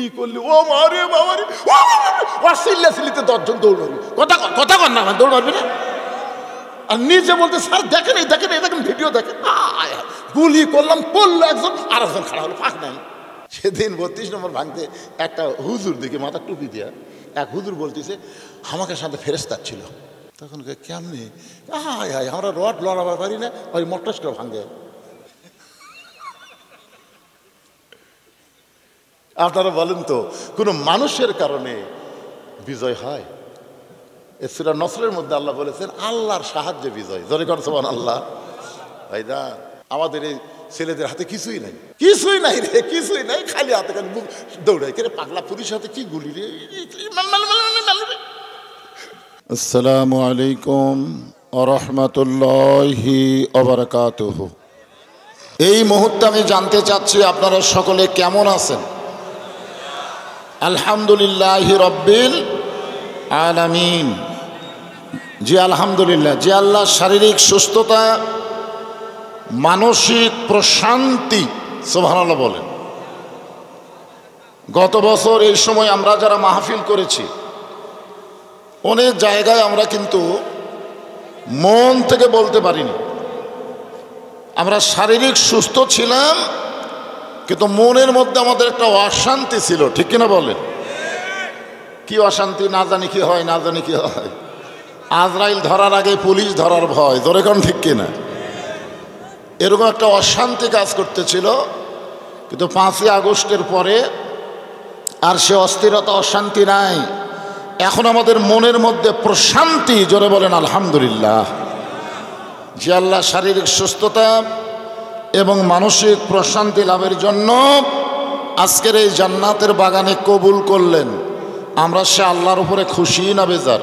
গুলি করলি, ও মারে বাবারে, সিল্লিতে 10 জন দৌড় মারবি। কথা কর না, দৌড় মারবি না। আর নিজে বলতে স্যার দেখেন এই দেখেন এই দেখেন ভিডিও দেখেন, গুলি করলাম, পড়লো একজন, আর একজন খাড়া হলো, ফাঁক নাই। সেদিন 32 নম্বর ভাঙতে একটা হুজুর দেখি মাথা টুপি দিয়া, এক হুজুর বলতেছে আমাকে সাথে ফেরেস্তা ছিল। তখন কেমনি, আমরা রড লড়াবার পারি না, ওই মোটরসাইকেল ভাঙে। আপনারা বলেন তো, কোনো মানুষের কারণে বিজয় হয়? সূরা নসরের মধ্যে আল্লাহ বলেছেন আল্লাহর সাহায্যে বিজয়। জোরে করে সুবহানাল্লাহ। ভাইদা, আমাদের এই ছেলেদের হাতে কিছুই নাই, কিছুই নাই রে, কিছুই নাই, খালি হাতে খালি দৌড়াই। কে পাগলা পুলিশ হাতে কি গুলি রে। আসসালামু আলাইকুম ওয়া রাহমাতুল্লাহি ওয়া বারাকাতুহু। এই মুহূর্তে আমি জানতে চাচ্ছি আপনারা সকলে কেমন আছেন? আলহামদুলিল্লাহি রাব্বিল আলামিন। জি আলহামদুলিল্লাহ। যে আল্লাহ শারীরিক সুস্থতা, মানসিক প্রশান্তি, সুবহানাল্লাহ বলেন। গত বছর এই সময় আমরা যারা মাহফিল করেছি, অনেক জায়গায় আমরা কিন্তু মন থেকে বলতে পারিনি। আমরা শারীরিক সুস্থ ছিলাম, কিন্তু মনের মধ্যে আমাদের একটা অশান্তি ছিল, ঠিক কিনা বলেন? কি অশান্তি? না জানি কি হয়, না জানি কি হয়। আজরাইল ধরার আগে পুলিশ ধরার ভয়, জোরে কোন ঠিক কিনা? এরকম একটা অশান্তি কাজ করতেছিল। কিন্তু 5ই আগস্টের পরে আর সে অস্থিরতা, অশান্তি নাই। এখন আমাদের মনের মধ্যে প্রশান্তি, জোরে বলেন আলহামদুলিল্লাহ। যে আল্লাহ শারীরিক সুস্থতা এবং মানসিক প্রশান্তি লাভের জন্য আজকের এই জান্নাতের বাগানে কবুল করলেন, আমরা সে আল্লাহর উপরে খুশি না বেজার?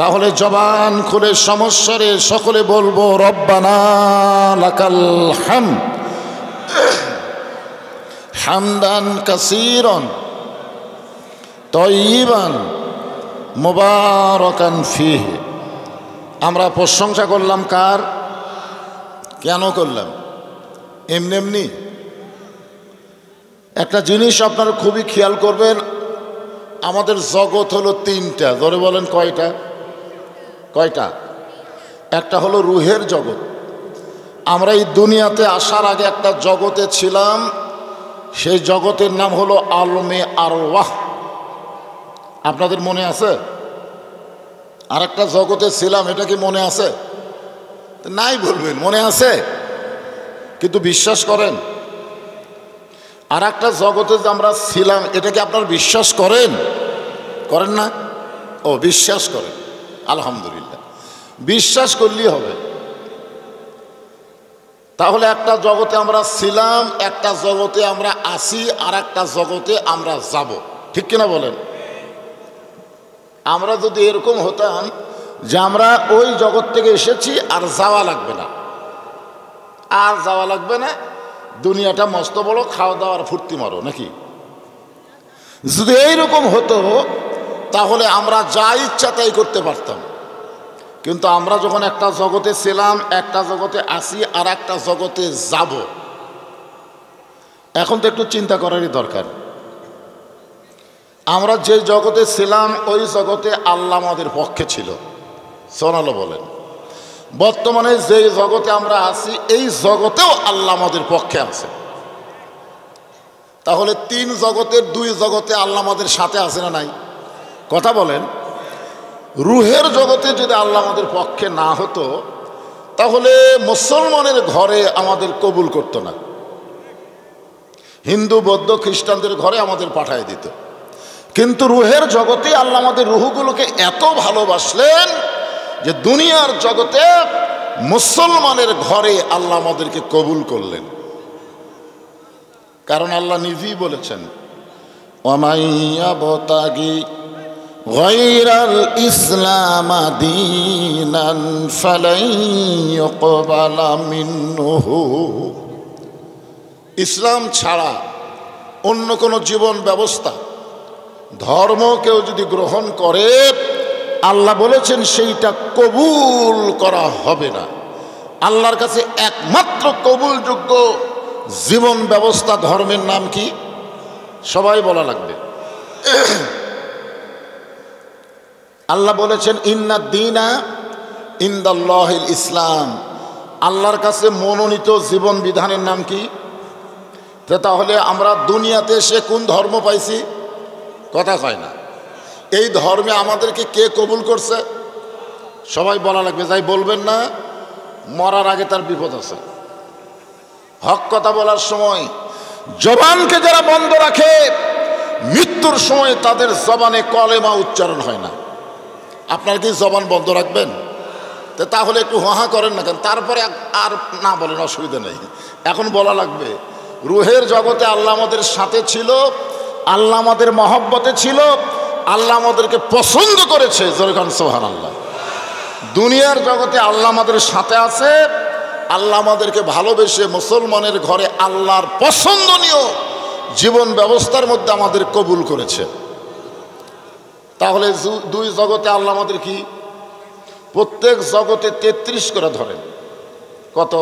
তাহলে জবান খুলে সমস্যারে সকলে বলবো রব্বানা লাকাল হামদ হামদান কাসীরান তাইয়িবান মুবারাকান ফীহি। আমরা প্রশংসা করলাম কার? কেন করলাম? এমনি এমনি? একটা জিনিস আপনারা খুবই খেয়াল করবেন, আমাদের জগৎ হলো 3টা। ধরে বলেন কয়টা? কয়টা? একটা হলো রুহের জগৎ। আমরা এই দুনিয়াতে আসার আগে একটা জগতে ছিলাম, সেই জগতের নাম হলো আলমে আরওয়াহ। আপনাদের মনে আছে? আর একটা জগতে ছিলাম, এটা কি মনে আছে? নাই বলবেন মনে আছে, কিন্তু বিশ্বাস করেন? আর একটা জগতে যে আমরা ছিলাম, এটা কি আপনারা বিশ্বাস করেন? করেন না? ও, বিশ্বাস করেন, আলহামদুলিল্লাহ। বিশ্বাস করলেই হবে। তাহলে একটা জগতে আমরা ছিলাম, একটা জগতে আমরা আছি, আর একটা জগতে আমরা যাব, ঠিক কিনা বলেন? আমরা যদি এরকম হতাম যে আমরা ওই জগৎ থেকে এসেছি, আর যাওয়া লাগবে না, আর যাওয়া লাগবে না, দুনিয়াটা মস্ত বড়, খাওয়া দাওয়ার ফুর্তি মারো নাকি? যদি এইরকম হতো তাহলে আমরা যা ইচ্ছা তাই করতে পারতাম। কিন্তু আমরা যখন একটা জগতে ছিলাম, একটা জগতে আসি, আর একটা জগতে যাব, এখন তো একটু চিন্তা করারই দরকার। আমরা যে জগতে ছিলাম ওই জগতে আল্লাহ আমাদের পক্ষে ছিল, সোনালো বলেন। বর্তমানে যে জগতে আমরা আছি এই জগতেও আল্লাহ আমাদের পক্ষে আছে। তাহলে 3 জগতের 2 জগতে আল্লাহ আমাদের সাথে আছে না নাই? কথা বলেন। রুহের জগতে যদি আল্লাহ আমাদের পক্ষে না হতো, তাহলে মুসলমানের ঘরে আমাদের কবুল করতো না, হিন্দু বৌদ্ধ খ্রিস্টানদের ঘরে আমাদের পাঠিয়ে দিত। কিন্তু রুহের জগতে আল্লাহ আমাদের রুহগুলোকে এত ভালোবাসলেন যে দুনিয়ার জগতে মুসলমানের ঘরে আল্লাহ আমাদেরকে কবুল করলেন। কারণ আল্লাহ নিজেই বলেছেন, ওয়ামাইয়াবতাগি গায়রাল ইসলাম দীনান ফালাই ইউকবালা মিনহু। ইসলাম ছাড়া অন্য কোনো জীবন ব্যবস্থা, ধর্ম কেউ যদি গ্রহণ করে, আল্লাহ বলেছেন সেইটা কবুল করা হবে না। আল্লাহর কাছে একমাত্র কবুলযোগ্য জীবন ব্যবস্থা, ধর্মের নাম কি? সবাই বলা লাগবে। আল্লাহ বলেছেন ইন্না দীনা ইনদাল্লাহিল ইসলাম, আল্লাহর কাছে মনোনীত জীবন বিধানের নাম কি? তাহলে আমরা দুনিয়াতে এসে কোন ধর্ম পাইছি? কথা কয় না। এই ধর্মে আমাদেরকে কে কবুল করছে? সবাই বলা লাগবে। যাই বলবেন না মরার আগে তার বিপদ আছে। হক কথা বলার সময় জবানকে যারা বন্ধ রাখে, মৃত্যুর সময় তাদের জবানে কলেমা উচ্চারণ হয় না। আপনার কি জবান বন্ধ রাখবেন? তাহলে একটু হাহা করেন না কেন? তারপরে আর না বলেন, অসুবিধা নেই। এখন বলা লাগবে রুহের জগতে আল্লাহ আমাদের সাথে ছিল, আল্লাহ আমাদের মহব্বতে ছিল, আল্লাহ আমাদেরকে পছন্দ করেছে। যেরকম সুবহানাল্লাহ। দুনিয়ার জগতে আল্লাহ আমাদের সাথে আছে, আল্লাহ আমাদেরকে ভালোবেসে মুসলমানের ঘরে আল্লাহর পছন্দনীয় জীবন ব্যবস্থার মধ্যে আমাদের কবুল করেছে। তাহলে দুই জগতে আল্লাহ আমাদের কি? প্রত্যেক জগতে 33 করে ধরেন। কত?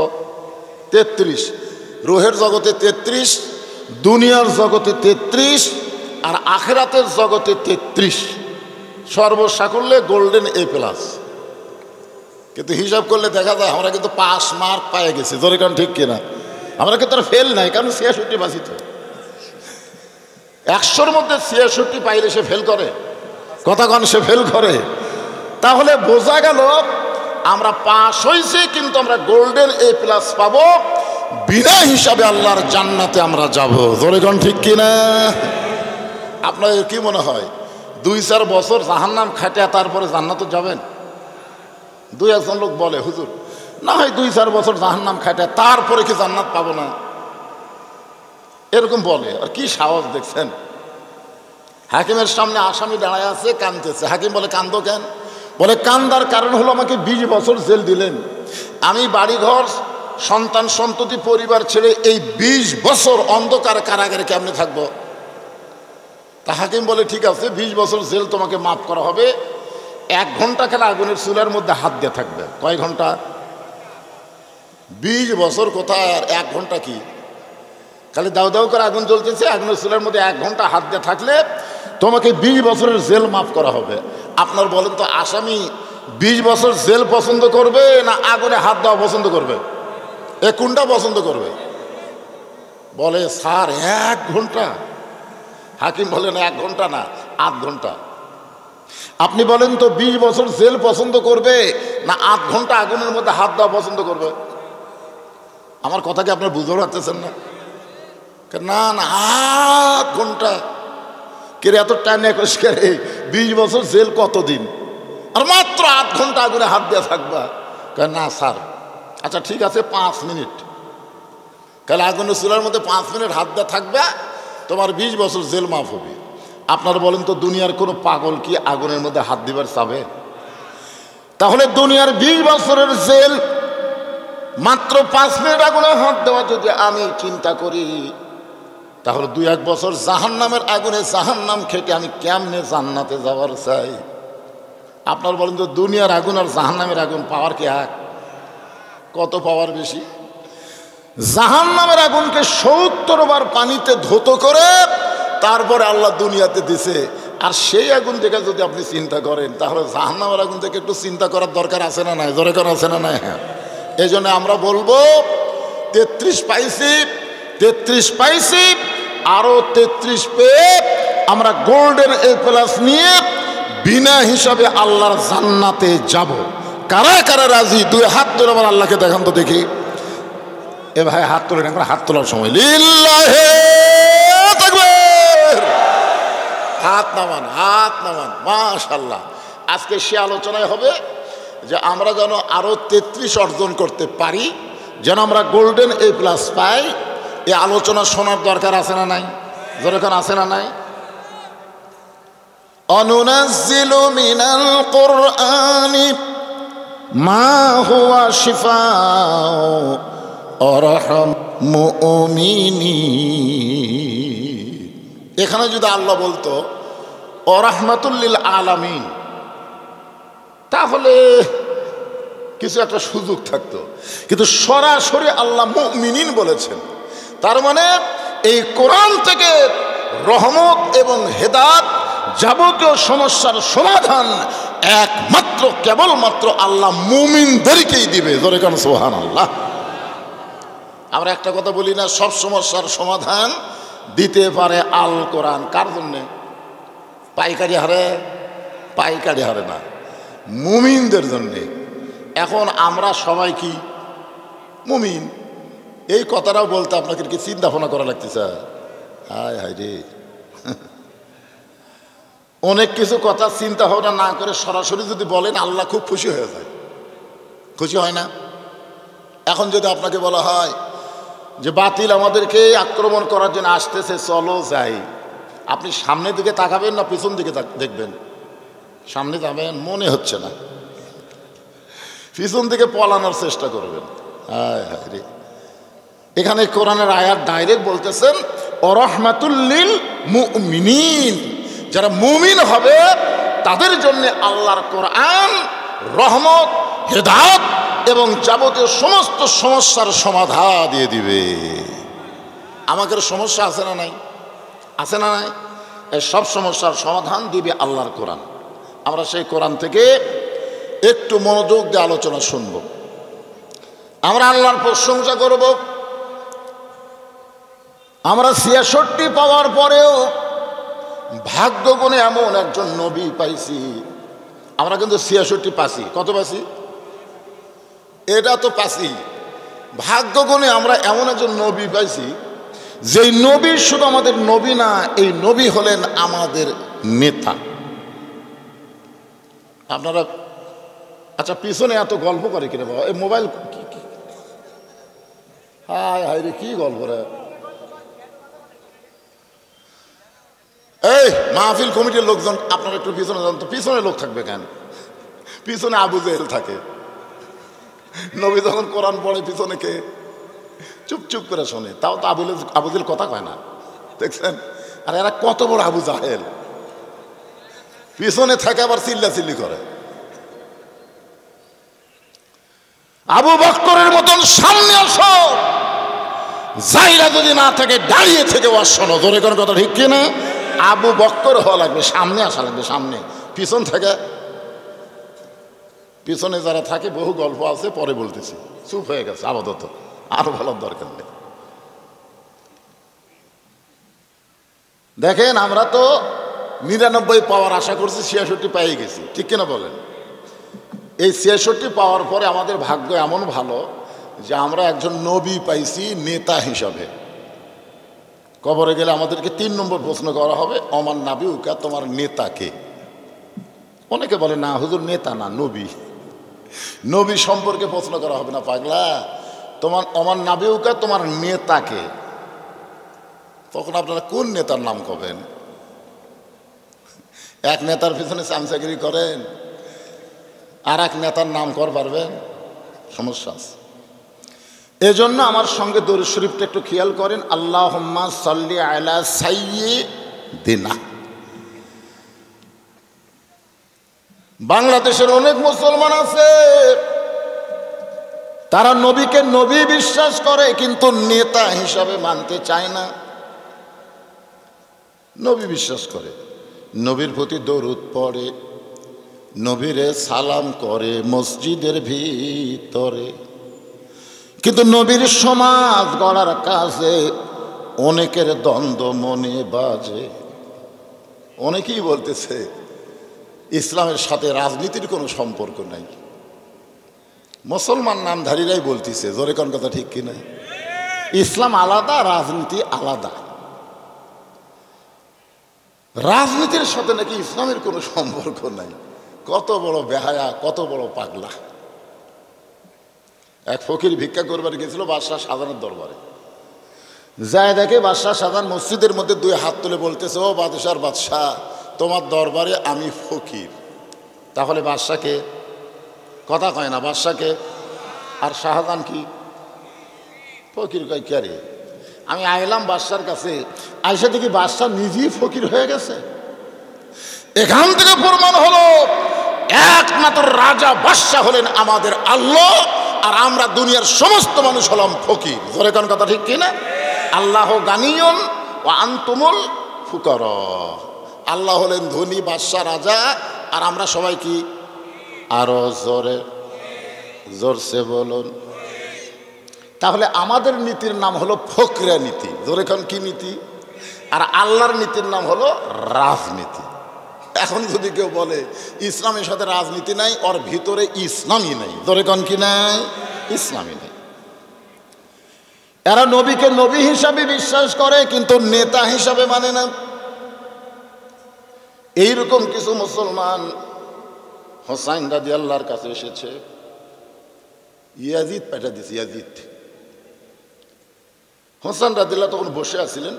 33। রুহের জগতে 33, দুনিয়ার জগতে 33, আর আখিরাতের জগতে 33। সর্বসাকুল্যে গোল্ডেন A+। কিন্তু হিসাব করলে দেখা যায় আমরা কিন্তু 5 মার্ক পেয়ে গেছি। ধরে কারণ ঠিক কিনা? আমরা কিন্তু ফেল নাই, কারণ 66 বাঁচিত। 100-র মধ্যে 66 পাইলে সে ফেল করে? কথা কন, সে ফেল করে। তাহলে বোঝা গেল আমরা পাস হয়েছি, কিন্তু আমরা গোল্ডেন A+ পাবো। বিনা হিসাবে আল্লাহর জান্নাতে আমরা যাব। ধরে কারণ ঠিক কিনা? আপনাদের কি মনে হয় 2-4 বছর জাহান্নাম খাটিয়া তারপরে জান্নাতে যাবেন? 2-1 লোক বলে হুজুর না হয় 2-4 বছর জাহান্নাম খাটিয়া তারপরে কি জান্নাত পাবো না, এরকম বলে। আর কি সাহস দেখছেন? হাকিমের সামনে আসামি দাঁড়ায় আছে, কাঁদতেছে। হাকিম বলে কান্দো কেন? বলে কান্দার কারণ হলো আমাকে 20 বছর জেল দিলেন, আমি বাড়িঘর সন্তান সন্ততি পরিবার ছেড়ে এই 20 বছর অন্ধকার কারাগারে কেমনে থাকবো? তা হাকিম বলে ঠিক আছে, 20 বছর জেল তোমাকে মাফ করা হবে। 1 ঘন্টা খেলা আগুনের চুলার মধ্যে হাত দিয়ে থাকবে। কয় ঘন্টা? 20 বছর কোথায় আর 1 ঘন্টা কি? খালি দাও দাও করে আগুন জ্বলতেছে, আগুনের চুলার মধ্যে 1 ঘন্টা হাত দিয়ে থাকলে তোমাকে 20 বছরের জেল মাফ করা হবে। আপনার বলেন তো আসামি 20 বছর জেল পছন্দ করবে না আগুনে হাত দেওয়া পছন্দ করবে? এ কোনটা পছন্দ করবে? বলে স্যার 1 ঘন্টা। হাকিম বলেন 1 ঘন্টা না, 8 ঘন্টা। আপনি বলেন তো 20 বছর জেল পছন্দ করবে না 8 ঘন্টা আগুনের মধ্যে হাত দেওয়া পছন্দ করবে? আমার কথা কি আপনার বুঝতে পারতেছেন না? না না 8 ঘন্টা কে এত টাইম করে? 20 বছর জেল কতদিন, আর মাত্র 8 ঘন্টা আগুনে হাত দেওয়া থাকবা? না স্যার। আচ্ছা ঠিক আছে 5 মিনিট। তাহলে আগুনের চুলার মধ্যে 5 মিনিট হাত দেওয়া থাকবে, তোমার 20 বছর জেল মাফ হবে। আপনার বলেন তো দুনিয়ার কোনো পাগল কি আগুনের মধ্যে হাত দিবার চাবে? তাহলে দুনিয়ার 20 বছরের জেল মাত্র 5 মিনিট আগুনে হাত দেওয়া যদি আমি চিন্তা করি, তাহলে 2-1 বছর জাহান্নামের আগুনে জাহান্নাম খেটে আমি কেমনে জান্নাতে যাওয়ার চাই? আপনার বলেন তো দুনিয়ার আগুন আর জাহান্নামের আগুন পাওয়ার কি এক? কত পাওয়ার বেশি? জাহান্নামের আগুনকে 70 বার পানিতে ধৌত করে তারপরে আল্লাহ দুনিয়াতে দিছে। আর সেই আগুন থেকে যদি আপনি চিন্তা করেন, তাহলে জাহান্নামের আগুন থেকে একটু চিন্তা করার দরকার আছে না নাই? জোরে করে আছে না নাই? হ্যাঁ। এই জন্য আমরা বলবো 33 পাইছি, 33 পাইছি, আরো 33 পেয়ে আমরা গোল্ডেন A+ নিয়ে বিনা হিসাবে আল্লাহর জান্নাতে যাব। কারা কারা রাজি? 2 হাত তুলে আমার আল্লাহকে দেখান তো দেখি। এ ভাই হাত তুলে না, হাত তোলার সময় লিল্লাহে তাকবীর। হাত নামান, হাত নামান। মাশাআল্লাহ। আজকে সে আলোচনায় হবে যে আমরা যেন আরো 33 অর্জন করতে পারি, যেন আমরা গোল্ডেন A+ পাই। এই আলোচনা শোনার দরকার আছে না নাই? যেরকম আছে না নাই? অনুনাজ্জিলু মিনাল কুরআনি মা হুয়া শিফাউ ওয়া রাহমাতুল মুমিনিন। এখানে যদি আল্লাহ বলতো ওয়া রাহমাতুল লিল আলামিন, তাহলে কিছু একটা সুযোগ থাকতো। কিন্তু সরাসরি আল্লাহ মুমিনিন বলেছেন। তার মানে এই কোরআন থেকে রহমত এবং হেদায়েত, যাবতীয় সমস্যার সমাধান একমাত্র কেবলমাত্র আল্লাহ মুমিনদেরকেই দিবে। জোরে কান সুবহানাল্লাহ। আমরা একটা কথা বলি না, সব সমস্যার সমাধান দিতে পারে আল কোরআন। কার জন্যে? পাইকারি হারে? পাইকারি হারে না, মুমিনদের জন্যে। এখন আমরা সবাই কি মুমিন? এই কথাটাও বলতে আপনাকে কি চিন্তা ভাবনা করা লাগতেছে? হায় হায় রে, অনেক কিছু কথা চিন্তা ভাবনা না করে সরাসরি যদি বলেন আল্লাহ খুব খুশি হয়ে যায়। খুশি হয় না? এখন যদি আপনাকে বলা হয় যে বাতিল আমাদেরকে আক্রমণ করার জন্য আসতেছে, চলো যাই, আপনি সামনের দিকে তাকাবেন না পিছন দিকে দেখবেন? সামনে যাবেন মনে হচ্ছে না, পিছন দিকে পলানোর চেষ্টা করবেন। হায় হায় রে, এখানে কোরআনের আয়াত ডাইরেক্ট বলতেছেন ওয়ারাহমাতুল লিল মুমিনিন, যারা মুমিন হবে তাদের জন্য আল্লাহর কোরআন রহমত, হেদায়েত এবং যাবতীয় সমস্ত সমস্যার সমাধান দিয়ে দিবে। আমাদের সমস্যা আছে না নাই? আছে না নাই? এই সব সমস্যার সমাধান দিবে আল্লাহর কোরআন। আমরা সেই কোরআন থেকে একটু মনোযোগ দিয়ে আলোচনা শুনব। আমরা আল্লাহর প্রশংসা করব। আমরা 66 পাওয়ার পরেও ভাগ্যগুণে এমন একজন নবী পাইছি। আমরা কিন্তু 66 পাইছি। কত পাইছি? এটা তো পাইছি। ভাগ্যগুণে আমরা এমন একজন নবী পাইছি, যেই নবী শুধু আমাদের নবী না, এই নবী হলেন আমাদের নেতা। আপনারা আচ্ছা, পিছনে এত গল্প করে কিনা বাবা? এই মোবাইল হায় হায় রে, কি গল্প রে! এই মাহফিল কমিটির লোকজন আপনারা একটু পিছনে যান তো। পিছনে লোক থাকবে কেন? পিছনে আবু জেহেল থাকে। নবী যখন কোরআন পড়ে পিছনে কে চুপ চুপ করে শোনে, তাও তো আবু জেহেল কথা কয় না, দেখছেন? আর এরা কত বড় আবু জাহেল, পিছনে থাকে আবার চিল্লাচিল্লি করে। আবু বকরের মতন সামনে আসো, জায়গা যদি না থাকে দাঁড়িয়ে থেকে ওয়াজ শোনো। জোরে কোনো কথা ঠিক কিনা? আবু বকর হওয়া লাগবে, সামনে আসা লাগবে, সামনে। পিছন থেকে, পিছনে যারা থাকে বহু গল্প আছে, পরে বলতেছি, চুপ হয়ে গেছে আপাতত, আরো বলার দরকার নেই। দেখেন, আমরা তো 99 পাওয়ার আশা করছি, 66 পেয়ে গেছি, ঠিক কিনা বলেন? এই 66 পাওয়ার পরে আমাদের ভাগ্য এমন ভালো যে আমরা একজন নবী পাইছি নেতা হিসাবে। কবরে গেলে আমাদেরকে 3 নম্বর প্রশ্ন করা হবে, অমান নাবিউকা, তোমার নেতা কে? অনেকে বলে না হুজুর নেতা না, নবী। নবী সম্পর্কে প্রশ্ন করা হবে না পাগলা, তোমার অমান নাবিউকা, তোমার নেতা কে? তখন আপনারা কোন নেতার নাম কবেন? এক নেতার পিছনে চামচাগিরি করেন, আর এক নেতার নাম কর পারবেন? সমস্যা আছে। এজন্য আমার সঙ্গে দরুদ শরীফটা একটু খেয়াল করেন। আল্লাহুম্মা সাল্লি আলা সাইয়্যিদিনা। বাংলাদেশের অনেক মুসলমান আছে, তারা নবীকে নবী বিশ্বাস করে কিন্তু নেতা হিসাবে মানতে চায় না। নবী বিশ্বাস করে, নবীর প্রতি দরুদ পড়ে, নবীরে সালাম করে মসজিদের ভিতরে, কিন্তু নবীর সমাজ গড়ার কাজে অনেকের দ্বন্দ্ব মনে বাজে। অনেকেই বলতেছে ইসলামের সাথে রাজনীতির কোনো সম্পর্ক নাই। মুসলমান নামধারীরাই বলতেছে, জোরে কোন কথা ঠিক কিনা? ইসলাম আলাদা, রাজনীতি আলাদা। রাজনীতির সাথে নাকি ইসলামের কোনো সম্পর্ক নাই। কত বড় বেহায়া, কত বড় পাগলা! এক ফকির ভিক্ষা করবার গেছিল বাদশাহ শাহজাহানের দরবারে। যায় দেখে বাদশাহ শাহজাহান মসজিদের মধ্যে 2 হাত তুলে বলতেছে, ও বাদশার বাদশাহ, তোমার দরবারে আমি ফকির। তাহলে বাদশাকে কথা কয় না, বাদশাকে। আর শাহজাহান কি ফকির কয়? কে রে? আমি আইলাম বাদশার কাছে, আইসা দেখি বাদশাহ নিজেই ফকির হয়ে গেছে। এখান থেকে প্রমাণ হলো একমাত্র রাজা বাদশাহ হলেন আমাদের আল্লাহ, আর আমরা দুনিয়ার সমস্ত মানুষ হলাম ফকির। জোরে কোন কথা ঠিক কিনা? আল্লাহ গানিয়ুন ওয়া আনতুমুল ফুকারা। আল্লাহ হলেন ধনী বাদশা রাজা, আর আমরা সবাই কি? আরো জোরে জোরসে বলুন। তাহলে আমাদের নীতির নাম হলো ফকরা নীতি। জোরে খান কি নীতি? আর আল্লাহর নীতির নাম হলো রাজনীতি। এখন যদি কেউ বলে ইসলামের সাথে রাজনীতি নাই, ওর ভিতরে ইসলামই নাই। জোরে খান কি নাই? ইসলামই নাই। এরা নবীকে নবী হিসাবে বিশ্বাস করে, কিন্তু নেতা হিসাবে মানে না। এইরকম কিছু মুসলমান হোসাইন রাদিয়াল্লাহর কাছে এসেছে, ইয়াজিদ পাঠা দিছে। ইয়াজিদ হোসেন রাদিয়াল্লাহ তখন বসে আছিলেন।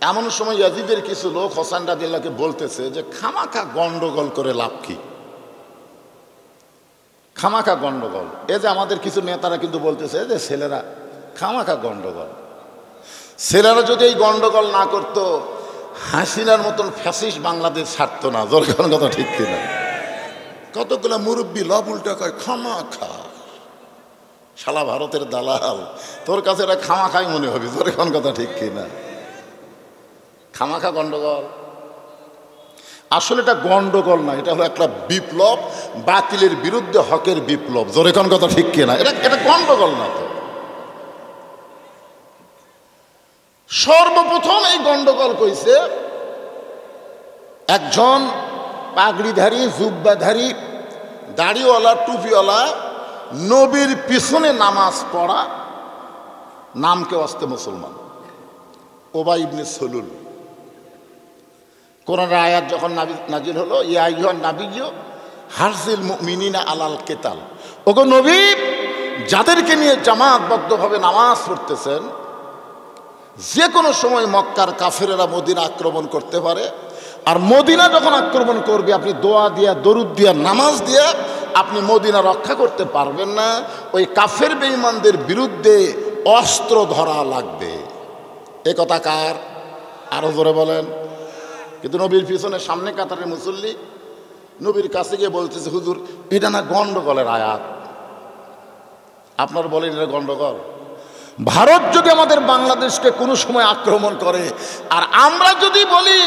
এমন সময় ইয়াজিদের কিছু লোক হোসেন রাদিয়াল্লাহকে বলতেছে যে খামাখা গন্ডগোল করে লাভ কি? খামাখা গন্ডগোল। এই যে আমাদের কিছু নেতারা কিন্তু বলতেছে যে ছেলেরা খামাখা গন্ডগোল। ছেলেরা যদি এই গন্ডগোল না করতো, হাসিনার মতন ফ্যাসিস্ট বাংলাদেশ ছাড়তো না। জোরখান কথা ঠিক কিনা? কতগুলো মুরব্বী লব উল্টা কয় খামাখা। শালা ভারতের দালাল, তোর কাছে এটা খামাখাই মনে হবে। জোরখান কথা ঠিক কিনা? খামাখা গন্ডগোল। আসলে এটা গন্ডগোল না, এটা হলো একটা বিপ্লব, বাতিলের বিরুদ্ধে হকের বিপ্লব। জোরখান কথা ঠিক কিনা? এটা গন্ডগোল না। তো সর্বপ্রথম এই গন্ডগোল কইছে একজন পাগড়িধারী, জুব্বাধারী, দাড়িওয়ালা, টুপিওয়ালা, নবীর পিছনে নামাজ পড়া, নামকে অস্তে মুসলমান, ওবাই ইবনে সলুল। কোরআনের আয়াত যখন নাজিল হলো, ইয়া আইয়ুহান নাবিয়্যু হারজিল মুমিনিনা আলাল কিতাল, ওগো নবী, যাদেরকে নিয়ে জামাতবদ্ধভাবে নামাজ পড়তেছেন, যে কোনো সময় মক্কার কাফেরেরা মদিনা আক্রমণ করতে পারে, আর মদিনা যখন আক্রমণ করবে আপনি দোয়া দিয়া, দরুদ দিয়া, নামাজ দিয়া আপনি মদিনা রক্ষা করতে পারবেন না। ওই কাফের বেঈমানদের বিরুদ্ধে অস্ত্র ধরা লাগবে। এ কথা কার? আরো জোরে বলেন। কিন্তু নবীর পিছনে সামনে কাতারের মুসল্লি নবীর কাছে গিয়ে বলতেছে, হুজুর এটা না গন্ডগোলের আয়াত। আপনার বলেন এটা গন্ডগোল? ভারত যদি আমাদের বাংলাদেশকে কোনো সময় আক্রমণ করে, আর আমরা যদি বলি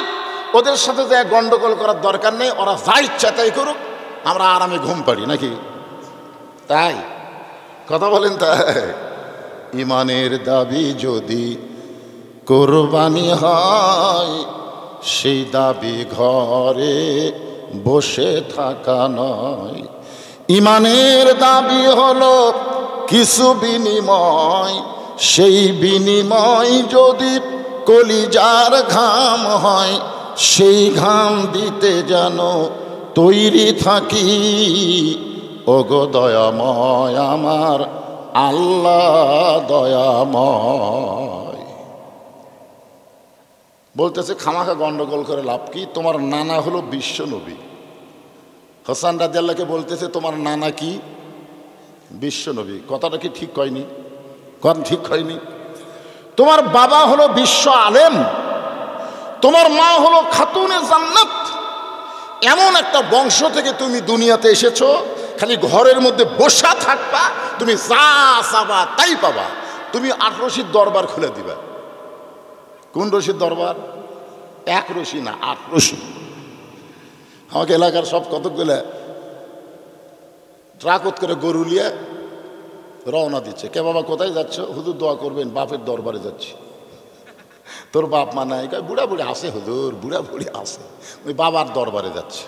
ওদের সাথে যে গন্ডগোল করার দরকার নেই, ওরা যা ইচ্ছা তাই করুক, আমরা আরামে ঘুম পাড়ি নাকি? তাই কথা বলেন? তাই ইমানের দাবি যদি কোরবানি হয়, সেই দাবি ঘরে বসে থাকা নয়। ইমানের দাবি হলো কিছু বিনিময়, সেই বিনিময় যদি কলিজার ঘাম হয়, সেই ঘাম দিতে যেন তৈরি থাকি। ওগো দয়াময় আমার আল্লাহ দয়াময়। বলতেছে খামাখা গন্ডগোল করে লাভ কি? তোমার নানা হলো বিশ্ব নবী। হোসেন রাদিয়াল্লাহকে বলতেছে তোমার নানা কি? বিশ্ব নবী। কথাটা কি ঠিক হয়নি? কোন ঠিক হয়নি? তোমার বাবা হলো বিশ্ব আলেম, তোমার মা হলো খাতুনে জান্নাত। এমন একটা বংশ থেকে তুমি দুনিয়াতে এসেছো, খালি ঘরের মধ্যে বসা থাকবা, তুমি যা চাবা তাই পাবা। তুমি 8 রশির দরবার খুলে দিবা। কোন রশির দরবার? 1 রশি না, 8 রশি। আমাকে এলাকার সব কতকগুলো ট্রাকত করে গরু নিয়ে রওনা দিচ্ছে। কে বাবা কোথায় যাচ্ছ? হুজুর দোয়া করবেন, বাপের দরবারে যাচ্ছি। তোর বাপ মা নাই? বুড়া বুড়ি আসে হুজুর, বুড়া বুড়ি আসে, ওই বাবার দরবারে যাচ্ছে।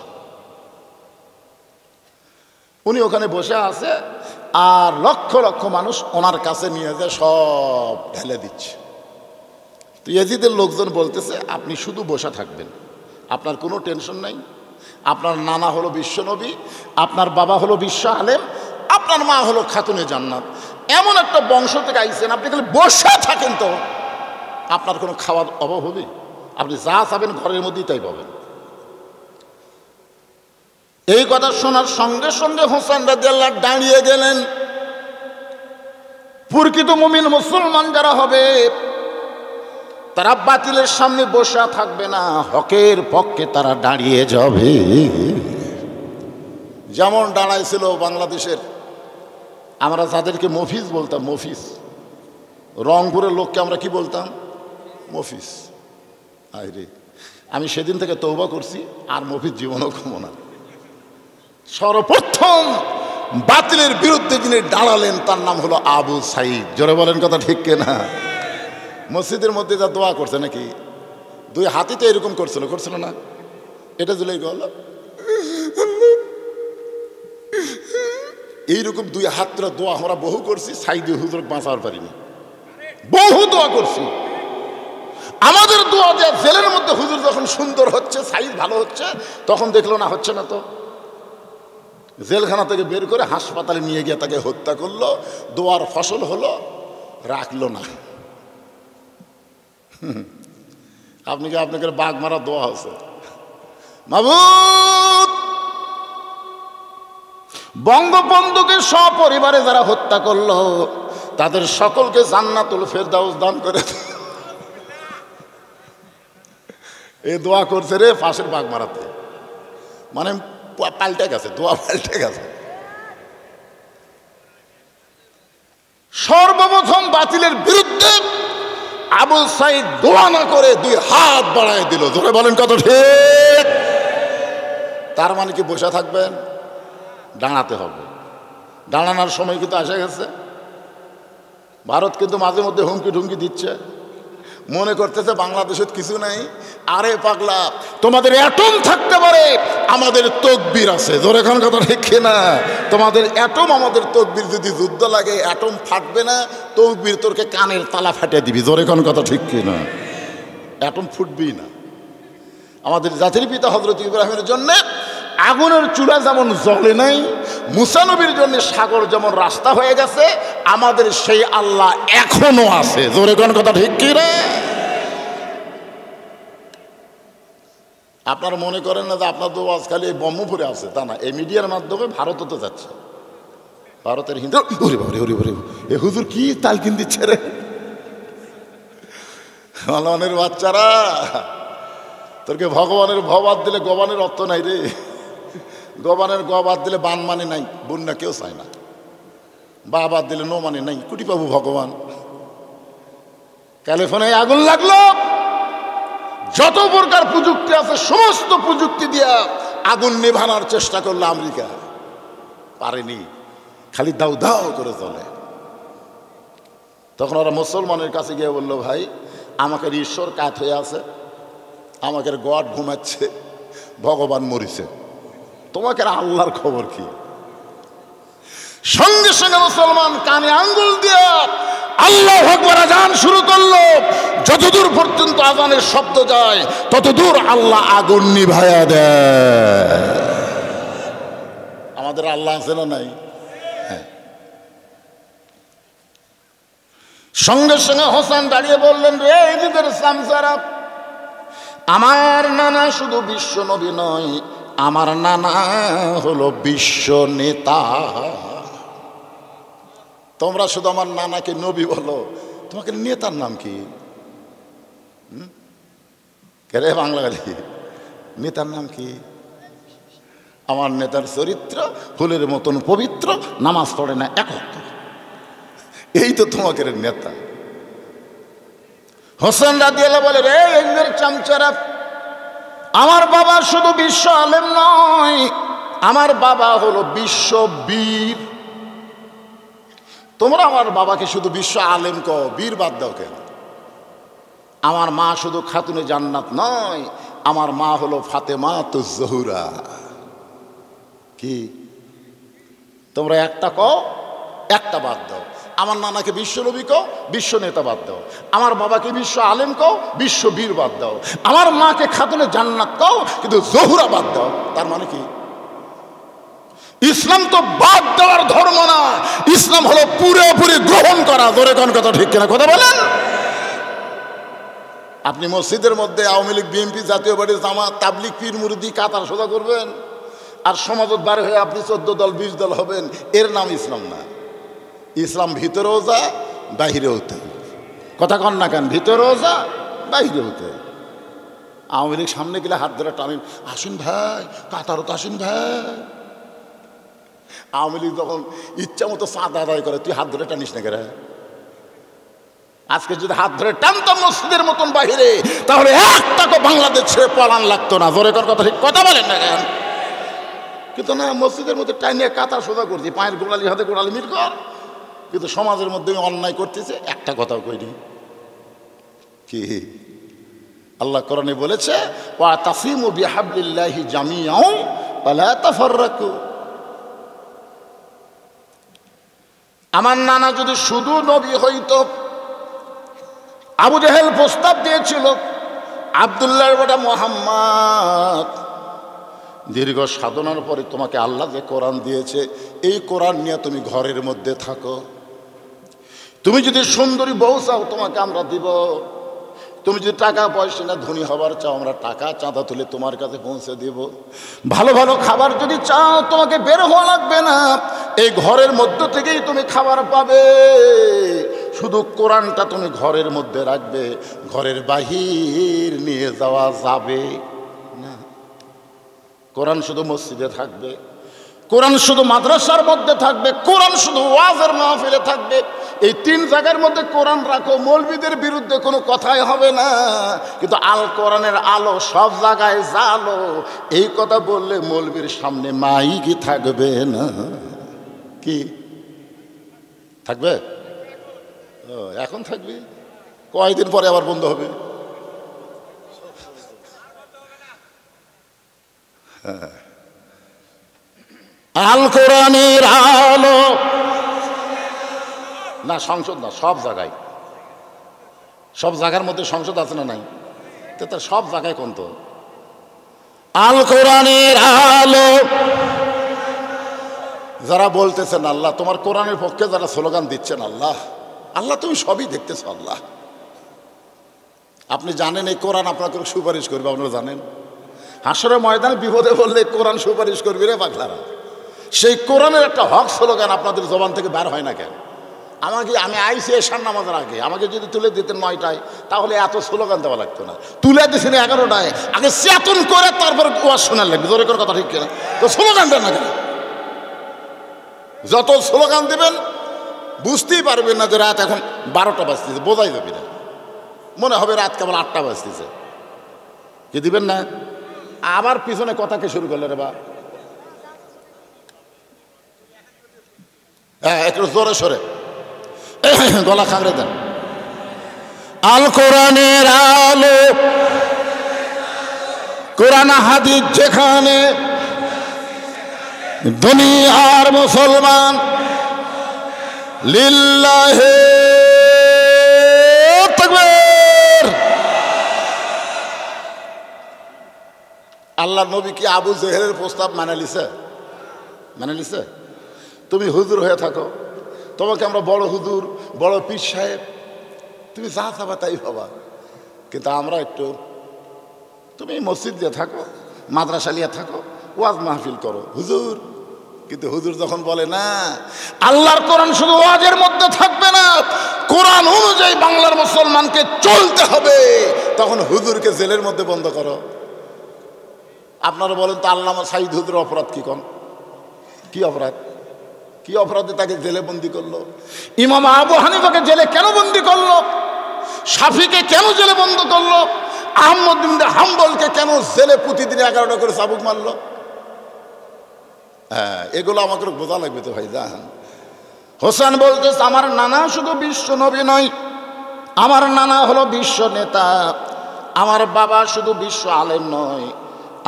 উনি ওখানে বসে আছে, আর লক্ষ লক্ষ মানুষ ওনার কাছে নিয়ে যায়, সব ঢেলে দিচ্ছে। তো ইয়াজিদের লোকজন বলতেছে আপনি শুধু বসে থাকবেন, আপনার কোনো টেনশন নাই। আপনার নানা হলো বিশ্বনবী, আপনার বাবা হলো বিশ্ব আলেম, আপনার মা হলো খাতুনে জান্নাত। এমন একটা বংশ থেকে আইছেন, আপনি খালি বসে থাকেন তো আপনার কোনো খাওয়ার অভাব হবে? আপনি যা চাবেন ঘরের মধ্যেই তাই পাবেন। এই কথা শোনার সঙ্গে সঙ্গে হোসেন রাদিয়াল্লাহু দাঁড়িয়ে গেলেন। প্রকৃত মুমিন মুসলমান যারা হবে তারা বাতিলের সামনে বসে থাকবে না, হকের পক্ষে তারা দাঁড়িয়ে যাবে। যেমন দাঁড়াইছিল বাংলাদেশের, আমরা যাদেরকে মফিজ বলতাম, মফিজ, রংপুরের লোককে আমরা কি বলতাম? মফিজ। আরে আমি সেদিন থেকে তওবা করছি, আর মফিজ জীবনও কমো না। সর্বপ্রথম বাতিলের বিরুদ্ধে যিনি দাঁড়ালেন তার নাম হলো আবু সাইদ। জোরে বলেন কথা ঠিক কিনা? মসজিদের মধ্যে যা দোয়া করছে নাকি, দুই হাতি তো এরকম করছিল না? এটা জুলাই গেল, এইরকম দুই হাত ধরে দোয়া আমরা বহু করছি, সাইদি হুজুর বাঁচার পারিনি, বহু দোয়া করছি। আমাদের দোয়া যে জেলের মধ্যে হুজুর যখন সুন্দর হচ্ছে, সাইজ ভালো হচ্ছে, তখন দেখলো না হচ্ছে না, তো জেলখানা থেকে বের করে হাসপাতালে নিয়ে গিয়ে তাকে হত্যা করলো। দোয়ার ফসল হলো, রাখলো না। আপনি কি আপনাকে বাঘ মারা দোয়া হচ্ছে? মাবুদ, বঙ্গবন্ধুকে সপরিবারে যারা হত্যা করলো তাদের সকলকে জান্নাতুল ফেরদাউস দান করে। এই দোয়া করছে রে ফাঁসের বাঘ মারাতে, মানে পাল্টে গেছে, দোয়া পাল্টে গেছে। সর্বপ্রথম বাতিলের বিরুদ্ধে আবু সাইদ দোয়া না করে দুই হাত বাড়ায় দিল। ধরে বলেন কত ঠিক? তার মানে কি বসে থাকবেন? দাঁড়াতে হবে। দাঁড়ানোর সময় কিন্তু আসে গেছে। ভারত কিন্তু মাঝে মধ্যে হুমকি ঢুমকি দিচ্ছে, মনে করতেছে বাংলাদেশের কিছু নাই। আরে পাগলা, তোমাদের অ্যাটম থাকতে পারে, আমাদের তকবীর আছে। জোরে কোন কথা ঠিক না? তোমাদের অ্যাটম, আমাদের তকবীর, যদি যুদ্ধ লাগে অ্যাটম ফাটবে না, তকবীর তোরকে কানের তালা ফাটিয়ে দিবি। জোরে কোন কথা ঠিক না? অ্যাটম ফুটবেই না। আমাদের জাতির পিতা হযরত ইব্রাহিমের জন্য আগুনের চুলা যেমন জ্বলে নাই, মুসা নবীর জন্য সাগর যেমন রাস্তা হয়ে গেছে, আমাদের সেই আল্লাহ এখনো আছে। জোরে কোন কথা ঠিক কি রে? আপনারা মনে করেন না যে আপনার তো আজ খালি ব্রহ্মপুরে আছে, তা না। এই মিডিয়ার মাধ্যমে ভারতও তো যাচ্ছে। ভারতের হিন্দু এ হুজুর কি তালকিন দিচ্ছে রে, ভগবানের বাচ্চারা, তোরকে ভগবানের ভবাদ দিলে গবানের অর্থ নাই রে। গবানের গবাদ দিলে বান মানে নাই, বন্যা কেউ চায় না। বাবাদ দিলে নো মানে নাই, কুটি পাবো ভগবান। ক্যালিফোর্নিয়ায় আগুন লাগলো, যত প্রকার প্রযুক্তি আছে সমস্ত প্রযুক্তি দিয়া আগুন নেভানোর চেষ্টা করলো আমেরিকা, পারেনি, খালি দাউ দাউ করে চলে। তখন ওরা মুসলমানের কাছে গিয়ে বললো, ভাই আমাকে ঈশ্বর কাত হয়ে আছে, আমাকে গড ঘুমাচ্ছে, ভগবান মরিছে, তোমাকে আল্লাহর খবর কি? সঙ্গে সঙ্গে মুসলমান কানে আঙ্গুল দিয়ে আল্লাহু আকবার আযান শুরু করলো। যতদূর পর্যন্ত আযানের শব্দ যায় ততদূর আল্লাহ আগুন নিভায়া দেয়। আমাদের আল্লাহ আছে না নাই? হ্যাঁ। সঙ্গে সঙ্গে হোসেন দাঁড়িয়ে বললেন, রে এদের সামসারা, আমার নানা শুধু বিশ্ব নবী নয়, আমার নানা হলো বিশ্ব নেতা। তোমরা শুধু আমার নানাকে নবী বলো, তোমাকে নেতার নাম কি? রে বাংলালি, নেতার নাম কি? আমার নেতার চরিত্র ফুলের মতন পবিত্র, নামাজ পড়ে না একত্র, এই তো তোমাকে নেতা। হোসেন রাদিয়াল্লাহু বলে, রে এদের চামচারা, আমার বাবা শুধু বিশ্ব আলেম নয়, আমার বাবা হলো বিশ্ব বীর। তোমরা আমার বাবাকে শুধু বিশ্ব আলেম কও, বীর বাদ দাও কেন? আমার মা শুধু খাতুনে জান্নাত নয়, আমার মা হলো ফাতেমাতুজ জোহরা। কি তোমরা একটা কও, একটা বাদ দাও। আমার নানাকে বিশ্ব নবী কও, বিশ্ব নেতা বাদ দাও। আমার বাবাকে বিশ্ব আলেম কও, বিশ্ব বীর বাদ দাও। আমার মাকে খাতুনে জান্নাত কও, কিন্তু জোহরা বাদ দাও। তার মানে কি? ইসলাম তো বাদ দেওয়ার ধর্ম না, ইসলাম হলো পুরোপুরি গ্রহণ করা। জোরে কোন কথা ঠিক কিনা কথা বলেন? আপনি মসজিদের মধ্যে আওয়ামী লীগ, বিএনপি, জাতীয় পার্টি, জামাত, তাবলিগ, পীর মুরিদি কাতার সোজা করবেন, আর সমাজত বার হয়ে আপনি 14 দল 20 দল হবেন, এর নাম ইসলাম না। ইসলাম ভিতরেও যা, বাহিরেও তাই। কথা কন না কেন? ভিতরেও যা, বাহিরেও তাই। আওয়ামী লীগ সামনে গেলে হাত ধরে টানেন, আসুন ভাই, কাতারও তো আসুন ভাই। আওয়ামী লীগ যখন ইচ্ছা মতো চাঁদা আদায় করে, তুই হাত ধরে টানিস না কেন? আজকে যদি হাত ধরে টানতাম মসজিদের মতন বাহিরে, তাহলে একটাকে বাংলাদেশ ছেড়ে পালান লাগতো না। জোরে কর কথা, ঠিক কথা বলেন না কেন? কিন্তু না, মসজিদের মধ্যে টাইনিয়ে কাতা সোজা করছি, পায়ের গোড়ালি হাতে গোড়ালি মির কর, কিন্তু সমাজের মধ্যে অন্যায় করতেছে, একটা কথাও কইনি। কি আল্লাহ কোরআনে বলেছে, ওয়া তাসিমু বিহাবলিল্লাহি জামিআন ওয়া লা তাফাররাকু। আমার নানা যদি শুধু নবী হইতো, আবু জেহেল প্রস্তাব দিয়েছিল, আব্দুল্লাহর বেটা মুহাম্মদ, দীর্ঘ সাধনার পরে তোমাকে আল্লাহ যে কোরআন দিয়েছে, এই কোরআন নিয়ে তুমি ঘরের মধ্যে থাকো। তুমি যদি সুন্দরী বউ চাও, তোমাকে আমরা দিব। তুমি যদি টাকা পয়সা না ধনী হবার চাও, আমরা টাকা চাঁদা তুলে তোমার কাছে পৌঁছে দিব। ভালো ভালো খাবার যদি চাও, তোমাকে বের হওয়া লাগবে না, এই ঘরের মধ্য থেকেই তুমি খাবার পাবে। শুধু কোরআনটা তুমি ঘরের মধ্যে রাখবে, ঘরের বাহির নিয়ে যাওয়া যাবে না। কোরআন শুধু মসজিদে থাকবে, কোরআন শুধু মাদ্রাসার মধ্যে থাকবে, কোরআন শুধু ওয়াজের মাহফিলে থাকবে। এই তিন জায়গার মধ্যে কোরআন রাখো, মৌলবীদের বিরুদ্ধে কোনো কথাই হবে না। কিন্তু আল কোরআনের আলো সব জায়গায় জালো, এই কথা বললে মৌলবীর সামনে মাইকই থাকবে না। কি থাকবে? এখন থাকবে, কয়েকদিন পরে আবার বন্ধ হবে। আল কোরআনের আলো না, সংসদ না, সব জায়গায়, সব জায়গার মধ্যে সংসদ আছে না নাই? তো সব জায়গায় কোন তো আল কোরআনের আলো। যারা বলতেছেন আল্লাহ তোমার কোরআনের পক্ষে, যারা স্লোগান দিচ্ছেন আল্লাহ আল্লাহ, তুমি সবই দেখতেছ আল্লাহ। আপনি জানেন এই কোরআন আপনাকে সুপারিশ করবে, আপনারা জানেন। হাসরের ময়দানে বিপদে বললে কোরআন সুপারিশ করবি রে পাগলারা। সেই কোরআনের একটা হক স্লোগান আপনাদের জবান থেকে বার হয় না কেন? আমি আইসি এশার নামাজের আগে আমাকে যদি তুলে দিতেন 9টায়, তাহলে এত স্লোগান দেওয়া লাগতো না। তুলে দিয়েছেন 11টায়, আগে চেতন করে তারপর ওয়াজ শোনার লাগবে। জোরে করে কথা, ঠিক কিনা? তো স্লোগান দেন না কেন? যত স্লোগান দেবেন বুঝতেই পারবেন না যে রাত এখন 12টা বাজতেছে, বোঝাই যাবে না, মনে হবে রাত কেবল 8টা বাজতেছে। কি দিবেন না? আবার পিছনে কথাকে শুরু করলে রে বা, হ্যাঁ একটু জোরে সরে গলা খাগড়ে দেন। আল কোরআনের আলো, কোরআন হাদিস যেখানে, দুনিয়ার মুসলমান লিল্লাহে তাকবীর। আল্লাহ নবী কি আবু জেহেলের প্রস্তাব মানে লিছে? তুমি হুজুর হয়ে থাকো, তোমাকে আমরা বড় হুজুর, বড় পীর সাহেব, তুমি যা চাবা তাই ভাবা। কিন্তু আমরা একটু, তুমি মসজিদ দিয়ে থাকো, মাদ্রাসা নিয়ে থাকো, ওয়াজ মাহফিল করো হুজুর। কিন্তু হুজুর যখন বলে না, আল্লাহর কোরআন শুধু ওয়াজের মধ্যে থাকবে না, কোরআন অনুযায়ী বাংলার মুসলমানকে চলতে হবে, তখন হুজুরকে জেলের মধ্যে বন্ধ করো। আপনারা বলেন তো, আল্লামা সাইদ হুজুরের অপরাধ কি? কোন কি অপরাধ? কি অপরাধে তাকে জেলে বন্দি করলো? ইমাম আবু হানিফাকে জেলে কেন বন্দি করলো? শাফিকে কেন জেলে বন্ধ করলো? আহমদ বিন হাম্বলকে কেন জেলে প্রতিদিন 11টা করে চাবুক মারলো? হ্যাঁ, এগুলো আমাকে বোঝা লাগবে তো ভাই জান। হোসেন বলতেছে, আমার নানা শুধু বিশ্ব নবী নয়, আমার নানা হলো বিশ্ব নেতা। আমার বাবা শুধু বিশ্ব আলেম নয়,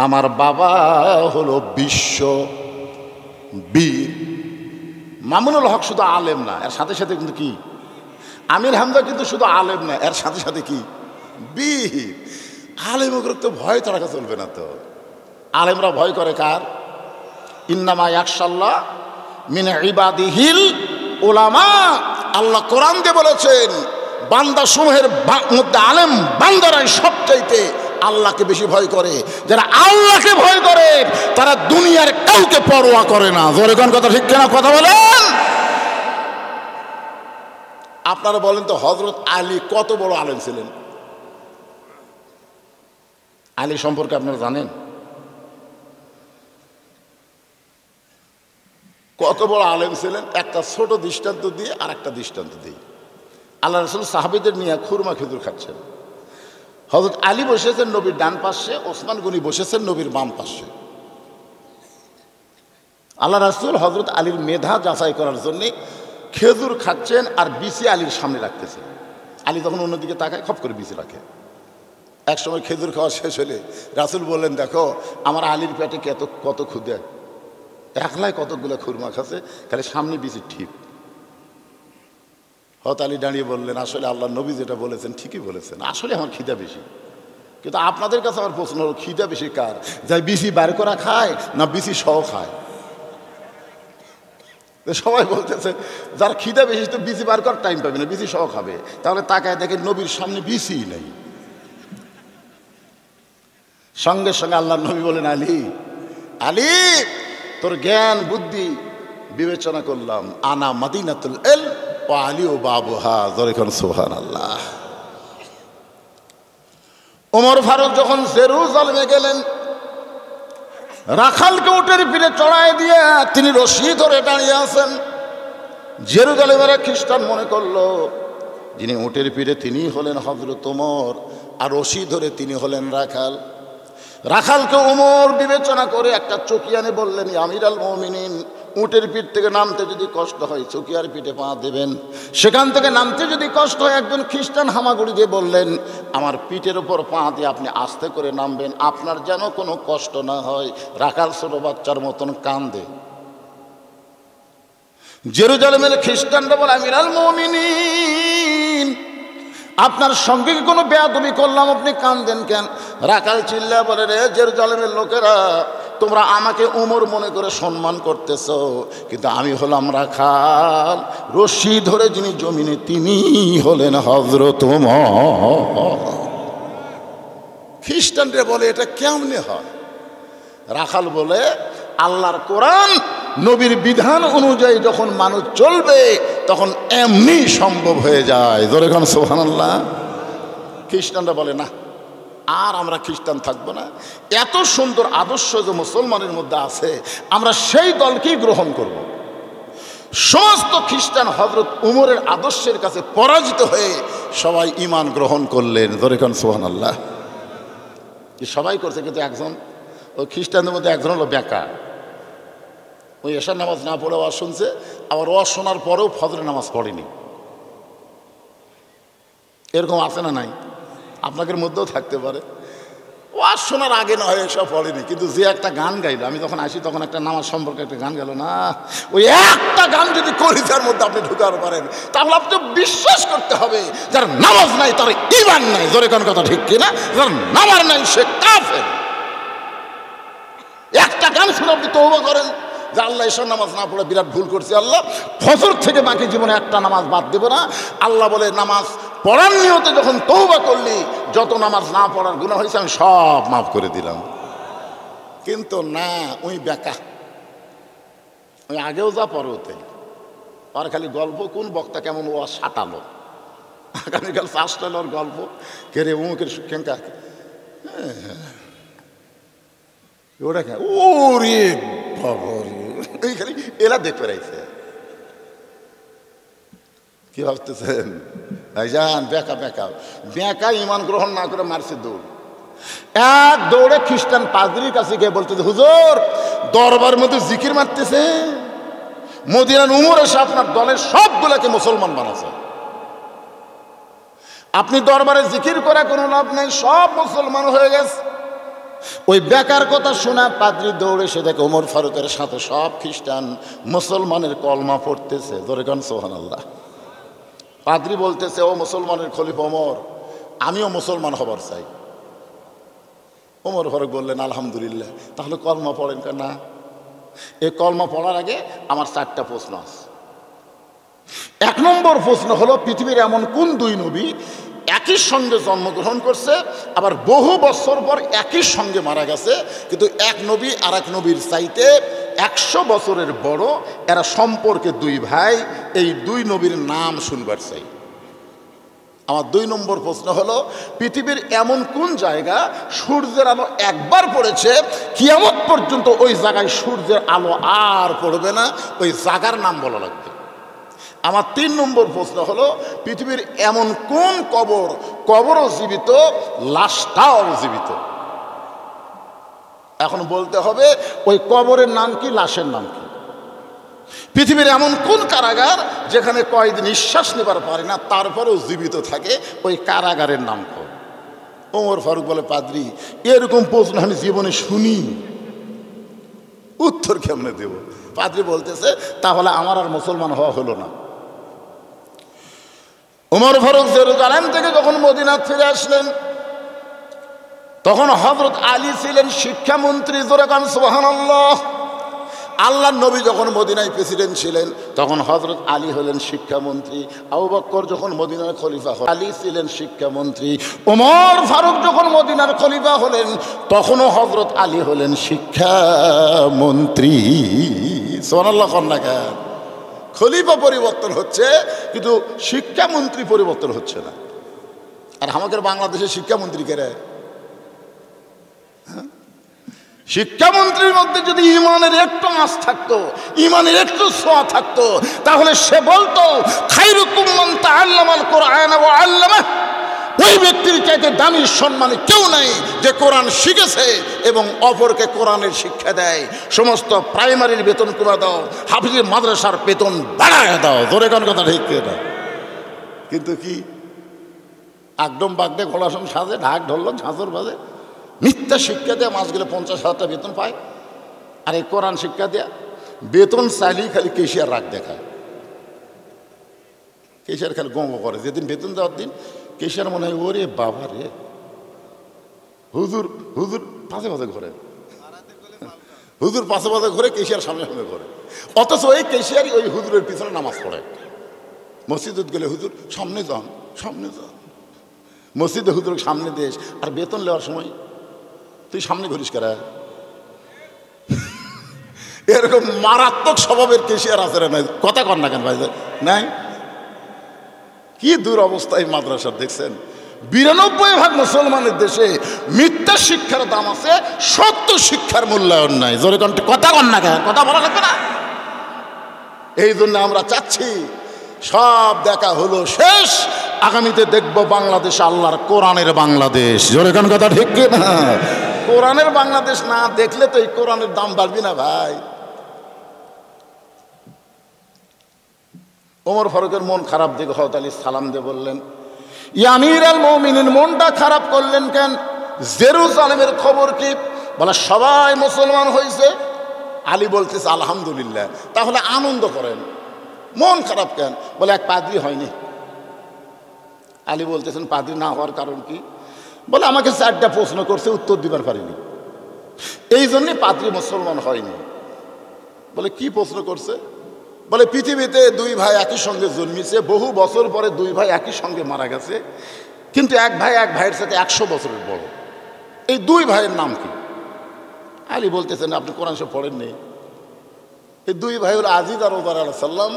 আমার বাবা হলো বিশ্ব বীর। মামুনুল হক শুধু আলেম না, এর সাথে সাথে কিন্তু কি আমির হামজা কিন্তু শুধু আলেম না, এর সাথে সাথে কি বীর। আলেম তো ভয় তারা চলবে না। তো আলেমরা ভয় করে কার? ইন্নামা ইয়াখশাল্লাহ মিন ইবাদিহিল উলামা। আল্লাহ কোরআন দিয়ে বলেছেন, বান্দা সমূহের মধ্যে আলেম বান্দারাই সবচাইতে আল্লাহকে বেশি ভয় করে। যারা আল্লাহকে ভয় করে তারা দুনিয়ার কাউকে পরোয়া করে না। জোরে কোন কথা, ঠিক কিনা কথা বলেন? আপনারা বলেন তো, হযরত আলী কত বড় আলেম ছিলেন? আলী সম্পর্কে আপনারা জানেন? কত বড় আলেম ছিলেন? একটা ছোট দৃষ্টান্ত দিয়ে আর একটা দৃষ্টান্ত দিই। আল্লাহ রাসূল সাহাবীদের নিয়ে খুরমা খেজুর খাচ্ছেন। হযরত আলী বসেছেন নবীর ডান পাশে, ওসমান গনি বসেছেন নবীর বাম পাশে। আল্লাহ রাসূল হযরত আলীর মেধা যাচাই করার জন্যে খেজুর খাচ্ছেন আর বিসি আলীর সামনে রাখতেছেন। আলী তখন অন্যদিকে তাকায়, খপ করে বিসি রাখে। এক সময় খেজুর খাওয়া শেষ হলে রাসূল বললেন, দেখো আমার আলীর পেটে কত ক্ষুধা, একলাই কতগুলো খুরমা খাচ্ছে, খালি সামনে বিসি ঠিক। হযরত আলী দাঁড়িয়ে বললেন, আসলে আল্লাহ নবী যেটা বলেছেন ঠিকই বলেছেন, আসলে আমার খিদা বেশি। কিন্তু আপনাদের কাছে আমার প্রশ্ন হলো, খিদা বেশি কার, যাই বিসি বার করা খায় না বিসি সহ খায়? সবাই বলতেছে যার খিদা বেশি তো বিসি বার করার টাইম পাবে না, বিসি সহ খাবে। তাহলে তাকায় দেখে নবীর সামনে বিসি নেই। সঙ্গে সঙ্গে আল্লাহ নবী বলেন, আলী আলী তোর জ্ঞান বুদ্ধি বিবেচনা করলাম, আনা মাদিনাতুল ইলম ও আলী ও বাবুহা, জোরে কোন সুবহানাল্লাহ। ওমর ফারুক যখন জেরুজালেমে গেলেন, রাখালকে উটের পিঠে চড়ায় দিয়ে তিনি রশি ধরে দাঁড়িয়ে আছেন। জেরুজালেমের খ্রিস্টান মনে করলো যিনি উটের পিঠে তিনি হলেন হযরত ওমর, আর রশি ধরে তিনি হলেন রাখাল। রাখালকে ওমর বিবেচনা করে একটা চকি এনে বললেন, আমিরাল মুমিনিন, উটের পিঠ থেকে নামতে যদি কষ্ট হয় চকিয়ার পিঠে পা দেবেন। সেখান থেকে নামতে যদি কষ্ট হয়, একজন খ্রিস্টান হামাগুড়ি দিয়ে বললেন, আমার পিঠের উপর পা দিয়ে আপনি আস্তে করে নামবেন, আপনার যেন কোনো কষ্ট না হয়। রাখাল ছোট বাচ্চার মতন কান্দে। জেরুজালেমের খ্রিস্টানরা বলে, আমিরাল মুমিনিন, আপনার সঙ্গে কি কোনো বেয়াদবি করলাম, আপনি কান্দেন কেন? রাখাল চিল্লা বলে, রে জেরুজালেমের লোকেরা, তোমরা আমাকে ওমর মনে করে সম্মান করতেছ, কিন্তু আমি হলাম রাখাল। রশি ধরে যিনি জমিনে তিনি হলেন হযরত ওমর। খ্রিস্টানরা বলে, এটা কেমনে হয়? রাখাল বলে, আল্লাহর কোরআন নবীর বিধান অনুযায়ী যখন মানুষ চলবে তখন এমনি সম্ভব হয়ে যায়। জোরে কোন সুবহানাল্লাহ। খ্রিস্টানরা বলে, না আর আমরা খ্রিস্টান থাকবো না, এত সুন্দর আদর্শ যে মুসলমানের মধ্যে আছে আমরা সেই দলকেই গ্রহণ করব। সমস্ত খ্রিস্টান হযরত উমরের আদর্শের কাছে পরাজিত হয়ে সবাই ঈমান গ্রহণ করলেন। জোরে কোন সুবহানাল্লাহ। সবাই করছে, কিন্তু একজন, ওই খ্রিস্টানদের মধ্যে একজন হলো বেকা। ওই এশার নামাজ না পড়ে ওয়াজ শুনছে, আবার ওয়াজ শোনার পরেও ফজরের নামাজ পড়েনি। এরকম আছে না নাই? আপনাদের মধ্যেও থাকতে পারে। ওয়াজ শোনার আগে না হয় এসব পড়েনি, কিন্তু যে একটা গান গাইলো, আমি যখন আসি তখন একটা নামাজ সম্পর্কে একটা গান গেল না, ওই একটা গান যদি কলিজার মধ্যে আপনি ঢুকাতে পারেন তাহলে আপনি বিশ্বাস করতে হবে যার নামাজ নাই তার ঈমান নাই। জোরে কোন কথা ঠিক কিনা? যার নামাজ নাই সে কাফের। একটা গান শুনে আপনি তওবা করেন যে আল্লাহ এসব নামাজ না পড়ে বিরাট ভুল করছি, আল্লাহ ফজর থেকে বাকি জীবনে একটা নামাজ বাদ দেব না। আল্লাহ বলে, নামাজ পড়ার নিয়তে যখন তওবা করলি, যত নামাজ না পড়ার গুনাহ হয়েছে আমি সব মাফ করে দিলাম। কিন্তু না, ওই বেকা, ওই আগেও যা পরেও তাই। আর খালি গল্প, কোন বক্তা কেমন ও সাটালো, আগামীকাল 5টা ওর গল্প, কে রে অমুকের কেঙ্কা, ওটা কে, ওরে এই খালি এলা দেখতে রাইছে। কি ভাবতেছেন ভাইজান? বেকা বেকা বেকা ঈমান গ্রহণ না করে মারছে দৌড়। এক দৌড়ে খ্রিস্টান পাদ্রীর কাছে গিয়ে বলতেছে, হুজুর দরবার মধ্যে জিকির মারতেছে, মদিনার উমর এসে আপনার দলের সবগুলোকে মুসলমান বানাচ্ছে, আপনি দরবারে জিকির করে কোনো লাভ নাই, সব মুসলমান হয়ে গেছে। ওই বেকার কথা শোনা পাদ্রী দৌড়ে সে দেখে ওমর ফারুকের সাথে সব খ্রিস্টান মুসলমানের কলমা পড়তেছে। জোরে কোন সুবহানাল্লাহ। পাদ্রী বলতেছে, ও মুসলমানের খলিফা ওমর, আমিও মুসলমান হবার চাই। ওমর ফারুক বললেন, আলহামদুলিল্লাহ, তাহলে কলমা পড়েন কেন? না, এই কলমা পড়ার আগে আমার 4টা প্রশ্ন আছে। 1 নম্বর প্রশ্ন হলো, পৃথিবীর এমন কোন 2 নবী একই সঙ্গে জন্মগ্রহণ করছে, আবার বহু বছর পর একই সঙ্গে মারা গেছে, কিন্তু এক নবী আর এক নবীর চাইতে 100 বছরের বড়, এরা সম্পর্কে 2 ভাই, এই 2 নবীর নাম শুনবার চাই। আমার 2 নম্বর প্রশ্ন হলো, পৃথিবীর এমন কোন জায়গা সূর্যের আলো একবার পড়েছে, কিয়ামত পর্যন্ত ওই জায়গায় সূর্যের আলো আর পড়বে না, ওই জায়গার নাম বলা লাগবে। আমার 3 নম্বর প্রশ্ন হলো, পৃথিবীর এমন কোন কবরও জীবিত, লাশটাও জীবিত? এখন বলতে হবে ওই কবরের নাম কি, লাশের নাম কি? পৃথিবীর এমন কোন কারাগার যেখানে কয়েদি নিঃশ্বাস নেবার পারে না, তারপরেও জীবিত থাকে, ওই কারাগারের নাম কি? ওমর ফারুক বলে, পাদ্রী এরকম প্রশ্ন আমি জীবনে শুনি, উত্তর কেমনে দেব? পাদ্রী বলতেছে, তাহলে আমার আর মুসলমান হওয়া হলো না। ওমর ফারুক জেরুজালেম থেকে যখন মদিনা ফিরে আসলেন, তখন হযরত আলী ছিলেন শিক্ষামন্ত্রী। জোরে কান সুবহানাল্লাহ। আল্লাহর নবী যখন মদিনায় প্রেসিডেন্ট ছিলেন, তখন হযরত আলী হলেন শিক্ষামন্ত্রী। আবু বকর যখন মদিনার খলিফা হলেন, আলী ছিলেন শিক্ষামন্ত্রী। ওমর ফারুক যখন মদিনার খলিফা হলেন, তখনও হযরত আলী হলেন শিক্ষামন্ত্রী। সুবহানাল্লাহ। কন্যা খলিফা পরিবর্তন হচ্ছে, কিন্তু শিক্ষামন্ত্রী পরিবর্তন হচ্ছে না। আর আমাদের বাংলাদেশের শিক্ষামন্ত্রী কে রে? শিক্ষামন্ত্রীর মধ্যে যদি ইমানের একটু আঁচ থাকতো, ইমানের একটু ছোঁয়া থাকতো, তাহলে সে বলতো, খায়রুকুম মান তাআল্লামাল কুরআন ওয়া আল্লামাহ। ওই ব্যক্তির চাইতে দামি সম্মানে কেউ নাই যে কোরআন শিখেছে এবং অপরকে কোরআনের শিক্ষা দেয়। সমস্ত প্রাইমারির বেতন কমে দাও, হাফিজের মাদ্রাসার বেতন বাড়ায় দাও। জোরে কোন কথা ঠিক না? কিন্তু কি একদম বাগদে ঘোড়াসন সাজে, ঢাক ঢোলক ঝাঁঝর বাজে, মিথ্যা শিক্ষা দেয়া মাস গেলে 50,000 টাকা বেতন পায়। আর এই কোরআন শিক্ষা দেয়া বেতন চাইলেই খালি কেশিয়ার রাগ দেখায়। কেশিয়ার খালি গঙ্গ করে, যেদিন বেতন দেওয়ার দিন কেশিয়ার মনে হয়, ওরে বাবা রে, হুজুর হুজুর পাশে পাশে ঘরে, হুজুর পাশে পাশে ঘরে, কেশিয়ার সামনে সামনে ঘরে। অথচ ওই কেশিয়ারই ওই হুজুরের পিছনে নামাজ পড়ে। মসজিদে গেলে হুজুর সামনে যান, সামনে যান। মসজিদে হুজুর সামনে দেশ, আর বেতন নেওয়ার সময় তুই সামনে ঘুরিস কারা? এরকম মারাত্মক স্বভাবের কেশিয়ার আছে না? কথা কন না কেন ভাই? নাই? কি দূর অবস্থায় মাদ্রাসার দেখছেন। 92% মুসলমানের দেশে মিথ্যা শিক্ষার দাম আছে, সত্য শিক্ষার মূল্যায়ন নাই। জোরে কণ্ঠে কথা কন না কেন? কথা বলা লাগবে না? এই জন্য আমরা চাচ্ছি, সব দেখা হলো শেষ, আগামীতে দেখব বাংলাদেশ আল্লাহর কোরআনের বাংলাদেশ। জোরে কোন কথা ঠিক না? কোরআনের বাংলাদেশ না দেখলে তো এই কোরআনের দাম বাড়বে না ভাই। ওমর ফারুকের মন খারাপ দেখে হযরত আলী সালাম দিয়ে বললেন, ইয়া আমিরুল মুমিনিন, মনটা খারাপ করলেন কেন? জেরুজালেমের খবর কি? বলে সবাই মুসলমান হয়েছে। আলী বলতেছে আলহামদুলিল্লাহ। তাহলে আনন্দ করেন, মন খারাপ কেন? বলে এক পাদ্রী হয়নি। আলী বলতেছেন পাদ্রী না হওয়ার কারণ কি? বলে আমাকে 4টা প্রশ্ন করছে, উত্তর দিবার পারিনি, এই জন্যে পাদ্রী মুসলমান হয়নি। বলে কি প্রশ্ন করছে? বলে পৃথিবীতে 2 ভাই একই সঙ্গে জন্মেছে, বহু বছর পরে 2 ভাই একই সঙ্গে মারা গেছে, কিন্তু এক ভাইয়ের সাথে 100 বছরের বড়। এই 2 ভাইয়ের নাম কি? আলী বলতেছেন আপনি কোরআন শরীফ পড়েননি? এই 2 ভাই হল আজিজ আর ওদার আলাইহিস সালাম।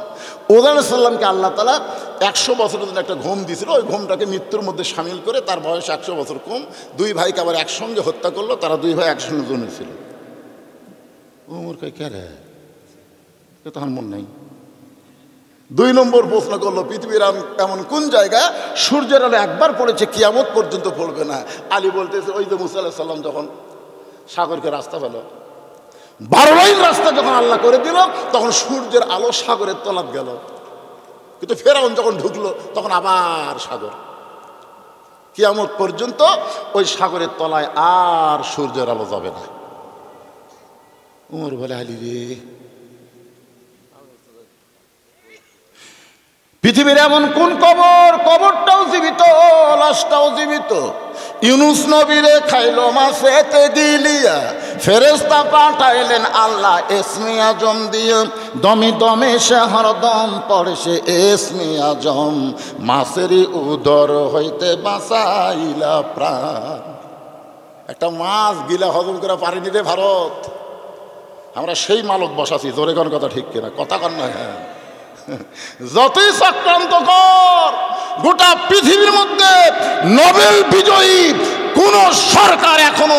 ওদার আলাইহিস সালামকে আল্লাহ তাআলা 100 বছরের জন্য একটা ঘুম দিয়েছিল, ওই ঘুমটাকে মৃত্যুর মধ্যে সামিল করে তার বয়স 100 বছর কম। 2 ভাইকে আবার একসঙ্গে হত্যা করলো, তারা 2 ভাই একসঙ্গে জন্মেছিল। ওমর কয় কে রে? তখন মন নাই। 2 নম্বর প্রশ্ন করলো, পৃথিবীর এমন কোন জায়গা সূর্যের আলো একবার পড়েছে কিয়ামত পর্যন্ত পড়বে না? আলী বলতেছে ওই যে মুসা আলাইহিস সালাম যখন সাগরকে রাস্তা পেল, 12 লাইন রাস্তা যখন আল্লাহ করে দিল, তখন সূর্যের আলো সাগরের তলাত গেল। কিন্তু ফেরাউন যখন ঢুকলো, তখন আবার সাগর। কিয়ামত পর্যন্ত ওই সাগরের তলায় আর সূর্যের আলো যাবে না। ওমর বলে আলী রে, পৃথিবীর এমন কোন কবরটাও জীবিত, লাশটাও জীবিত? ইউনুস নবীরে খাইলো মাছেতে গিলিয়া, ফেরেশতা পাঠাইলেন আল্লাহ ইসমে আজম দিয়ে, দমে দমে সে হরদম পড়ে সে ইসমে আজম, মাছেরই উদর হইতে বাঁচাইলা প্রাণ। একটা মাছ গিলা হজম করে পারিনি রে ভারত, আমরা সেই মালক বসাছি। জোরে কোন কথা ঠিক কিনা? কথা কন না? হ্যাঁ, যতই চক্রান্ত কর, গোটা পৃথিবীর মধ্যে নোবেল বিজয়ী কোন সরকার এখনো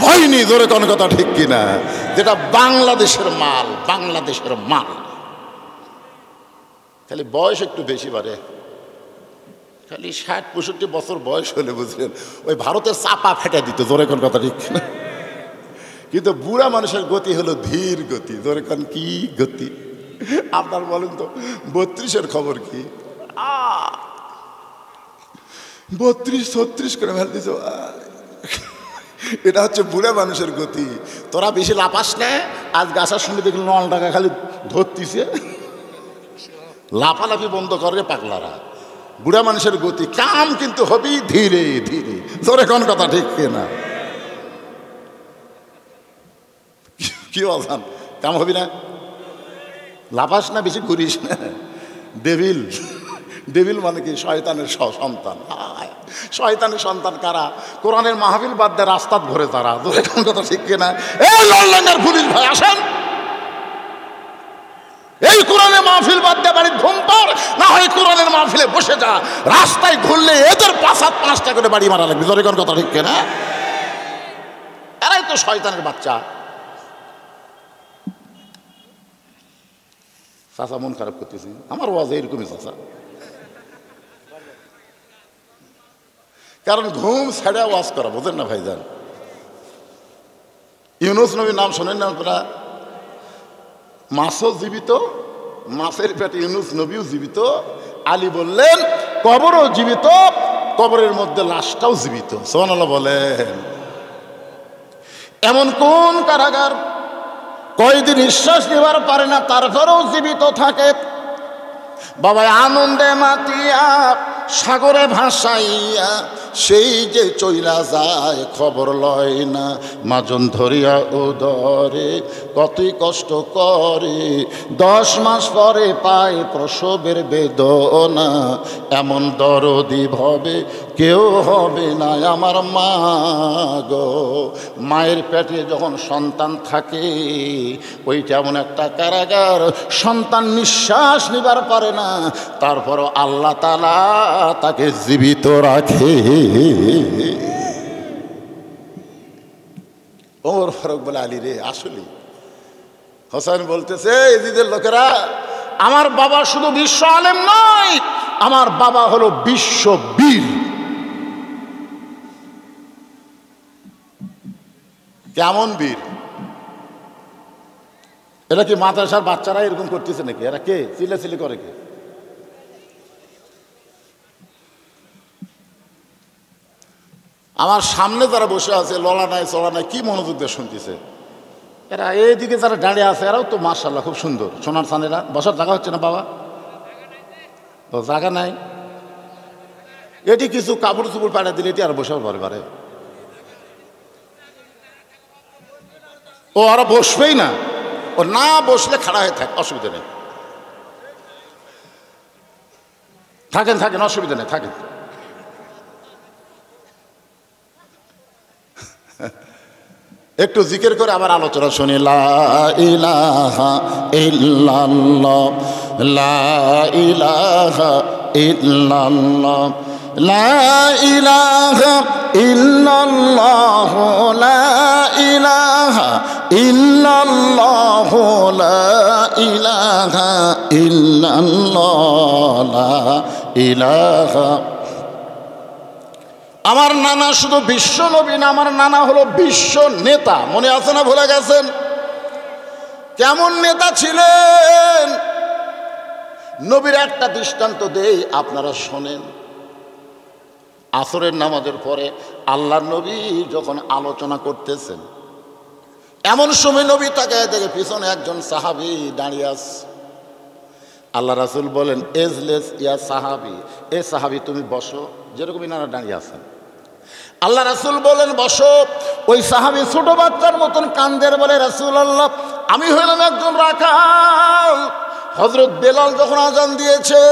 হয়নি। জোরে কোন কথা ঠিক কিনা? যেটা বাংলাদেশের মাল, বাংলাদেশের মাল। খালি বয়স একটু বেশি বাড়ে, খালি 60-65 বছর বয়স হলে বুঝলেন ওই ভারতের চাপা ফেটে দিত, জোরে কোন কথা ঠিক না? কিন্তু বুড়া মানুষের গতি হলো ধীর গতি, জোরে কোন কি গতি? আপনার বলেন তো 32-এর খবর কি? 32-36 করে ফেল দিছ। এটা হচ্ছে বুড়া মানুষের গতি। তোরা বেশি লাপাস না, আজ গাছার সঙ্গে দেখল 9 টাকা খালি ধরতিছে, লাফালাফি বন্ধ করে পাগলারা। বুড়া মানুষের গতি, কাম কিন্তু হবি ধীরে ধীরে, জোরে কোন কথা ঠিক না? কি বলছেন, কাম হবি না? লাফাস না, বেশি ঘুরিস না। ডেভিল, ডেভিল মানে কি? শয়তানের সন্তান। শয়তানের সন্তান কারা? কোরআনের মাহফিল বাদ দিয়ে রাস্তাত ঘুরে তারা, জোরে কোন কথা ঠিক না? এই লন্ডনের পুলিশ ভাই আসেন, এই কোরআনের মাহফিল বাদ দিয়ে বাড়ির ঘুম পার না হয় কোরআনের মাহফিলে বসে যা, রাস্তায় ঘুরলে এদের 5-5টা করে বাড়ি মারা লাগবে, জোরে কোন কথা ঠিক না? এরাই তো শয়তানের বাচ্চা। চাচা মন খারাপ করতেছি, আমার ওয়াজ এরকমই চাচা, কারণ ঘুম ছেড়ে ওয়াজ করা, বোঝেন না ভাইজান? ইউনুস নবীর নাম শোনেন না আপনারা? মাছও জীবিত, মাছের পেটে ইউনুস নবীও জীবিত। আলী বললেন কবরও জীবিত, কবরের মধ্যে লাশটাও জীবিত। সুবহানাল্লাহ বলেন। এমন কোন কারাগার কয়দিন নিঃশ্বাস নেবার পারে না, তারপরেও জীবিত থাকে? বাবা আনন্দে মাতিয়া সাগরে ভাসাইয়া সেই যে চইলা যায়, খবর লয় না। মাজন ধরিয়া উদরে কতই কষ্ট করে, 10 মাস পরে পায় প্রসবের বেদনা। এমন দরদি ভবে কেউ হবে না আমার মা গো। মায়ের পেটে যখন সন্তান থাকে, ওইটা এমন একটা কারাগার, সন্তান নিঃশ্বাস নিবার পারে না, তারপরও আল্লাহ তাআলা তাকে জীবিত রাখে। ওমর ফারুক বলে, আলী রে, আসলে হোসেন বলতেছে, এজিদের লোকেরা, আমার বাবা শুধু বিশ্ব আলেম নয়, আমার বাবা হলো বিশ্ব বীর। কেমন বীর? এটা কি মাদ্রাসার বাচ্চারা এরকম করতেছে নাকি? এরা কে চিল্লাচিল্লি করে? কে? আমার সামনে যারা বসে আছে, লড়া নাই চড়া নাই, কি মনোযোগ দিয়ে শুনতেছে। এরা এইদিকে যারা দাঁড়িয়ে আছে, এরাও তো মাশাআল্লাহ খুব সুন্দর, সোনার চাঁদেরা। বসার জায়গা হচ্ছে না বাবা? ও জায়গা নাই, এটি কিছু কাপড় চুপড় পাড়া দিলে এটি আর বসার পারে। ও আর বসবেই না, ও না বসলে খাড়া হয়ে থাক, অসুবিধা নেই। থাকেন থাকেন, অসুবিধা নেই, থাকেন। একটু জিকির করে আবার আলোচনা শুনি। লা ইলাহা ইল্লাল্লাহ, লা ইলাহা ইল্লাল্লাহ, লা ইলাহা ইল্লাল্লাহ, লা ইলাহা ইল্লাল্লাহ, লা ইলাহা ইল্লাল্লাহ, লা ইলাহা। আমার নানা শুধু বিশ্ব নবী না, আমার নানা হলো বিশ্ব নেতা। মনে আছে না? ভুলে গেছেন? কেমন নেতা ছিলেন? নবীর একটা দৃষ্টান্ত দেই, আপনারা শোনেন। আসরের নামাজের পরে আল্লাহর নবী যখন আলোচনা করতেছেন, এমন সময় নবী তাকে দেখে পিছনে একজন সাহাবী দাঁড়িয়ে আছে। আল্লাহ রাসূল বলেন, এজলেস ইয়া সাহাবী, এ সাহাবী তুমি বসো, যেরকম ইনারা দাঁড়িয়ে আছেন। আল্লাহ রাসূল বলেন বসো। ওই সাহাবী ছোট বাচ্চার মতন কান্দের, বলে রাসূলুল্লাহ, আমি হইলাম একজন রাখাল। হযরত বেলাল যখন আযান দিয়েছে,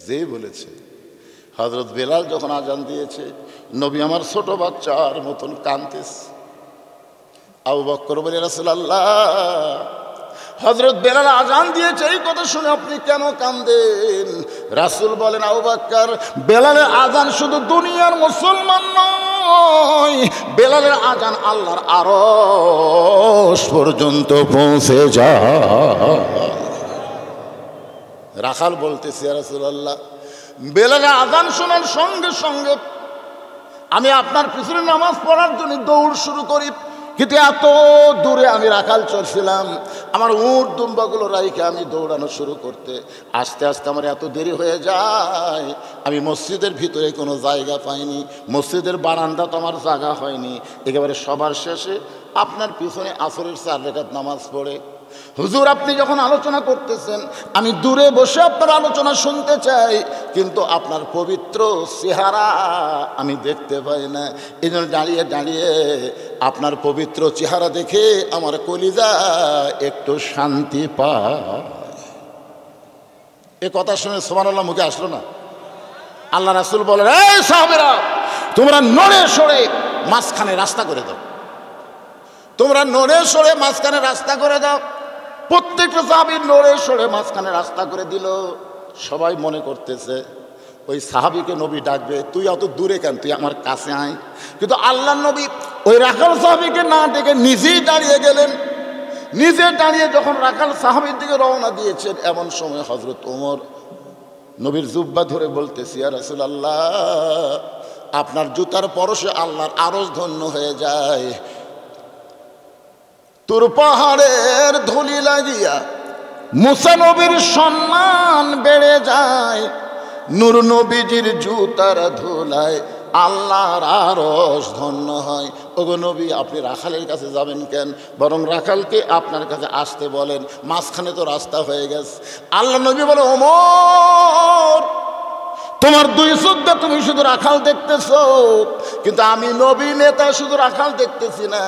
যে বলেছে হযরত বেলাল যখন আযান দিয়েছে, নবী আমার ছোট বাচ্চার মতন কাঁদতেছে। আবু বকর বলে, রাসূলুল্লাহ হযরত বেলাল আজান দিয়েছে, এই কথা শুনে আপনি কেন কাঁদেন? রাসূল বলেন, আবু বকর, বেলালের আজান শুধু দুনিয়ার মুসলমান নয়, বেলালের আজান আল্লাহর আরশ পর্যন্ত পৌঁছে যায়। রাখাল বলতেছে, ইয়া রাসূলুল্লাহ, বেলালের আজান শোনার সঙ্গে সঙ্গে আমি আপনার পিছনে নামাজ পড়ার জন্য দৌড় শুরু করি, কিন্তু এত দূরে আমি রাখাল চলছিলাম, আমার উট দুম্বাগুলো রাইখে আমি দৌড়ানো শুরু করতে আস্তে আস্তে আমার এত দেরি হয়ে যায়, আমি মসজিদের ভিতরে কোনো জায়গা পাইনি, মসজিদের বারান্দা তো আমার জায়গা হয়নি। একেবারে সবার শেষে আপনার পিছনে আসরের 4 রাকাত নামাজ পড়ে, হুজুর আপনি যখন আলোচনা করতেছেন আমি দূরে বসে আপনার আলোচনা শুনতে চাই, কিন্তু আপনার পবিত্র চেহারা আমি দেখতে পাই না, এই জন্য দাঁড়িয়ে দাঁড়িয়ে আপনার পবিত্র চেহারা দেখে আমার কলিজা একটু শান্তি পায়। এ কথা শুনে সুবহানাল্লাহ মুখে আসলো না? আল্লাহ রাসূল বলেন, এই সাহাবীরা, তোমরা নড়ে সরে মাঝখানে রাস্তা করে দাও, তোমরা নড়ে সরে মাঝখানে রাস্তা করে দাও। প্রত্যেকটা সাহাবী নড়ে সরে মাঝখানে রাস্তা করে দিল। সবাই মনে করতেছে ওই সাহাবীকে নবী ডাকবে, তুই অত দূরে কেন, তুই আমার কাছে আয়। কিন্তু আল্লাহর নবী ওই রাখাল সাহাবীকে না ডেকে নিজেই দাঁড়িয়ে গেলেন। নিজে দাঁড়িয়ে যখন রাখাল সাহাবীর দিকে রওনা দিয়েছেন, এমন সময় হযরত ওমর নবীর জুব্বা ধরে বলতেছে, ইয়া রাসূলুল্লাহ, আপনার জুতার পরশে আল্লাহর আরশ ধন্য হয়ে যায়, তোর পাহাড়ের ধুলি লাগিয়া মুসা নবীর সম্মান বেড়ে যায়, নূর নবীজির জুতার ধুলায় আল্লাহর আরশ ধন্য হয়। ওগো নবী, আপনি রাখালের কাছে যাবেন কেন? বরং রাখালকে আপনার কাছে আসতে বলেন, মাঝখানে তো রাস্তা হয়ে গেছে। আল্লাহ নবী বলে, ওমর, তোমার 2 চোখ দিয়ে তুমি শুধু রাখাল দেখতেছো, কিন্তু আমি নবী নেতা শুধু রাখাল দেখতেছি না,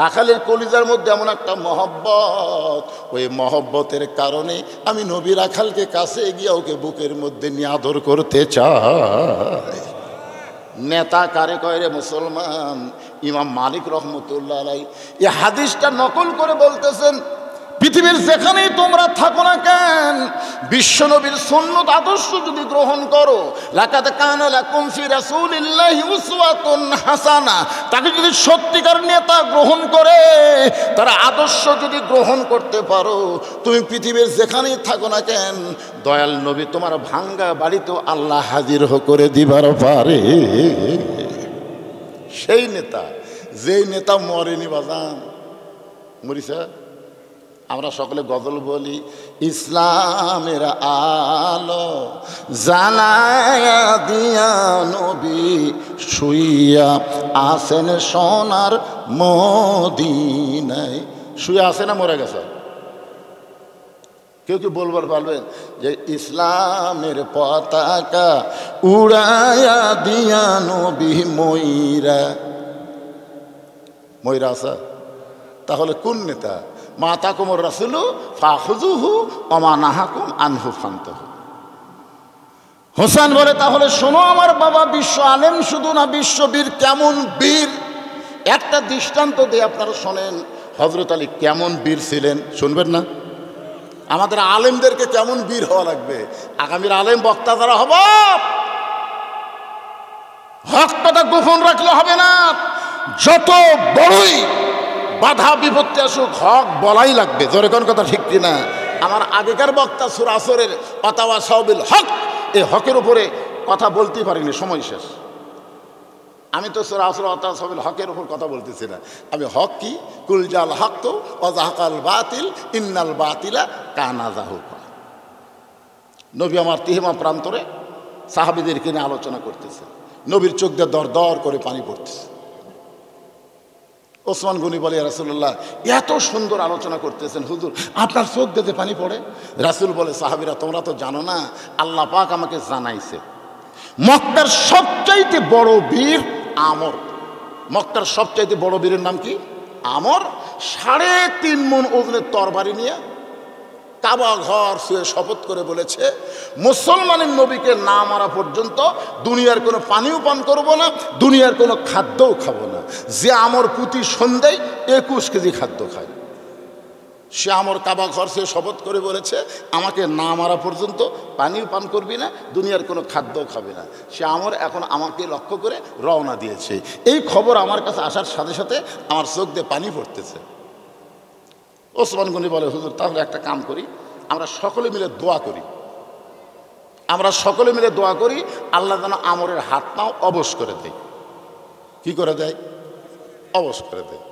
রাখালের কলিজার মধ্যে এমন একটা মহব্বত, ওই মহব্বতের কারণে আমি নবী রাখালকে কাছে গিয়ে ওকে বুকের মধ্যে নিয়ে আদর করতে চাই। নেতা কারে কয় রে মুসলমান? ইমাম মালিক রহমতুল্লাহ আলাইহি এই হাদিসটা নকল করে বলতেছেন, পৃথিবীর যেখানেই তোমরা থাকো না কেন, বিশ্বনবীর সুন্নত আদর্শ যদি গ্রহণ করো, লাকাদ কানা লাকুম ফি রাসূলিল্লাহি উসওয়াতুন হাসানা, তাকে যদি সত্যিকার নেতা গ্রহণ করে, তার আদর্শ যদি গ্রহণ করতে পারো, তুমি পৃথিবীর যেখানেই থাকো না কেন, দয়াল নবী তোমার ভাঙ্গা বাড়িতেও আল্লাহ হাজির করে দিবার পারে। সেই নেতা, যেই নেতা মরেনি বাজান, মরিসা। আমরা সকলে গজল বলি, ইসলামের আলো জানায়া দিয়া নবী শুইয়া আসেন সোনার মদিনায়। শুয়ে আসে না মরে গেছে? কেউ কি বলবার পারবেন যে ইসলামের পতাকা উড়ায়া দিয়া নবী ময়রা? ময়রা আছে? তাহলে কোন নেতা? মাতাকুমুর রাসূলু ফাখুযুহু ওয়া মা নাহাকুম আনহু ফান্তাহু। হোসেন বলে, তাহলে শোনো আমার বাবা, বিশ্ব আলেম শুধু না, বিশ্ববীর কেমন বীর, একটা দৃষ্টান্ত দিয়ে আপনারা শোনেন। হযরত আলী কেমন বীর ছিলেন শুনবেন না? আমাদের আলেমদেরকে কেমন বীর হওয়া লাগবে। আগামীর আলেম বক্তা যারা হব, হক কথা গোপন রাখলে হবে না। যত বড়ই বাধা বিপত্তি আসুক, হক বলাই লাগবে। জোরে কোন কথা ঠিক কিনা? আমার আগেকার বক্তা সূরা আসরের ওয়াতাওয়াসাউ বিল হক, এই হকের উপরে কথা বলতেই পারিনি, সময় শেষ। আমি তো সূরা আসর ওয়াতাওয়াসাউ বিল হকের উপর কথা বলতেছি না। আমি হক কি, কুল জাল হক ওয়া যাহাকাল বাতিল ইন্নাল বাতিলা কানা যাহুকা। নবী আমার তিহিমা প্রান্তরে সাহাবীদেরকে নিয়ে আলোচনা করতেছে, নবীর চোখ দিয়ে দর দর করে পানি পড়তেছে। ওসমান গনি বলে, রাসূলুল্লাহ এত সুন্দর আলোচনা করতেছেন, হুজুর আপনার চোখ দিয়ে পানি পড়ে। রাসূল বলে, সাহাবীরা তোমরা তো জানো না, আল্লাহ পাক আমাকে জানাইছে মক্কার সবচাইতে বড় বীর আমর। মক্কার সবচাইতে বড় বীরের নাম কি? আমর। 3.5 মণ ওজনের তরবারি নিয়ে কাবা ঘর শুয়ে শপথ করে বলেছে, মুসলমানের নবীকে না মারা পর্যন্ত দুনিয়ার কোনো পানিও পান করবো না, দুনিয়ার কোনো খাদ্যও খাবো না। যে আমর প্রতি সন্ধ্যায় 21 কেজি খাদ্য খায়। সে আমর কাবা ঘর সে শপথ করে বলেছে আমাকে না মারা পর্যন্ত পানিও পান করবি না, দুনিয়ার কোনো খাদ্যও খাবে না। সে আমর এখন আমাকে লক্ষ্য করে রওনা দিয়েছে। এই খবর আমার কাছে আসার সাথে সাথে আমার চোখ দিয়ে পানি পড়তেছে। ওসমান গনি বলে, হুজুর তাহলে একটা কাম করি, আমরা সকলে মিলে দোয়া করি, আমরা সকলে মিলে দোয়া করি আল্লাহ যেন আমরের হাত পাও অবশ করে দেয়। কি করে দেয়? অবশ করে দেয়।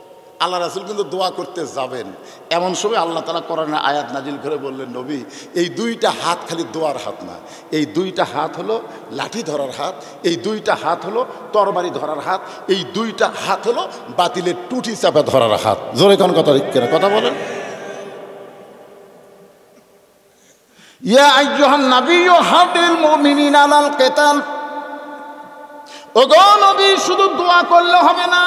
আল্লাহ রাসূল কিন্তু দোয়া করতে যাবেন, এমন সময় আল্লাহ তাআলা কোরআনে আয়াত নাজিল করে বললেন, নবী এই দুইটা হাত খালি দোয়ার হাত না, এই দুইটা হাত হলো লাঠি ধরার হাত, এই দুইটা হাত হলো তরবারি ধরার হাত, এই দুইটা হাত হলো বাতিলের টুটি চাপা ধরার হাত। জোরে কোন কথা ঠিক কিনা কথা বলেন। ইয়া আইয়ুহান নাবিয়্যু হাদিল মুমিনিনা আলাল কিতাল। ওগো নবী শুধু দোয়া করলে হবে না।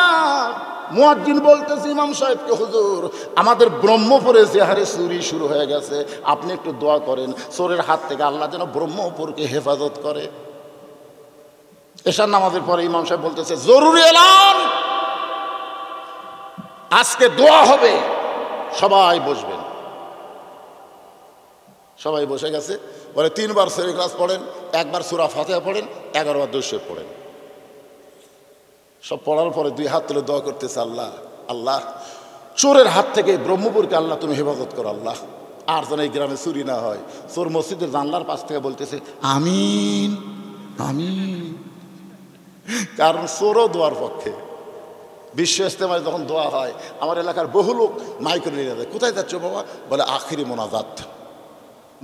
মুয়াজ্জিন বলতেছে ইমাম সাহেবকে, হুজুর আমাদের ব্রহ্মপুরে যে হারে চুরি শুরু হয়ে গেছে, আপনি একটু দোয়া করেন চোরের হাত থেকে আল্লাহ যেন ব্রহ্মপুরকে হেফাজত করে। এশার নামাজের পরে ইমাম সাহেব বলতেছে, জরুরি এলান, আজকে দোয়া হবে, সবাই বসবেন। সবাই বসে গেছে। বলে 3 বার সূরা ইখলাস পড়েন, 1 বার সূরা ফাতিহা পড়েন, 11 বার দুরূদ শরীফ পড়েন। সব পড়ার পরে 2 হাত তুলে দোয়া করতেছে, আল্লাহ আল্লাহ চোরের হাত থেকে ব্রহ্মপুরকে আল্লাহ তুমি হেফাজত করো আল্লাহ, আর যেন এই গ্রামে চুরি না হয়। চোর মসজিদের জানলার পাশ থেকে বলতেছে আমিন আমিন, কারণ চোরও দোয়ার পক্ষে। বিশ্ব ইজতেমায় যখন দোয়া হয় আমার এলাকার বহু লোক মাইকে নিয়ে যায়, কোথায় যাচ্ছ বাবা? বলে আখিরি মোনাজাত।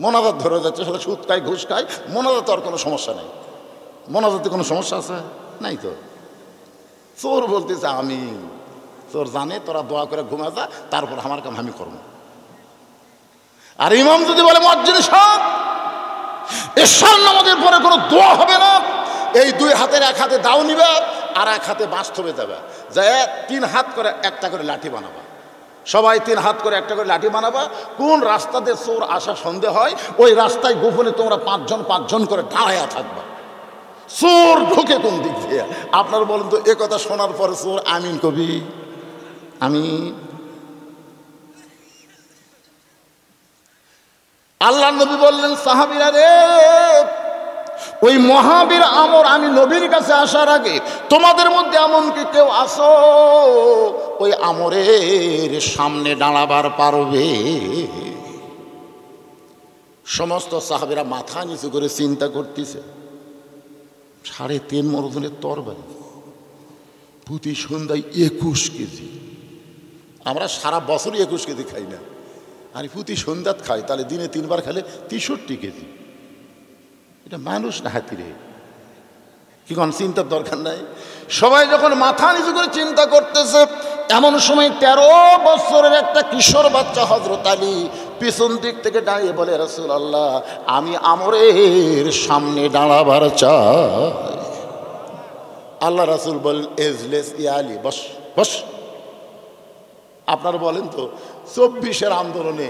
মোনাজাত ধরে যাচ্ছে, সেটা সুদ খায় ঘুষ খায়, মোনাজাত আর কোনো সমস্যা নেই। মোনাজাতে কোনো সমস্যা আছে? নাই তো। চোর বলতেছে আমি, চোর জানে তোরা দোয়া করে ঘুমা যা, তারপর আমার কাম আমি করবো। আর ইমাম যদি বলে মুয়াজ্জিন সাহেব এশার নামাজের পরে কোনো দোয়া হবে না, এই 2 হাতের 1 হাতে দাও নিবে আর 1 হাতে বাঁশ থবে যাবে, যায় 3 হাত করে একটা করে লাঠি বানাবা। সবাই 3 হাত করে একটা করে লাঠি বানাবা। কোন রাস্তাতে চোর আসা সন্দেহ হয় ওই রাস্তায় গোপনে তোমরা 5 জন করে দাঁড়াইয়া থাকবা। চোর ঢুকে কোন দিক দিয়ে? আপনারা বলেন তো, কথা শোনার পরে চোর আমিন কবি? আমিন। আল্লাহ নবী বললেন, সাহাবীরা রে, ওই মহাবীর আমর আমি নবীর কাছে আসার আগে তোমাদের মধ্যে এমন কি কেউ আসো ওই আমরের সামনে দাঁড়াবার পারবে? সমস্ত সাহাবীরা মাথা নিচু করে চিন্তা করতেছে। 3.5 মরজনের তরবারি, প্রতি সন্ধ্যায় 21 কেজি। আমরা সারা বছরই 21 কেজি খাই না, আর প্রতি সন্ধ্যাত খাই, তাহলে দিনে 3 বার খেলে 63 কেজি। এটা মানুষ না হাতিরে? কি কোন চিন্তার দরকার নাই? সবাই যখন মাথা নিচু করে চিন্তা করতেছে, এমন সময় 13 বছরের একটা কিশোর বাচ্চা হযরত আলী পিছন দিক থেকে দাঁড়িয়ে বলে, রাসূলুল্লাহ আমি আমরের সামনে দাঁড়াবার চাই। আল্লাহ রাসূল বলেন, এজলেস ইয়া আলী, বস বস। আপনারা বলেন তো, 24-এর আন্দোলনে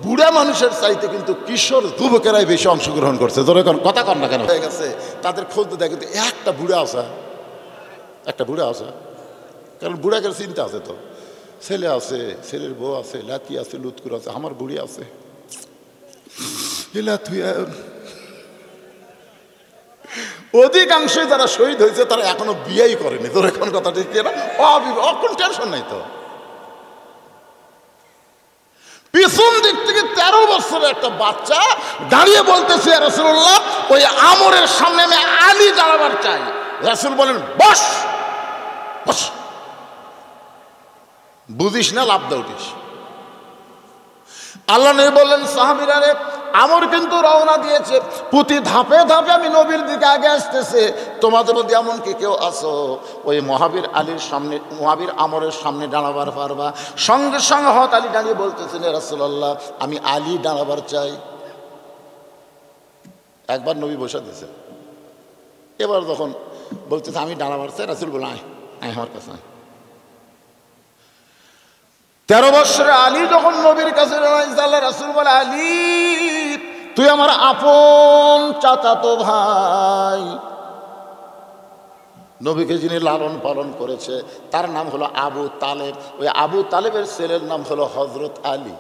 বুড়া মানুষের চাইতে কিন্তু কিশোর যুবকেরাই বেশি অংশগ্রহণ করছে। ধরে কথা কন না কেন হয়ে গেছে, তাদের খোঁজ দেখে কিন্তু একটা বুড়া আসা, একটা বুড়া আসা। কারণ বুড়াকে চিন্তা আছে তো, ছেলে আছে, ছেলের বউ আছে, লাতি আছে, লুৎকুর আছে, আমার বুড়ি আছে। অধিকাংশই যারা শহীদ হয়েছে তারা এখনো বিয়েই করেনি। তোর এখন কথা ঠিক না, কোন টেনশন নাই তো। পিছন দিক থেকে 13 বছরের একটা বাচ্চা দাঁড়িয়ে বলতেছে, রাসূলুল্লাহ ওই আমরের সামনে আমি আলী দাঁড়াবার চাই। রাসূল বলেন, বস বস, বুঝিস না লাভ উঠিস। আল্লাহ নবী বললেন, সাহাবীরা রে, আমর কিন্তু রওনা দিয়েছে, প্রতি ধাপে ধাপে আমি নবীর দিকে আগে আসতেছে। তোমাদের মধ্যে এমন কি কেউ আছো ওই মহাবীর আলীর সামনে, মহাবীর আমরের সামনে দাঁড়াবার পারবা? সঙ্গে সঙ্গে হযরত আলী দাঁড়িয়ে বলতেছেন, ইয়া রাসূলুল্লাহ আমি আলী দাঁড়াবার চাই। একবার নবী বসে দিয়েছে, এবার যখন বলতেছে আমি দাঁড়াবার চাই, রাসূল বলে আয় আয় আমার কাছে আয়। 13 বছরের আলী যখন নবীর কাছে দাঁড়াইছে, আল্লাহ রাসূল বলে, আলী তুই আমার আপন চাচাতো ভাই। নবীকে যিনি লালন পালন করেছে তার নাম হলো আবু তালেব। ওই আবু তালেবের ছেলের নাম হলো হযরত আলী।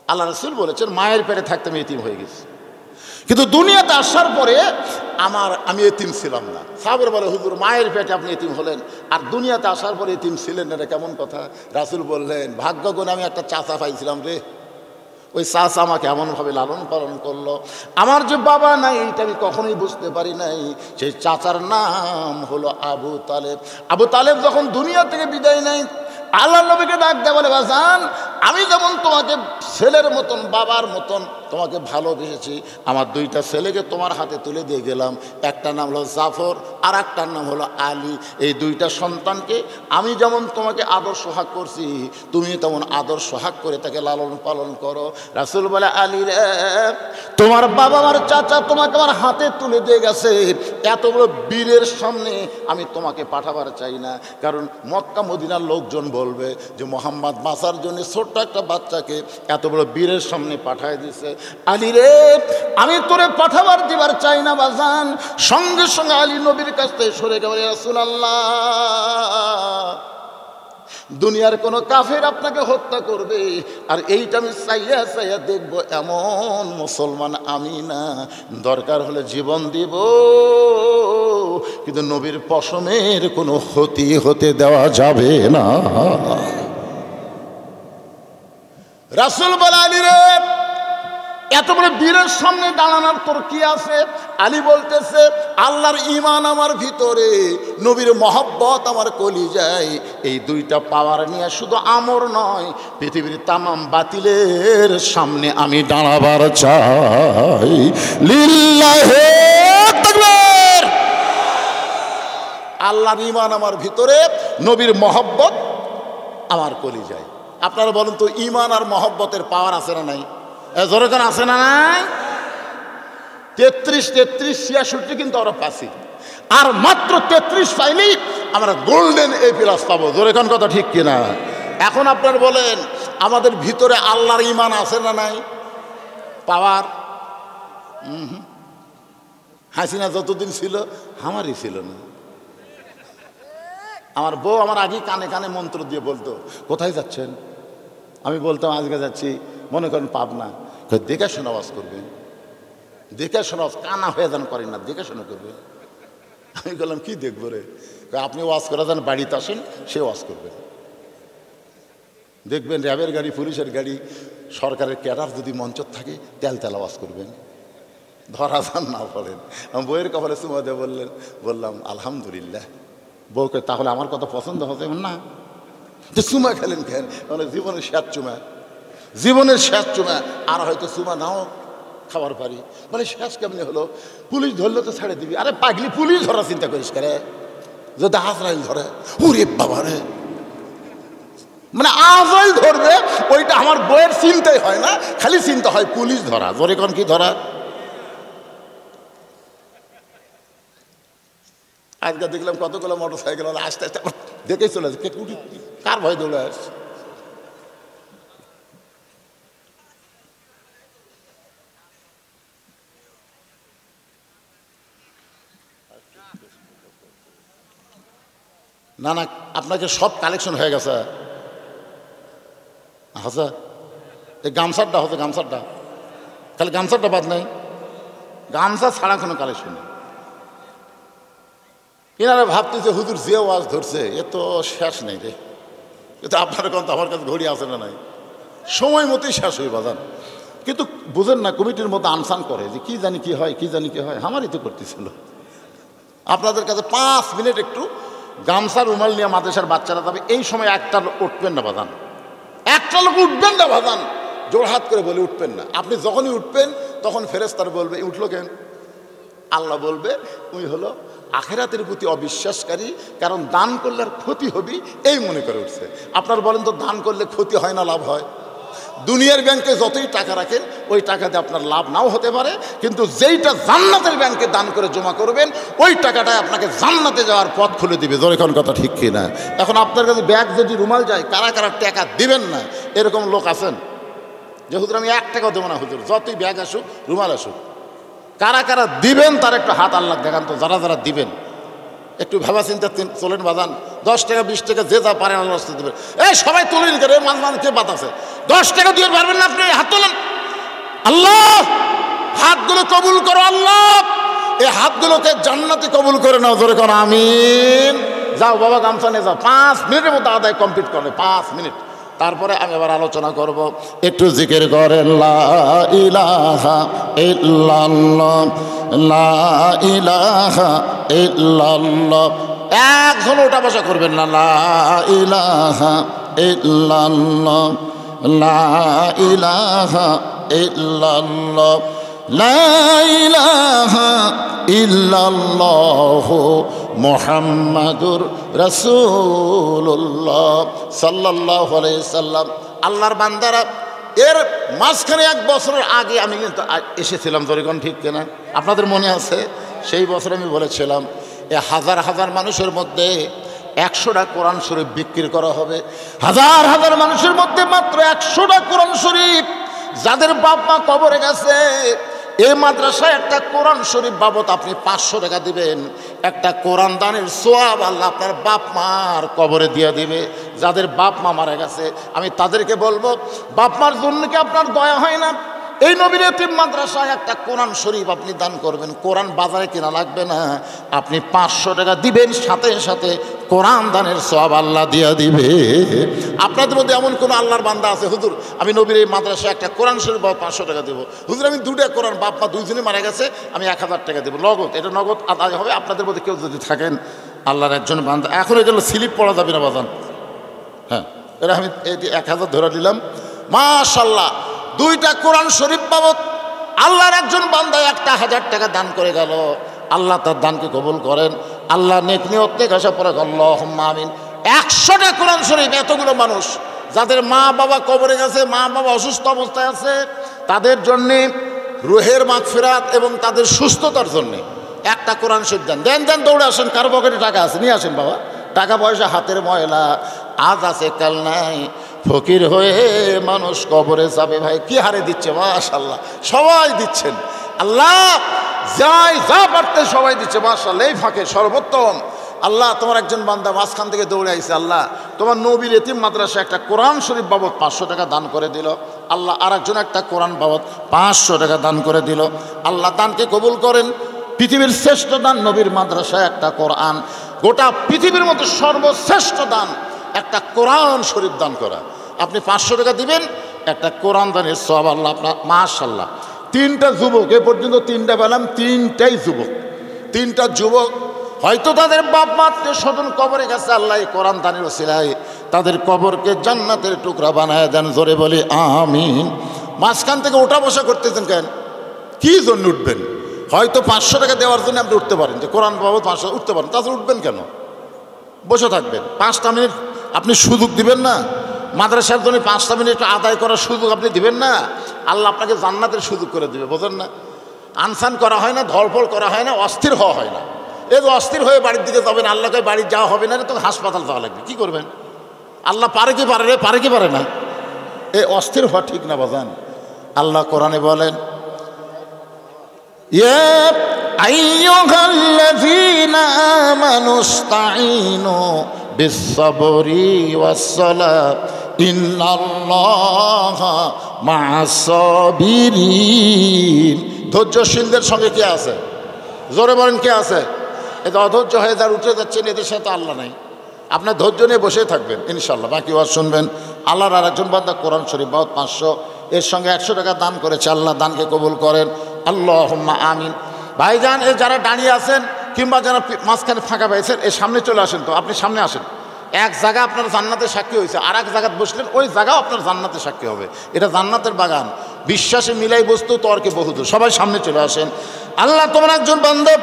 আল্লাহ রাসূল বলেছেন মায়ের পেটে থাকতে আমি এতিম হয়ে গেছি, কিন্তু দুনিয়াতে আসার পরে আমি এতিম ছিলাম না। সাহাবারা বলে হুজুর মায়ের পেটে আপনি এতিম হলেন আর দুনিয়াতে আসার পরে এতিম ছিলেন না, এটা কেমন কথা? রাসূল বললেন ভাগ্য গুণে আমি একটা চাচা পাইছিলাম রে, ওই চাচা আমাকে এমনভাবে লালন পালন করলো, আমার যে বাবা নাই এইটা আমি কখনোই বুঝতে পারি নাই। সেই চাচার নাম হলো আবু তালেব। আবু তালেব যখন দুনিয়া থেকে বিদায় নেয়, আল্লাহ নবীকে ডাক দেয়, বলে বাজান আমি যেমন তোমাকে ছেলের মতন বাবার মতন তোমাকে ভালোবেসেছি, আমার দুইটা ছেলেকে তোমার হাতে তুলে দিয়ে গেলাম, একটার নাম হলো জাফর আর একটার নাম হলো আলী। এই দুইটা সন্তানকে আমি যেমন তোমাকে আদর সোহাগ করছি, তুমি তেমন আদর সোহাগ করে তাকে লালন পালন করো। রাসূল বলে আলী রে, তোমার বাবা আমার চাচা তোমাকে আমার হাতে তুলে দিয়ে গেছে, এত বড় বীরের সামনে আমি তোমাকে পাঠাবার চাই না, কারণ মক্কা মদিনার লোকজন বলবে যে মোহাম্মদ বাঁচার জন্য ছোট্ট একটা বাচ্চাকে এত বড় বীরের সামনে পাঠায় দিছে। আলী রে, আমি তোরে পাঠাবার দিবার চাই না বাজান। সঙ্গে সঙ্গে আলী নবীর কাছ থেকে সরে গেল, রাসূলুল্লাহ দুনিয়ার কোনো কাফের আপনাকে হত্যা করবে আর এইটা আমি চাইয়া চাইয়া দেখবো এমন মুসলমান আমি না, দরকার হলে জীবন দিব, কিন্তু নবীর পশমের কোনো ক্ষতি হতে দেওয়া যাবে না। রাসূল বলে আলী রে, এত বড় বীরের সামনে দাঁড়ানোর তোর কি আছে? আলী বলতেছে আল্লাহর ঈমান আমার ভিতরে, নবীর মহব্বত আমার কলিজায়, এই দুইটা পাওয়ার নিয়ে শুধু আমর নয় পৃথিবীর তামাম বাতিলের সামনে আমি দাঁড়াবার চাই। লিল্লাহে তাকবীর। আল্লাহর ঈমান আমার ভিতরে, নবীর মহব্বত আমার কলিজায়। আপনারা বলুন তো ঈমান আর মহব্বতের পাওয়ার আছে না নাই? জোরে কোন আছে না নাই? 33, 66 কিন্তু আমরা পাচ্ছি, আর মাত্র 33 পাইলেই আমরা গোল্ডেন A+ পাবো। জোরে কোন কথা ঠিক কিনা? এখন আপনারা বলেন আমাদের ভিতরে আল্লাহর ঈমান আছে না নাই? পাওয়ার হাসিনা যতদিন ছিল আমারই ছিল না। আমার বউ আমার আগে কানে কানে মন্ত্র দিয়ে বলতো কোথায় যাচ্ছেন, আমি বলতাম আজকে যাচ্ছি মনে করেন পাবনা। দেখে শোনা ওয়াজ করবেন, দেখে শোনা, কানা হয়ে যান করেন না, দেখে শোনা করবেন। আমি বললাম কি দেখবো রে? আপনি ওয়াজ করা যান, বাড়িতে আসেন, সে ওয়াজ করবেন। দেখবেন র্যাবের গাড়ি, পুলিশের গাড়ি, সরকারের ক্যাডার যদি মঞ্চ থাকে তেল তেল ওয়াজ করবেন, ধরা যান না বলেন। আমি বইয়ের কপালে চুমা দিয়ে বললাম আলহামদুলিল্লাহ। বউকে তাহলে আমার কথা পছন্দ হতে না, যে চুমা খেলেন খেন, মানে জীবনের শেষ চুমা, জীবনের শেষ চুমা, আর হয়তো চুমা নাও খাবার পারি। মানে শেষ কেমনি হলো? পুলিশ ধরলে তো ছেড়ে দিবি। আরে পাগলি, পুলিশ ধরার চিন্তা করিস করে, যদি আজরাইল ধরে, ওরে বাবা রে, মানে আজরাইল ধরবে, ওইটা আমার বইয়ের চিন্তাই হয় না, খালি চিন্তা হয় পুলিশ ধরা। জোরে কোন কি ধরা? আজকে দেখলাম কতগুলো মোটর সাইকেল আস্তে আস্তে দেখেই চলে আসছে, কার ভয় দৌড়ে আসছে। না না, আপনাকে সব কালেকশন হয়ে গেছে। আচ্ছা, এই গামছাটা হচ্ছে, গামছাটা খালি গামছাটা বাদ নাই, গামছা ছাড়া কোনো কালেকশন নেই। এনারা ভাবতেছে হুজুর যে ওয়াজ ধরছে এ তো শেষ নেই রে, কিন্তু আপনার কথা আমার কাছে ঘড়ি আছে না নাই, সময় মতোই শেষ হয়ে বাজান। কিন্তু বুঝেন না, কমিটির মতো আনসান করে যে কি জানি কি হয়, কি জানি কি হয়, আমারই তো করতেছিল। আপনাদের কাছে 5 মিনিট একটু গামছা রুমাল নিয়ে মাদ্রাসার বাচ্চারা যাবে, এই সময় একটা লোক উঠবেন না বাজান, একটা লোক উঠবেন না বাজান, জোড়হাত করে বলে উঠবেন না। আপনি যখনই উঠবেন তখন ফেরেশতারা বলবে উঠলো কেন? আল্লাহ বলবে উনি হলো আখিরাতের প্রতি অবিশ্বাসকারী, কারণ দান করলে আর ক্ষতি হবি এই মনে করে উঠছে। আপনার বলেন তো দান করলে ক্ষতি হয় না লাভ হয়? দুনিয়ার ব্যাংকে যতই টাকা রাখেন ওই টাকাতে আপনার লাভ নাও হতে পারে, কিন্তু যেইটা জান্নাতের ব্যাংকে দান করে জমা করবেন ওই টাকাটাই আপনাকে জান্নাতে যাওয়ার পথ খুলে দিবে। জোরে কোন কথা ঠিক কিনা? এখন আপনার কাছে ব্যাগ যদি রুমাল যায়, কারা কারা টাকা দিবেন না এরকম লোক আছেন যে হুজুর আমি 1 টাকাও দেবো না, হুজুর যতই ব্যাগ আসুক রুমাল আসুক। কারা কারা দিবেন তার একটা হাত আল্লাহ দেখান তো, যারা যারা দিবেন একটু ভাবা চিন্তা চলেন বাজান। 10 টাকা 20 টাকা যে যা পারেন আল্লাহ রাস্তায় দেবেন। এই সবাই তুলেন করে মাঝ মাঝে কে বাতাছে? 10 টাকা দিয়ে পারবেন না আপনি? হাত তোলেন। আল্লাহ হাতগুলো কবুল করো আল্লাহ, এই হাতগুলোকে জান্নাতে কবুল করে নাও। জোরে করো আমিন। যাও বাবা গামছা নিয়ে যাও, 5 মিনিটের মধ্যে আদায় কমপ্লিট করবে, 5 মিনিট। তারপরে আমি আবার আলোচনা করব। একটু জিকির করেন লা ইলাহা ইল্লাল্লাহ, লা ইলাহা ইল্লাল্লাহ। একজন ওটা বসা করবেন না। লা ইলাহা ইল্লাল্লাহ, লা ইলাহা ইল্লাল্লাহ, লা ইলাহা ইল্লাল্লাহ মুহাম্মাদুর রাসূলুল্লাহ সাল্লাল্লাহু আলাইহি সাল্লাম। আল্লাহর বান্দারা, এর মাঝখানে 1 বছরের আগে আমি কিন্তু এসেছিলাম, জরিগণ ঠিক কিনা আপনাদের মনে আছে? সেই বছর আমি বলেছিলাম এ হাজার হাজার মানুষের মধ্যে 100টা কোরআন শরীফ বিক্রি করা হবে। হাজার হাজার মানুষের মধ্যে মাত্র 100টা কোরআন শরীফ। যাদের বাপ মা কবরে গেছে, এই মাদ্রাসায় একটা কোরআন শরীফ বাবদ আপনি 500 টাকা দিবেন। একটা কোরআন দানের সোয়াব আল্লাহ আপনার বাপ মার কবরে দিয়ে দিবে। যাদের বাপ মা মারা গেছে, আমি তাদেরকে বলবো, বাপ মার জন্য কি আপনার দয়া হয় না? এই নবীর এতিম মাদ্রাসায় একটা কোরআন শরীফ আপনি দান করবেন। কোরআন বাজারে কেনা লাগবে না, আপনি 500 টাকা দিবেন, সাথে সাথে কোরআন দানের সওয়াব আল্লাহ দিয়ে দিবে। আপনাদের মধ্যে এমন কোনো আল্লাহর বান্দা আছে, হুজুর আমি নবীর এই মাদ্রাসায় একটা কোরআন শরীফ 500 টাকা দেবো। হুজুর আমি 2টা কোরআন, বাপ মা 2জনে মারা গেছে, আমি 1000 টাকা দেবো নগদ। এটা নগদ আদায় হবে। আপনাদের মধ্যে কেউ যদি থাকেন আল্লাহর একজন বান্দা, এখন এগুলো স্লিপ পড়া যাবে না বাজান। হ্যাঁ, এটা আমি 1000 ধরে নিলাম। মাশাআল্লাহ, 2টা কোরআন শরীফ বাবদ আল্লাহর একজন বান্দা 1000 টাকা দান করে গেল। আল্লাহ তার দানকে কবুল করেন। আল্লাহ নেক নিয়ত থেকে আসা পরে আল্লাহুম্মা আমিন। 100টা কোরআন শরীফ, এতগুলো মানুষ যাদের মা বাবা কবরে গেছে, মা বাবা অসুস্থ অবস্থায় আছে, তাদের জন্যে রুহের মাগফিরাত এবং তাদের সুস্থতার জন্যে একটা কোরআন শরীফ দেন। দেন দেন, দৌড়ে আসেন। কার পকেটে টাকা আছে নিয়ে আসেন বাবা। টাকা পয়সা হাতের ময়লা, আজ আছে কাল নাই। ফকির হয়ে মানুষ কবরে যাবে। ভাই কি হারে দিচ্ছে, মাশাআল্লাহ সবাই দিচ্ছেন। আল্লাহ যাই যা পারতে সবাই দিচ্ছে, মাশাআল্লাহ। এই ফাঁকে সর্বোত্তম আল্লাহ তোমার একজন বান্দা মাঝখান থেকে দৌড়ে আইছে। আল্লাহ তোমার নবীর এতিম মাদ্রাসায় একটা কোরআন শরীফ বাবদ 500 টাকা দান করে দিল। আল্লাহ আর একজন একটা কোরআন বাবদ 500 টাকা দান করে দিল। আল্লাহ দানকে কবুল করেন। পৃথিবীর শ্রেষ্ঠ দান নবীর মাদ্রাসায় একটা কোরআন। গোটা পৃথিবীর মধ্যে সর্বশ্রেষ্ঠ দান একটা কোরআন শরীফ দান করা। আপনি 500 টাকা দিবেন, একটা কোরআন দানের সওয়াব আল্লাহ আপনার। মাশাআল্লাহ, 3টা যুবক, এ পর্যন্ত 3টা পেলাম, 3টাই যুবক। 3টা যুবক হয়তো তাদের বাপ মা স্বজন কবরে গেছে। আল্লাহ এই কোরআন দানের ওসিলায় তাদের কবরকে জান্নাতের টুকরা বানায় দেন। জোরে বলি আমিন। মাঝখান থেকে ওঠা বসা করতেছেন কেন? কি জন্য উঠবেন? হয়তো 500 টাকা দেওয়ার জন্য আপনি উঠতে পারেন, যে কোরআন বাবদ 500 উঠতে পারেন, তাছাড়া উঠবেন কেন? বসে থাকবেন। 5টা মিনিট আপনি সুযোগ দিবেন না? মাদ্রাসার জন্য 5টা মিনিট আদায় করার সুযোগ আপনি দিবেন না? আল্লাহ আপনাকে জান্নাতের সুযোগ করে দিবে, বোঝেন না? আনসান করা হয় না, ধরফল করা হয় না, অস্থির হওয়া হয় না। এই যে অস্থির হয়ে বাড়ির দিকে যাবেন, আল্লাহকে বাড়ি যাওয়া হবে না, তো হাসপাতাল যাওয়া লাগবে। কি করবেন? আল্লাহ পারে কি পারে রে? পারে কি পারে না? এই অস্থির হওয়া ঠিক না বাজান। আল্লাহ কোরআনে বলেন, ইয়া আইয়ুহাল্লাযীনা আমানুস্তাঈনু বিস-সাবরি ওয়াস-সালাত ইন্নাল্লাহা মা'আস-সাবিরিন। ধৈর্যশীলদের সঙ্গে কে আছে? জোরে বলেন কে আছে? এটা অধৈর্য হয়ে যার উঠে যাচ্ছেন, এদের সাথে আল্লাহ নাই। আপনার ধৈর্য নিয়ে বসে থাকবেন ইনশাল্লাহ। বাকি ওয়াজ শুনবেন। আল্লাহর আর একজন বান্দা কোরআন শরীফ বাবদ 500, এর সঙ্গে 100 টাকা দান করেছে। আল্লাহ দানকে কবুল করেন। আল্লাহুম্মা আমিন। ভাইজান, এ যারা দাঁড়িয়ে আছেন কিংবা যারা মাঝখানে ফাঁকা পাইছেন, এর সামনে চলে আসেন। তো আপনি সামনে আসেন। এক জায়গা আপনার জান্নাতের সাক্ষী হয়েছে, আর এক জায়গায় বসলেন, ওই জায়গাও আপনার জান্নাতের সাক্ষী হবে। এটা জান্নাতের বাগান। বিশ্বাসে মিলাই বস্তু, তর্কে বহুদূর। সবাই সামনে চলে আসেন। আল্লাহ তোমার একজন বান্দা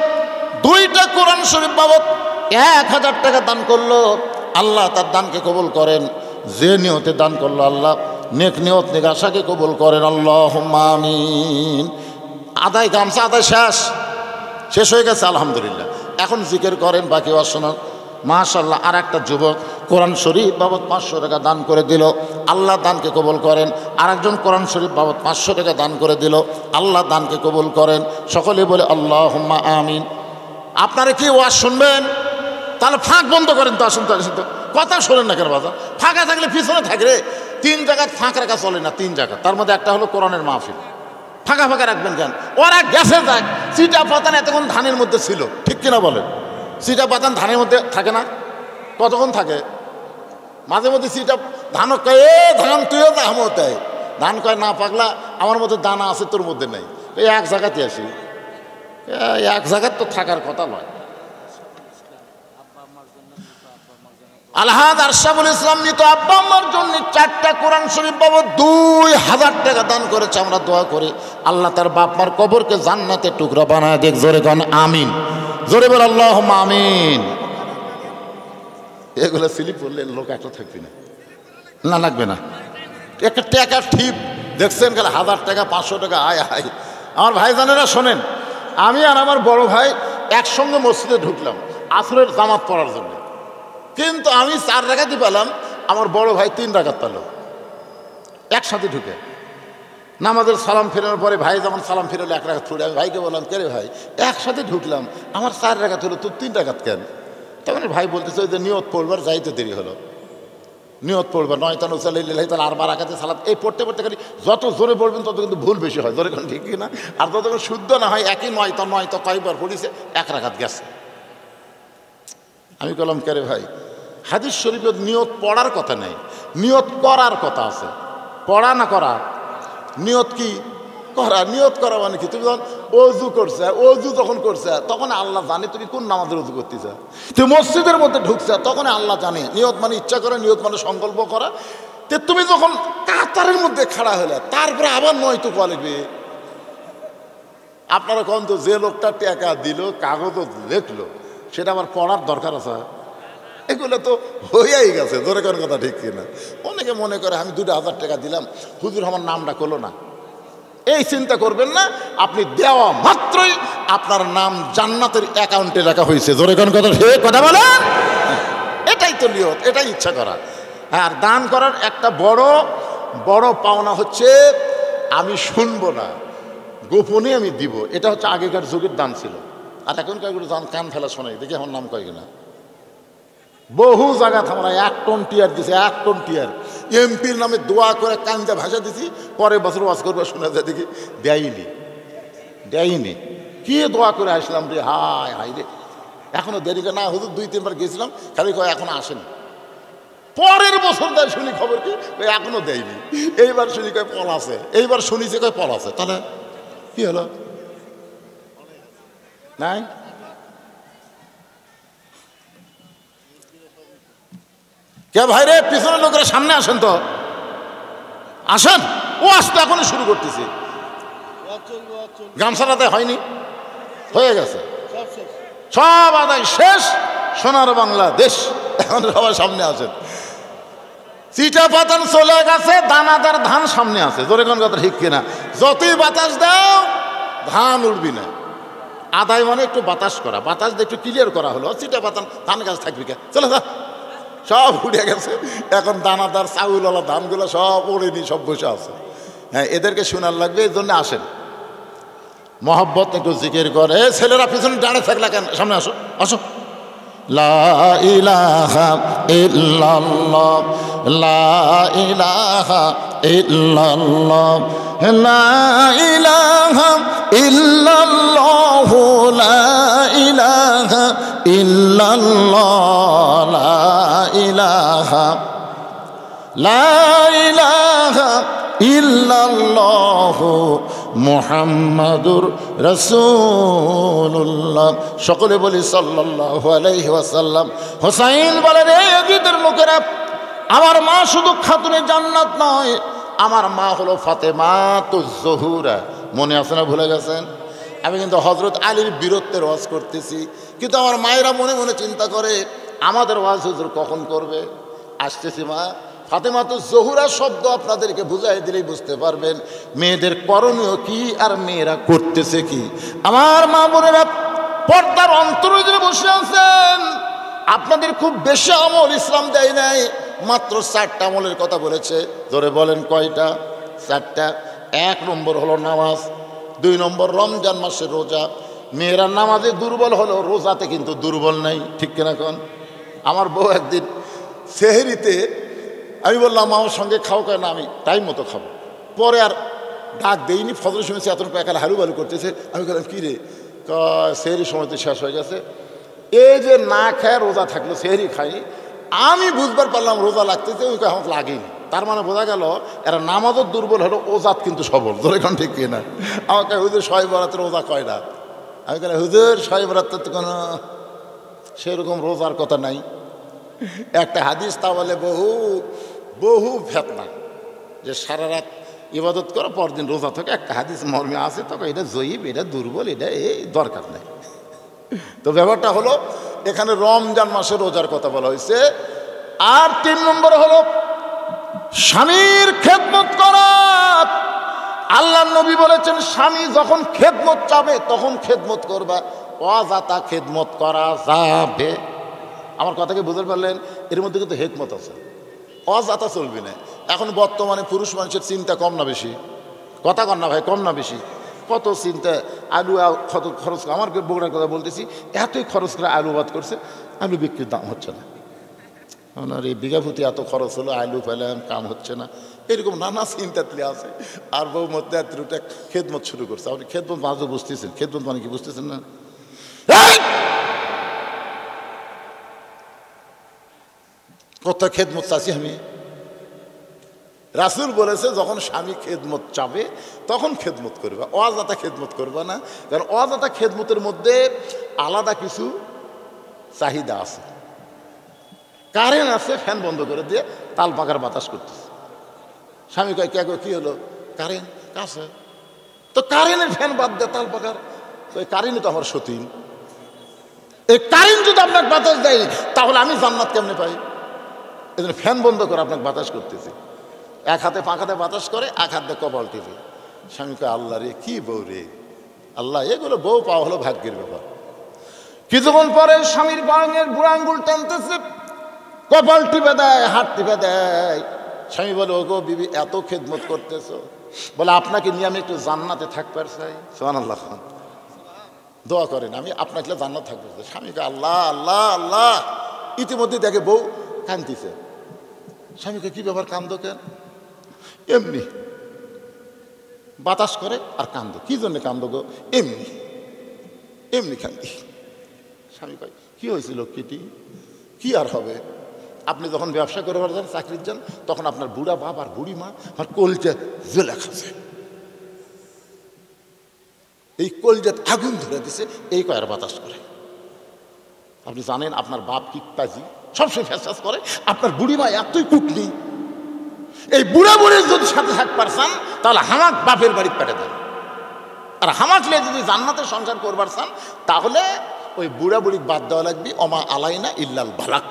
2টা কোরআন শরীফ বাবদ 1000 টাকা দান করলো। আল্লাহ তার দানকে কবুল করেন। যে নিয়তে দান করলো আল্লাহ নেক নিয়ত নেক আশাকে কবুল করেন। আল্লাহুম্মা আমিন। আদায় গামছা আদায় শেষ হয়ে গেছে আলহামদুলিল্লাহ। এখন জিকির করেন, বাকি ওয়াজ শোনান। মাশাআল্লাহ, আর একটা যুবক কোরআন শরীফ বাবদ 500 টাকা দান করে দিল। আল্লাহ দানকে কবুল করেন। আর একজন কোরআন শরীফ বাবদ 500 টাকা দান করে দিল। আল্লাহ দানকে কবুল করেন। সকলে বলে আল্লাহুম্মা আমিন। আপনারা কি ওয়াজ শুনবেন? তাহলে ফাঁক বন্ধ করেন তো, আসুন তো, আসুন তো, কথা শোনেন না কেন বাজার? ফাঁকা থাকলে পিছনে থাকলে 3 জায়গায় ফাঁক রাখা চলে না, 3 জায়গা, তার মধ্যে একটা হলো কোরআনের মাহফিল। ফাঁকা ফাঁকা রাখবেন কেন? ওরা গেছে যাক, চিটা পাতান এতক্ষণ ধানের মধ্যে ছিল, ঠিক কিনা বলেন? চিটা পাতান ধানের মধ্যে থাকে না? কতক্ষণ থাকে? মাঝে মধ্যে চিটা ধানও কয়, এ ধান তুইও যা আমতে, ধান কয় না পাগলা, আমার মধ্যে দানা আছে, তোর মধ্যে নেই। এই এক জায়গাতে আসি, এক জায়গার তো থাকার কথা নয়। আলহাজ আরশাদুল ইসলাম মৃত আব্বা আম্মার জন্য 4টা কোরআন শরীফ বাবদ 2000 টাকা দান করেছে। আমরা দোয়া করি আল্লাহ তার বাপ মার কবরকে জান্নাতের টুকরা বানায় দেখ। জোরে গান আমিন, জোরে বল আল্লাহুম্মা আমিন। এগুলো স্লিপ করলে লোক একটা থাকবি না, না লাগবে না। একটা টাকা ঠিক দেখছেন গেলে 1000 টাকা 500 টাকা আয় আয়। আমার ভাইজানেরা শোনেন, আমি আর আমার বড় ভাই একসঙ্গে মসজিদে ঢুকলাম আসরের জামাত পড়ার জন্য, কিন্তু আমি 4 রাকাতই পেলাম, আমার বড় ভাই 3 রাকাত পেল একসাথে ঢুকে। নামাজের সালাম ফেরানোর পরে ভাই যেমন সালাম ফেরালো 1 রাকাত ছুটে, আমি ভাইকে বললাম, কে রে ভাই, একসাথে ঢুকলাম, আমার 4 রাকাত হলো, তোর 3 রাকাত কেন? তখন ভাই বলতেছে ওই যে নিয়ত পড়বার যাইতে দেরি হলো, নিয়ত পড়বার নয়তা নসাল্লাহ তাহলে আর 12 রাকাতে সালাত, এই পড়তে পড়তে খালি যত জোরে পড়বেন তত কিন্তু ভুল বেশি হয়, জোরে কোন ঠিক কিনা? আর যতক্ষণ শুদ্ধ না হয় একই নয়তা কয়েকবার পড়িছে, 1 রাকাত গেছে। আমি বললাম, কে রে ভাই, হাদিস শরীফের নিয়ত পড়ার কথা নেই, নিয়ত করার কথা আছে। পড়া না করা? নিয়ত কি? করা। নিয়ত করা মানে কি? তুমি যখন অজু করছে, অজু যখন করছে তখন আল্লাহ জানে তুমি কোন নামাজের অজু করতেছ। তুমি মসজিদের মধ্যে ঢুকছে তখন আল্লাহ জানে। নিয়ত মানে ইচ্ছা করা, নিয়ত মানে সংকল্প করা। তে তুমি যখন কাতারের মধ্যে খাড়া হলে তারপরে আবার নয়তো কলেবে, আপনারা কোন তো যে লোকটা টাকা দিল, কাগজও লিখলো, সেটা আবার পড়ার দরকার আছে? এগুলো তো হয়েই গেছে, ধরে কোন কথা ঠিক কিনা? অনেকে মনে করে আমি 2000 টাকা দিলাম, হুজুর আমার নামটা করলো না। এই চিন্তা করবেন না, আপনি দেওয়া মাত্রই আপনার নাম জান্নাতের অ্যাকাউন্টে রাখা হয়েছে। ধরে কোন কথা ঠিক কথা বলেন? এটাই তো নিয়ত, এটাই ইচ্ছা করা। আর দান করার একটা বড় বড় পাওনা হচ্ছে আমি শুনবো না, গোপনে আমি দিব। এটা হচ্ছে আগেকার যুগের দান ছিল। আর এখনকার দান কান ফেলা শোনাই, দেখি আমার নাম কয় কিনা। বহু জায়গা আমরা 1 টন টিয়ার দিছি, 1 টন টিয়ার এমপির নামে দোয়া করে কান্দা ভাষা দিছি, পরের বছর ওয়াজ করবে শোনা যায় দেখি দেয়নি, দেয়নি। কি দোয়া করে আসলাম রে, হায় হায় রে, এখনো দেরি করে না। হুজুর 2-3 বার গেছিলাম, খালি কয় এখনো আসেনি। পরের বছর দেয় শুনি খবর কি এখনো দেয়নি। এইবার শুনি কয় পল আছে, এইবার শুনিছে কয় পল আছে। তাহলে কি হলো? নাই কে ভাই রে, পিছনের লোকেরা সামনে আসেন তো, আসেন। ও আসতে এখনই শুরু করতেছি। গামছাটাতে হয়নি, হয়ে গেছে, সব আদায় শেষ। সোনার বাংলাদেশ, এখন সবার সামনে আসেন। চিটা পাতান চলে গেছে, দানাদার ধান সামনে আছে। জোরে কোন কথা ঠিক কিনা? যতই বাতাস দাও ধান উঠবি না। আদায় মানে একটু বাতাস করা, বাতাস দিয়ে একটু ক্লিয়ার করা হলো। চিটা পাতান ধান গাছ থাকবি কে? চলে যা, সব উড়ে গেছে। এখন দানাদার চাউলওয়ালা ধানগুলো সব ওড়েনি, সব বসে আছে। হ্যাঁ, এদেরকে শোনার লাগবে, এই জন্য আসেন। মহব্বত একটু জিকির করে। ছেলেরা পিছনে দাঁড়িয়ে থাকলে কেন? সামনে আসো, আসো। লা ইলাহা ইল্লাল্লাহ, লা ইলাহা ইল্লাল্লাহ, লা ইলাহা ইল্লাল্লাহ, লা ইলাহা ইল্লাল্লাহ, লা ইলাহা, লা ইলাহা ইল্লাল্লাহ মুহাম্মাদুর রাসূলুল্লাহ। সকলে বলি সাল্লাল্লাহু আলাইহি ওয়াসাল্লাম। হোসাইন বলে, রে ইয়াজিদের লোকেরা, আমার মা শুধু খাতুনে জান্নাত নয়, আমার মা হলো ফাতেমাতুজ জোহরা। মনে আছে না? ভুলে গেছেন? আমি কিন্তু হযরত আলীর বীরত্বের ওয়াজ করতেছি, কিন্তু আমার মায়েরা মনে মনে চিন্তা করে আমাদের ওয়াজ হুজুর কখন করবে। আসতেছি মা। ফাতেমাতুজ জোহরা শব্দ আপনাদেরকে বুঝাই দিলেই বুঝতে পারবেন মেয়েদের করণীয় কি আর মেয়েরা করতেছে কি। আমার মা বোনেরা পর্দার অন্তরে বসে আছেন, আপনাদের খুব বেশি আমল ইসলাম দেয় নাই, মাত্র 4টা আমলের কথা বলেছে। ধরে বলেন কয়টা? 4টা। 1 নম্বর হলো নামাজ, 2 নম্বর রমজান মাসের রোজা, মেয়েরা নামাজে দুর্বল হলো, রোজাতে কিন্তু দুর্বল নাই, ঠিক কিনা কোন? আমার বউ একদিন সেহরিতে আমি বললাম আমার সঙ্গে খাও, কেন? আমি টাইম মতো খাবো। পরে আর ডাক দেইনি, ফজর শুনেছি এতটুকু একালে হালু বালু করতেছে। আমি বললাম কী রে? সেহরির সময় তো শেষ হয়ে গেছে। এই যে না খায় রোজা থাকলো, সেহরি খাইনি, আমি বুঝবার পারলাম রোজা লাগতেছে, ওই আমার লাগেনি। তার মানে বোঝা গেল এরা নামাজও দুর্বল হলো, ওজাত কিন্তু সবল। ধরে এখন ঠিক কিনা? আমাকে হুজুর শবে বরাতের রোজা কয় না? আমি কেন হুজুর শবে বরাতের তো কোনো সেরকম রোজার কথা নাই। একটা হাদিস তা বলে বহু বহু ফেতনা, যে সারা রাত ইবাদত করো পরদিন রোজা থাকে। একটা হাদিস মর্মে আছে, তখন এটা জয়ীব, এটা দুর্বল, এটা এই দরকার নেই। তো ব্যাপারটা হলো এখানে রমজান মাসে রোজার কথা বলা হয়েছে। আর 3 নম্বর হলো স্বামীর খেদমত করা। আল্লাহ নবী বলেছেন স্বামী যখন খেদমত চাবে তখন খেদমত করবা, অযাথা খেদমত করা যাবে। আমার কথাকে বুঝতে পারলেন? এর মধ্যে কিন্তু হেকমত আছে, অযাথা চলবে না। এখন বর্তমানে পুরুষ মানুষের চিন্তা কম না বেশি? কথা কন না ভাই, কম না বেশি? কত চিন্তা, আলু কত খরচ। আমার বগুড়ার কথা বলতেছি, এতই খরচ করে আলু বাদ করছে, আলু বিক্রির দাম হচ্ছে না। আপনার এই বিঘা প্রতি এত খরচ হলো, আলু ফেলাম, কাম হচ্ছে না, এরকম নানা চিন্তাতলি আছে। আর বউ মধ্যে এতটা খেদমত শুরু করছে। আপনি খেদমত মাঝে বুঝতেছেন? খেদমত মানে কি বুঝতেছেন না? কত খেদমত চাচ্ছি আমি? রাসূল বলেছে যখন স্বামী খেদমত চাবে তখন খেদমত করবা, অযথা খেদমত করবা না। কারণ অযথা খেদমতের মধ্যে আলাদা কিছু চাহিদা আছে। কারেন্ট আছে, ফ্যান বন্ধ করে দিয়ে তাল পাকার বাতাস করতেছে। স্বামী কয় কে গো, কি হলো? কারেন্ট কাছে তো কারেন্টের ফ্যান বাদ দেয় তাল পাকার। ওই কারেন্ট তো আমার সতীন। এই কারেন্ট যদি আপনাকে বাতাস দেয় তাহলে আমি জান্নাত কেমনে পাই? এই জন্য ফ্যান বন্ধ করে আপনাকে বাতাস করতেছি। এক হাতে পাখাতে বাতাস করে, এক হাত দিয়ে কপাল টিপে। স্বামী কয় আল্লাহ রে, কি বউ রে আল্লাহ, এগুলো বউ পাওয়া হলো ভাগ্যের ব্যাপার। কিছুক্ষণ পরে স্বামীর বাঙের বুড়া আঙ্গুল টানতেছে, কপাল টিপে দেয়, হাত টিপে দেয়। স্বামী বলে ওগো বিবি, এত খেদমত করতেছো, বলে আপনাকে নিয়ে আমি একটু জান্নাতে থাকবার চাই। সুবহানাল্লাহ, দোয়া করেন আমি আপনাকে জান্নাত থাকবো। স্বামীকে আল্লাহ আল্লাহ আল্লাহ। ইতিমধ্যে দেখে বউ কাঁদতেছে। স্বামীকে কি ব্যাপার, কান্দো কেন? এমনি বাতাস করে আর কান্দো। কি জন্য কান্দো গো? এমনি এমনি কান্দি। স্বামী কয় কি হয়েছিল লক্ষ্মীটি? কি আর হবে, আপনি যখন ব্যবসা করবার যান, চাকরির যান, তখন আপনার বুড়া বাপ আর বুড়ি মা আর কলজা জ্বলে খাচ্ছে। এই কলজাত আগুন ধরে দিছে, এই কয়ার বাতাস করে। আপনি জানেন আপনার বাপ কি কাজী, সবসময় ফ্যাস করে। আপনার বুড়ি মা এতই কুটলি, এই বুড়া বুড়ির যদি সাথে থাকবার চান তাহলে হামাক বাপের বাড়ি পেটে দেন। আর হামাকলে যদি জান্নাতে সংসার করবার চান তাহলে ওই বুড়া বুড়ি বাদ দেওয়া লাগবে। অমা আলাইনা ইল্লাল বালাক।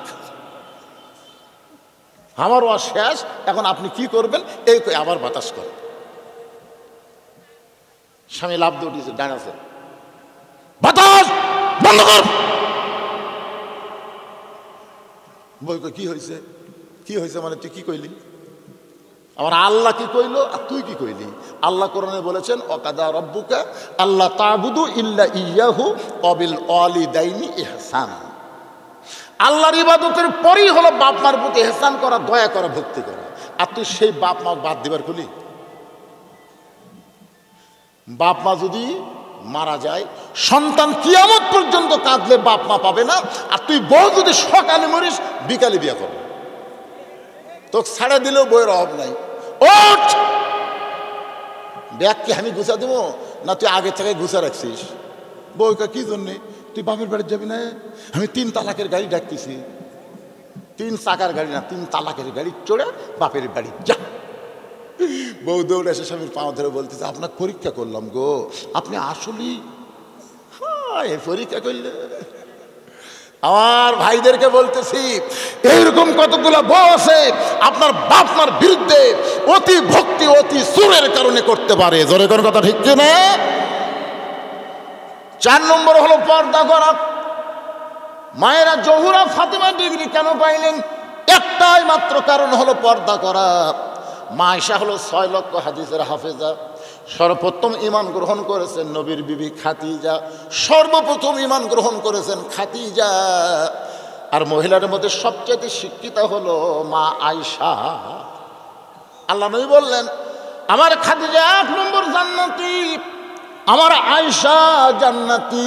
আমার ওয়া শেষ, এখন আপনি কি করবেন? এই আবার বাতাস করে। স্বামী লাভ দিয়ে উঠেছে, ডানাছে, বাতাস বন্ধ কর। বই কি হয়েছে? কি হয়েছে মানে তুই কি কইলি? আমার আল্লাহ কি কইলো আর তুই কি কইলি? আল্লাহ কোরআনে বলেছেন ওয়াকাদা রাব্বুকা আল্লা তা'বুদু ইল্লা ইয়াহু ওয়া বিল ওয়ালিদাইনি ইহসানা। আল্লাহর ইবাদতের পরেই হলো বাপ মার প্রতি ইহসান করা, দয়া করা, ভক্তি করা। আর তুই সেই বাপ মা বাদ দিবার খুলি? বাপ মা যদি মারা যায়, সন্তান কিয়ামত পর্যন্ত কাঁদলে বাপ মা পাবে না। আর তুই বউ যদি সকালে মরিস, বিকালে বিয়ে করবে, তোকে ছাড়া দিলেও বইয়ের অভাব নাই। ওঠ, ব্যাগ কি আমি গুছা দেবো না তুই আগে থেকে গুছা রাখছিস? বউকা কি জন্যে? তুই বাপের বাড়ি যাবি না? আমি 3 তালাকের গাড়ি ডাকতেছি। 3 চাকার গাড়ি না, 3 তালাকের গাড়ি চড়ে বাপের বাড়ি যা। বউ দৌড়ে এসে স্বামীর পা ধরে বলতেছে আপনাকে পরীক্ষা করলাম গো, আপনি আসলেই পরীক্ষা করলে। আমার ভাইদেরকে বলতেছি, এইরকম কতগুলো বউ আছে আপনার বাপ মার বিরুদ্ধে অতি ভক্তি অতি সুরের কারণে করতে পারে। জোরে কোন কথা ঠিক কি না? 4 নম্বর হলো পর্দা করা। মায়েরা জহুরা ফাতেমা ডিগ্রি কেন পাইলেন? একটাই মাত্র কারণ হলো পর্দা করা। মা আয়েশা হলো 6 লক্ষ হাদিসের হাফেজা, সর্বপ্রথম ঈমান গ্রহণ করেছেন নবীর বিবি খাদিজা, সর্বপ্রথম ঈমান গ্রহণ করেছেন খাদিজা। আর মহিলার মধ্যে সবচেয়ে শিক্ষিত হলো মা আয়েশা। আল্লাহ নবী বললেন, আমার খাদিজা 1 নম্বর জান্নাতি, আমার আয়েশা জান্নাতি,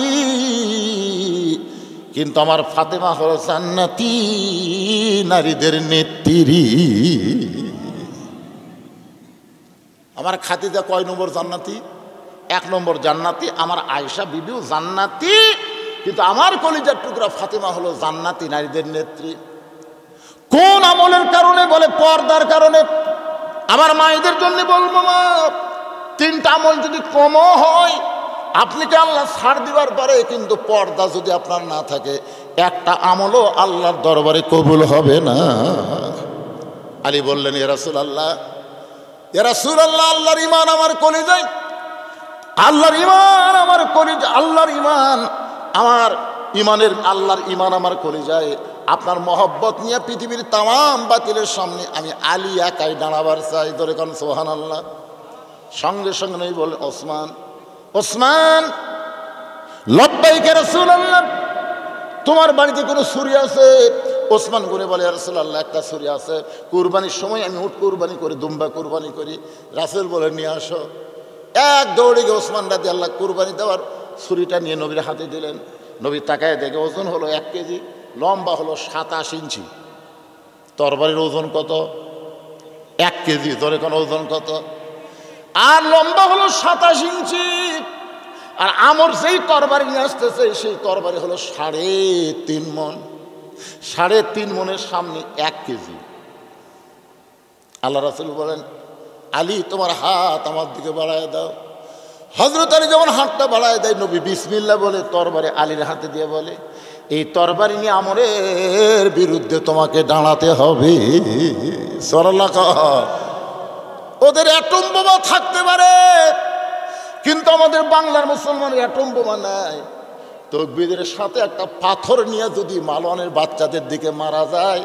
কিন্তু আমার ফাতেমা হলো জান্নাতি, নারীদের নেত্রী। আমার খাদিজা কয় নম্বর জান্নাতি? 1 নম্বর জান্নাতি। আমার আয়েশা বিবিও জান্নাতি, কিন্তু আমার কলিজার টুকরা ফাতেমা হলো জান্নাতি, নারীদের নেত্রী। কোন আমলের কারণে? বলে পর্দার কারণে। আমার মায়েদের জন্য বলবো, মা 3টা আমল যদি কমও হয় আপনি কি আল্লাহ ছাড় দিবার পারে, কিন্তু পর্দা যদি আপনার না থাকে একটা আমলও আল্লাহর দরবারে কবুল হবে না। আলী বললেন, ইয়া রাসূলুল্লাহ, ইয়া রাসূলুল্লাহ, আল্লাহর ঈমান আমার কলিজায়, আল্লাহর ঈমান আমার কলিজায়, আল্লাহর ঈমান আমার ঈমানের, আল্লাহর ঈমান আমার কলিজায়। আপনার মহব্বত নিয়ে পৃথিবীর তাম বাতিলের সামনে আমি আলী একাই দাঁড়াবার চাই। ধরে কোন সুবহানাল্লাহ। সঙ্গে সঙ্গে নবী বললেন, ওসমান, ওসমান। লব্বাইক ইয়া রাসূলুল্লাহ, তোমার বাড়িতে কোনো ছুরি আছে? ওসমান করে বলে, ইয়া রাসূলুল্লাহ, একটা ছুরি আছে। কুরবানির সময় আমি উট কুরবানি করি, দুম্বা কুরবানি করি। রাসূল বলে, নিয়ে আসো। এক দৌড়ে গিয়ে ওসমান রাদিয়াল্লাহু কুরবানি দেওয়ার ছুরিটা নিয়ে নবীর হাতে দিলেন। নবী তাকায় দেখে ওজন হলো 1 কেজি, লম্বা হলো 27 ইঞ্চি। তরবারির ওজন কত? 1 কেজি। ধরে কোন ওজন কত? আর লম্বা হলো 27 ইঞ্চি। আর আমর যেই তরবারি নিয়ে আসতেছে সেই তরবারি হলো 3.5 মণ। 3.5 মণের সামনে 1 কেজি। আল্লাহ রাসূল বলেন, আলী, তোমার হাত আমার দিকে বাড়ায় দাও। হযরত আলী যখন হাতটা বাড়ায় দেয়, নবী বিসমিল্লাহ বলে তরবারি আলীর হাতে দিয়ে বলে, এই তরবারি নিয়ে আমরের বিরুদ্ধে তোমাকে দাঁড়াতে হবে। সুবহানাল্লাহ। ওদের অ্যাটম বোমা থাকতে পারে, কিন্তু আমাদের বাংলার মুসলমানের অ্যাটম বোমা নাই। তকবীরের সাথে একটা পাথর নিয়ে যদি মালওয়ানের বাচ্চাদের দিকে মারা যায়,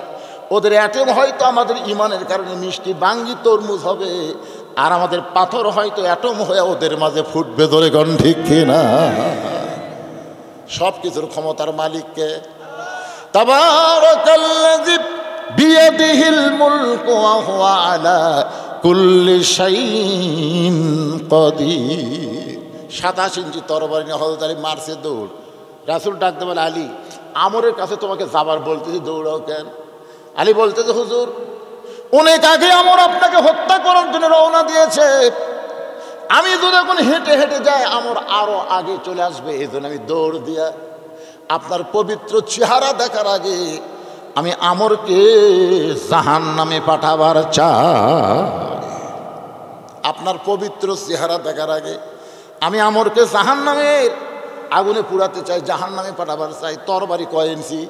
ওদের অ্যাটম হয়তো আমাদের ইমানের কারণে মিষ্টি বাঙ্গি তরমুজ হবে, আর আমাদের পাথর হয়তো অ্যাটম হয়ে ওদের মাঝে ফুটবে। ধরে কোন ঠিক কিনা? সব কিছুর ক্ষমতার মালিককে। তাবারাকাল্লাযী বিয়াদিহিল মুলকু ওয়া হুয়া আলা কুল্লি শাইইন কাদির। 27 ইঞ্চি তরবারি নিয়ে হযরত আলী মারছে দৌড়। রাসূল ডাকতে বলে, আলী, আমরের কাছে তোমাকে যাবার বলতেছি, দৌড়াও কেন? আলী বলতেছে, হুজুর, অনেক আগে আমর আপনাকে হত্যা করার জন্য রওনা দিয়েছে। আমি যদি এখন হেঁটে হেঁটে যাই, আমর আরো আগে চলে আসবে। এই জন্য আমি দৌড় দিয়া আপনার পবিত্র চেহারা দেখার আগে আমি আমরকে জাহান্নামে পাঠাবার চাই। আপনার পবিত্র চেহারা দেখার আগে আমি আমরকে জাহান্নামের আগুনে পুড়াতে চাই, জাহান্নামে পাঠাবার চাই। তরবারি কয় ইঞ্চি?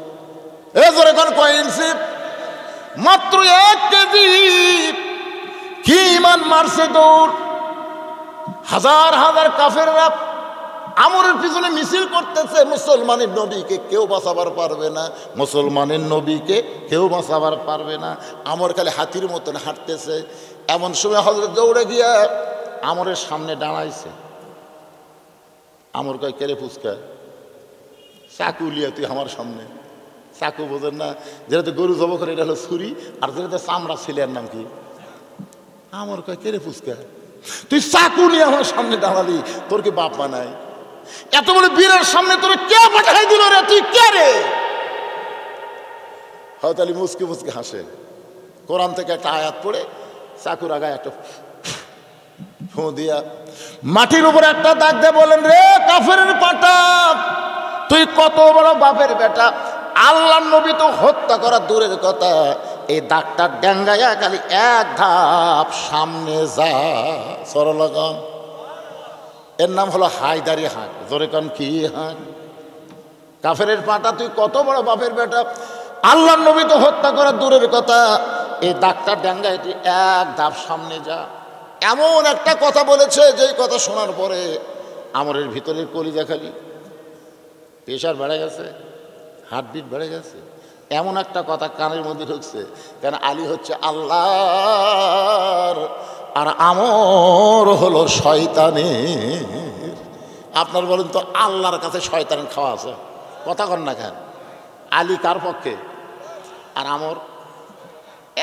এ জোরে কোন কয় ইঞ্চি? মাত্র 1 কেজি। কি ইমান মারছে দৌড়! হাজার হাজার কাফেররা আমরের পিছনে মিছিল করতেছে। মুসলমানের নবীকে কেউ বাঁচাবার পারবে না, মুসলমানের নবীকে কেউ বাঁচাবার পারবে না। আমর খালি হাতির মতন হাঁটতেছে। এমন সময় হযরত দৌড়ে গিয়া আমরের সামনে দাঁড়াইছে। আমর কয়, কেরে ফুসকা, চাকু লিয়া তুই আমার সামনে? চাকু বোঝেন না? যেটাতে গরু জব করে এটা হলো ছুরি, আর যেটাতে চামড়া ছেলের নাম কি? আমর কয়, কেরে ফুসকা, তুই চাকু নিয়ে আমার সামনে দাঁড়ালি? তোর কি বাপ মা নাই? এত বড় বীরের সামনে তোর কে পাঠাই দিল রে? তুই কে রে? হযরত আলী মুসকি মুসকি হাসে। কোরআন থেকে একটা আয়াত পড়ে চাকুর আগায় একটা ফু দিয়া মাটির উপরে একটা দাগ দিয়ে বলেন, রে কাফেরের পাটা, তুই কত বড় বাপের বেটা! আল্লাহর নবী তো হত্যা করা দূরের কথা, এই দাগটা ডেঙ্গাইয়া খালি 1 ধাপ সামনে যা। সরলগণ, এর নাম হলো হায়দারি হাঁক। জোরে কান, কি হাঁক? কাফেরের পাটা, তুই কত বড় বাপের বেটা! আল্লাহর নবী তো হত্যা করা দূরের কথা, এই দাগটা ডেঙ্গায় তুই 1 ধাপ সামনে যা। এমন একটা কথা বলেছে, যেই কথা শোনার পরে আমরের ভিতরের কলিজা খালি প্রেশার বেড়ে গেছে, হার্টবিট বেড়ে গেছে। এমন একটা কথা কানের মধ্যে ঢুকছে। কেন? আলী হচ্ছে আল্লাহর আর আমর হলো শয়তানের। আপনার বলেন তো আল্লাহর কাছে শয়তানের খাওয়া আছে? কথা কন না কেন? আলী কার পক্ষে আর আমর?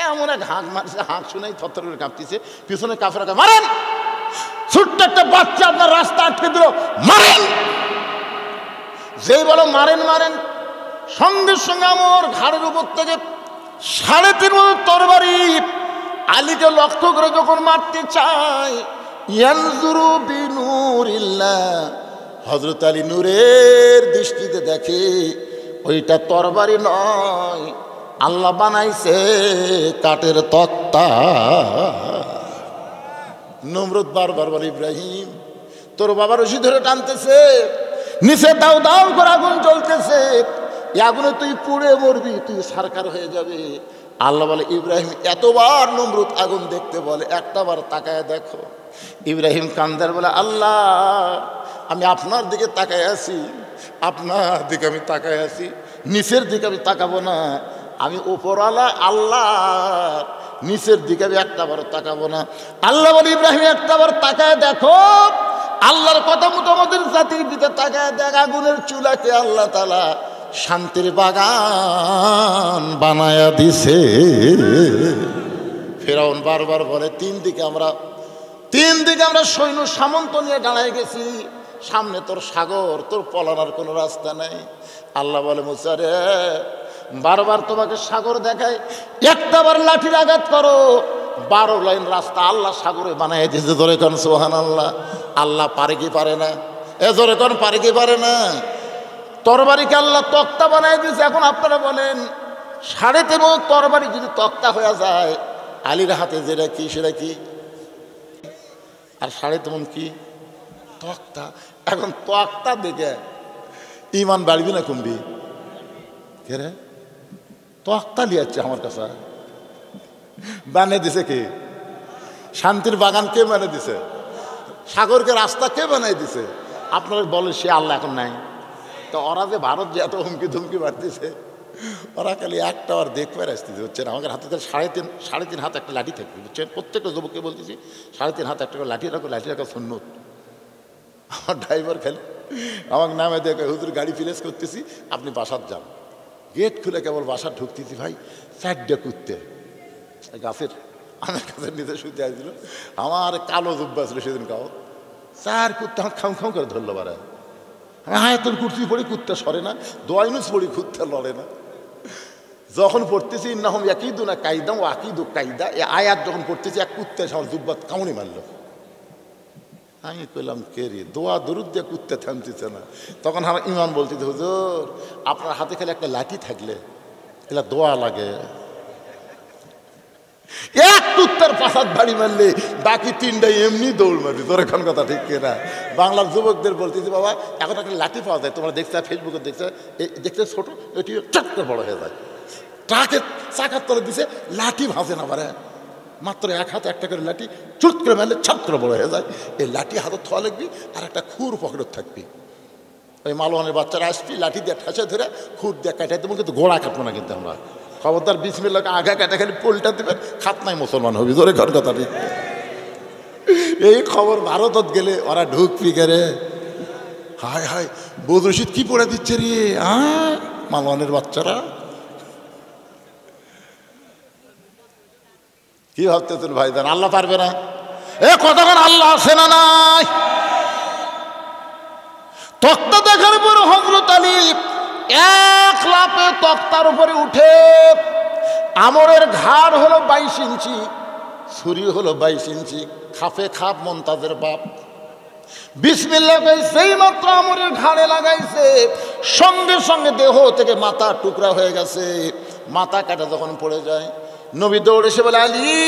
এমন এক হাঁক মারছে, হাঁক শুনেই থরথর করে কাঁপতেছে, পিছনে কাফেরকে মারেন, ছোট্ট একটা বাচ্চা আপনার রাস্তা আটকে দিল, মারেন। যেই বলো মারেন মারেন, সঙ্গে সঙ্গে আমর ঘাড়ের উপর থেকে 3.5 মণ তরবারি আলীকে লক্ষ্য করে যখন মারতে চায়, ইয়ানজুরু বিনুরিল্লাহ, হযরত আলী নূরের দৃষ্টিতে দেখে ওইটা তরবারি নয়, আল্লাহ বানাইছে কাঠের তক্তা। নমরুদ বারবার বলে, ইব্রাহিম তোর বাবা রশি ধরে টানতেছে, নিচে দাও দাও করে আগুন জ্বলতেছে, এই আগুনে তুই পুড়ে মরবি, তুই সরকার হয়ে যাবে। আল্লাহ বলে, ইব্রাহিম এতবার নমরুদ আগুন দেখতে বলে, একটা বার তাকায় দেখো। ইব্রাহিম কান্দার বলে, আল্লাহ আমি আপনার দিকে তাকায় আছি, আপনার দিকে আমি তাকায় আছি, নিচের দিকে আমি তাকাবো না। আমি উপরওয়ালা আল্লাহ, নিচের দিকে আমি একটাবার তাকাবো না। আল্লাহ বলে, ইব্রাহিম একটাবার তাকায় দেখো। আল্লাহর কথা মতো আমাদের জাতির দিকে তাকায় দেখ, আগুনের চুলাকে আল্লাহ তাআলা শান্তির বাগান বানায়া দিছে। ফেরাউন বারবার বলে, তিন দিকে আমরা সৈন্য সামন্ত নিয়ে দাঁড়ায় গেছি, সামনে তোর সাগর, তোর পলানোর কোনো রাস্তা নাই। আল্লাহ বলে, মুসা রে, বারবার তোমাকে সাগর দেখায়, একটাবার লাঠির আঘাত করো, 12 লাইন রাস্তা আল্লাহ সাগরে বানাই দিয়েছে। ধরে কোন সুবহানাল্লাহ। আল্লাহ পারে কি পারে না? ধরে কোন পারে কি পারে না? তরবারিকে আল্লাহ তক্তা বানাই দিয়েছে। এখন আপনারা বলেন, 3.5 মণ তরবারি যদি তক্তা হয়ে যায়, আলীর হাতে যেটা কি সেটা কি? আর 3.5 মণ কি? তক্তা। এখন তক্তা দেখে ইমান বাড়বি না কমবি? কে রে তক্তা লিয়াচ্ছে আমার কাছে? বানিয়ে দিছে কে? শান্তির বাগান কে বানিয়ে দিছে? সাগরকে রাস্তা কে বানিয়ে দিছে? আপনারা বলেন সে আল্লাহ এখন নাই। তো ওরা যে ভারত যে এত হুমকি ধুমকি মারতেছে, ওরা খালি একটা আর দেখবে আসতেছে, বুঝছেন? আমাদের হাতে 3.5 হাত একটা লাঠি থাকবে, বুঝছেন? প্রত্যেকটা যুবককে বলতেছি 3.5 হাত একটা করে লাঠি রাখো, লাঠি রাখা সুন্নত। আমার ড্রাইভার খালি আমার নামে দেখে, হুজুর গাড়ি প্লেস করতেছি, আপনি বাসার যান। গেট খুলে কেবল বাসার ঢুকতেছি, ভাই 4টা কুত্তে গাছের আমার কাছে নিচে শুতে আসছিল, আমার কালো জুব্বা ছিল সেদিন, কাউ 4 কুত্তে আমার খাম খাম করে ধরলো। বাড়ায় আমি হায়াতুল কুরসি পড়ি, কুত্তে সরে না, দোয়া ইউনুস পড়ি, কুত্তে লড়ে না। যখন পড়তেছি ইন্নাহুম ইয়াকিদুনা কায়দা ওয়া আকিদু কায়দা, এই আয়াত যখন পড়তেছি, এক কুত্তে আমার জুব্বা কামড়ে মারলো। আমি কইলাম, কে রে? দোয়া দরুদ দিয়ে কুত্তে থামতেছে না। তখন আমার ইমাম বলতেছে, হুজুর আপনার হাতে খালি একটা লাঠি থাকলে এগুলা দোয়া লাগে। এক কুত্তার পাশাত বাড়ি মারলে বাকি 3টাই এমনি দৌড় মারবি। তোর এখন কথা ঠিক কিনা? বাংলার যুবকদের বলতেছি, বাবা এখন একটা লাঠি পাওয়া যায়, তোমরা দেখছো ফেসবুকে, দেখছো ছোট, এটি চট করে বড় হয়ে যায়। ট্রাকের চাকার তলে দিছে, লাঠি ভাঁজে না পারে, মাত্র 1 হাতে একটা করে লাঠি চুট করে মারলে ছাপ করে বড় হয়ে যায়। এই লাঠি হাতে থোয়া লাগবি, আর একটা খুর পকেটত থাকবি। ওই মালওয়ানের বাচ্চারা আসবি, লাঠি দিয়ে ঠেসে ধরে খুর দিয়ে কাটাই দেবো, কিন্তু গোড়া কাটবো না। কিন্তু আমরা খবরদার বিসমিল্লাহকে আগা কাটা খালি পোলটা দেবেন, খাতনায় মুসলমান হবি। ধরে ঘর কথা ঠিক। এই খবর ভারতত গেলে ওরা ঢুকবি করে, হায় হায় বদ রশিদ কি পড়ে দিচ্ছে রে, মালওয়ানের বাচ্চারা কি ভাবতেছেন ভাইজান? আল্লাহ পারবে না? কতক্ষণ আল্লাহ আছে না নাই? তক্তা দেখার পরে হযরত আলী এক লাফে তক্তার উপরে উঠে, আমরের ঘাড় হলো 22 ইঞ্চি, ছুরি হলো 22 ইঞ্চি, খাপে খাপ মমতাজের বাপ। বিসমিল্লাহ কই সেই মাত্র আমরের ঘাড়ে লাগাইছে, সঙ্গে সঙ্গে দেহ থেকে মাথা টুকরা হয়ে গেছে। মাথা কাটা যখন পড়ে যায়, নবী দৌড়ে এসে বলে, আলী।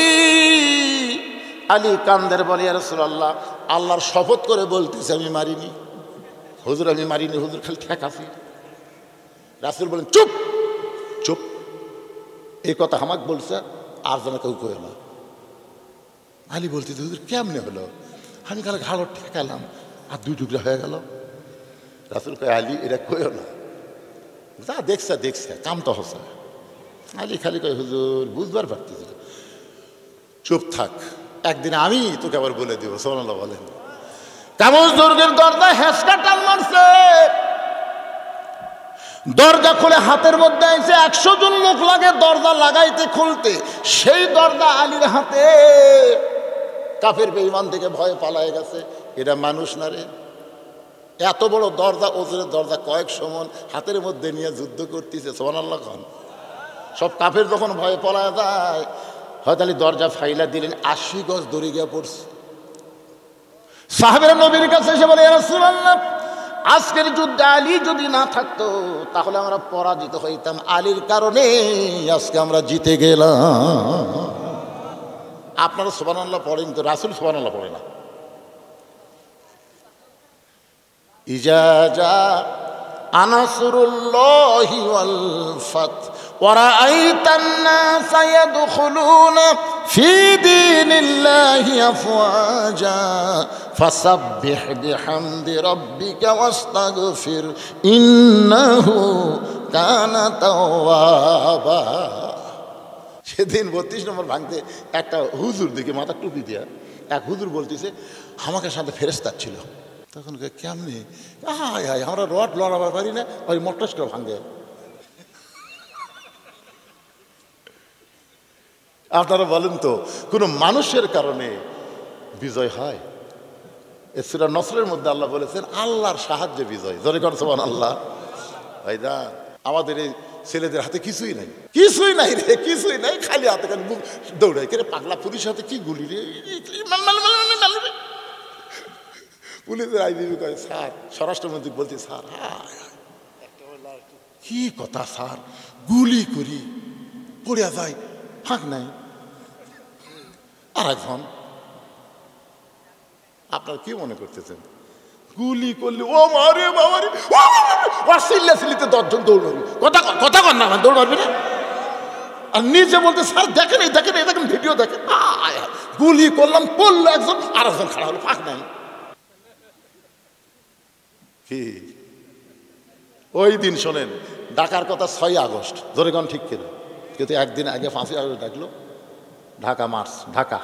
আলী কান্দের বলে, ইয়া রাসূলুল্লাহ, আল্লাহর শপথ করে বলতেছে আমি মারিনি। হুজুর আমি মারিনি, হুজুর খালি ঠেকাছি। রাসূল বলেন, চুপ চুপ, এই কথা আমাকে বলছে, আর যেন কেউ কই না। আলী বলতেছে, হুজুর কেমনে হলো? আমি খালি ঘাড় ঠেকালাম, আর 2 টুকরা হয়ে গেল। রাসূল কয়, আলী এটা কইও না, যা দেখছে দেখছে, কাম তো হচ্ছে। আলী খালি কয়, হুজুর বুঝবার পারতেছিল। চুপ থাক, একদিন আমি তোকে আবার বলে দিব। সুবহানাল্লাহ বলেন। কামুজ দুর্গের দরজা হেঁচকা টান মারছে, দরজা খুলে হাতের মধ্যে এসে 100 জন লোক লাগে দরজা লাগাইতে খুলতে। সেই দরজা আলীর হাতে। কাফের বেঈমান থেকে ভয়ে পালায় গেছে। এটা মানুষ না রে? এত বড় দরজা, ওজনের দরজা, কয়েকশো মন হাতের মধ্যে নিয়ে যুদ্ধ করতেছে। সুবহানাল্লাহ খান। সব কাফের যখন ভয়ে পলায় যায়, হয়তো আলী দরজা ফাইলা দিলেন, 80 গজ দড়ি গিয়ে পড়ছে। সাহাবেরা নবীর কাছে এসে বলে, ইয়া রাসূলুল্লাহ, আজকের যুদ্ধে আলী যদি না থাকতো তাহলে আমরা পরাজিত হইতাম, আলীর কারণে আজকে আমরা জিতে গেলাম। আপনারা সুবহানাল্লাহ পড়েন তো, রাসূল সুবহানাল্লাহ পড়ে না। ইজা জা আনাসরুল্লাহি ওয়াল ফাত ওয়া রাআইতান নাস ইয়াদখুলুনা ফি দীনিল্লাহি আফওয়াজা ফাসাব্বিহ বিহামদি রাব্বিকা ওয়াস্তাগফির ইন্নাহু কানা তাওয়াবা। সেদিন 32 নম্বর ভাঙতে একটা হুজুর দিকে মাথা টুপি দিয়া এক হুজুর বলতেছে, আমাকে সাথে ফেরেশতা ছিল। তখন কেমনি? হায় হায়, আমরা রড লড়াবার পারি না, ওই মটস করে ভাঙে। আপনারা বলেন তো, কোনো মানুষের কারণে বিজয় হয়? সূরা নসরের মধ্যে আল্লাহ বলেছেন আল্লাহর সাহায্যে বিজয়। জোরে করে সুবহানাল্লাহ। ভাইদা, আমাদের এই ছেলেদের হাতে কিছুই নাই, কিছুই নাই রে, কিছুই নাই, খালি হাতে খালি দৌড়াই। কে পাগলা পুলিশ হাতে কি গুলি রে? পুলিশের আইনজীবী কয়, স্যার, স্বরাষ্ট্রমন্ত্রী বলছে, স্যার কি কথা স্যার, গুলি করি পড়িয়া যায়, ফাঁক নাই। আর এখন আপনার কি মনে করতেছেন? গুলি করলে ও মারে বাবারে, চিল্লিতে 10 জন দৌড় মারবি। কথা কর না, দৌড় মারবি না। আর নিজে বলতে, স্যার দেখেন এই দেখেন, এই দেখেন ভিডিও দেখেন। গুলি করলাম, পড়লো একজন, আর একজন খাড়া হলো, ফাঁক নাই। কি ওই দিন শোনেন, ঢাকার কথা 6 আগস্ট, জোরেগণ ঠিক কিনা? কিন্তু একদিন আগে 5ই আগস্ট ডাকলো ঢাকা মার্চ, ঢাকা।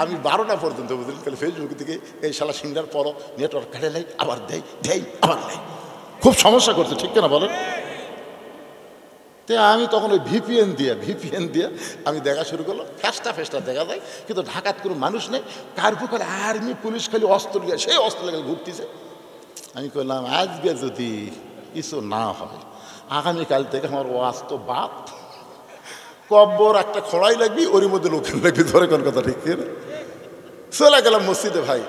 আমি 12টা পর্যন্ত বুঝলেন, তাহলে ফেসবুক থেকে এই শালা সিংড়ার পরও নেটওয়ার্ক কেটে নেই, আবার দেয়, আবার নেই, খুব সমস্যা করছে, ঠিক কিনা বলেন? তো আমি তখন ওই ভিপিএন দিয়ে আমি দেখা শুরু করলো। ফেস্টা দেখা যায়, কিন্তু ঢাকাত কোনো মানুষ নেই। কার্পু করে আর্মি পুলিশ খালি অস্ত্র নিয়ে, সেই অস্ত্র লেগে ঘুরতেছে। আমি করলাম, আজকে যদি কিছু না হয়, আগামীকাল থেকে আমার ওয়াজ তো বাদ, কব্বর একটা খড়াই লাগবি, ওর মধ্যে লোকের লাগবি। ধরে কোন কথা ঠিক না? চলে গেলাম মসজিদে। ভাই,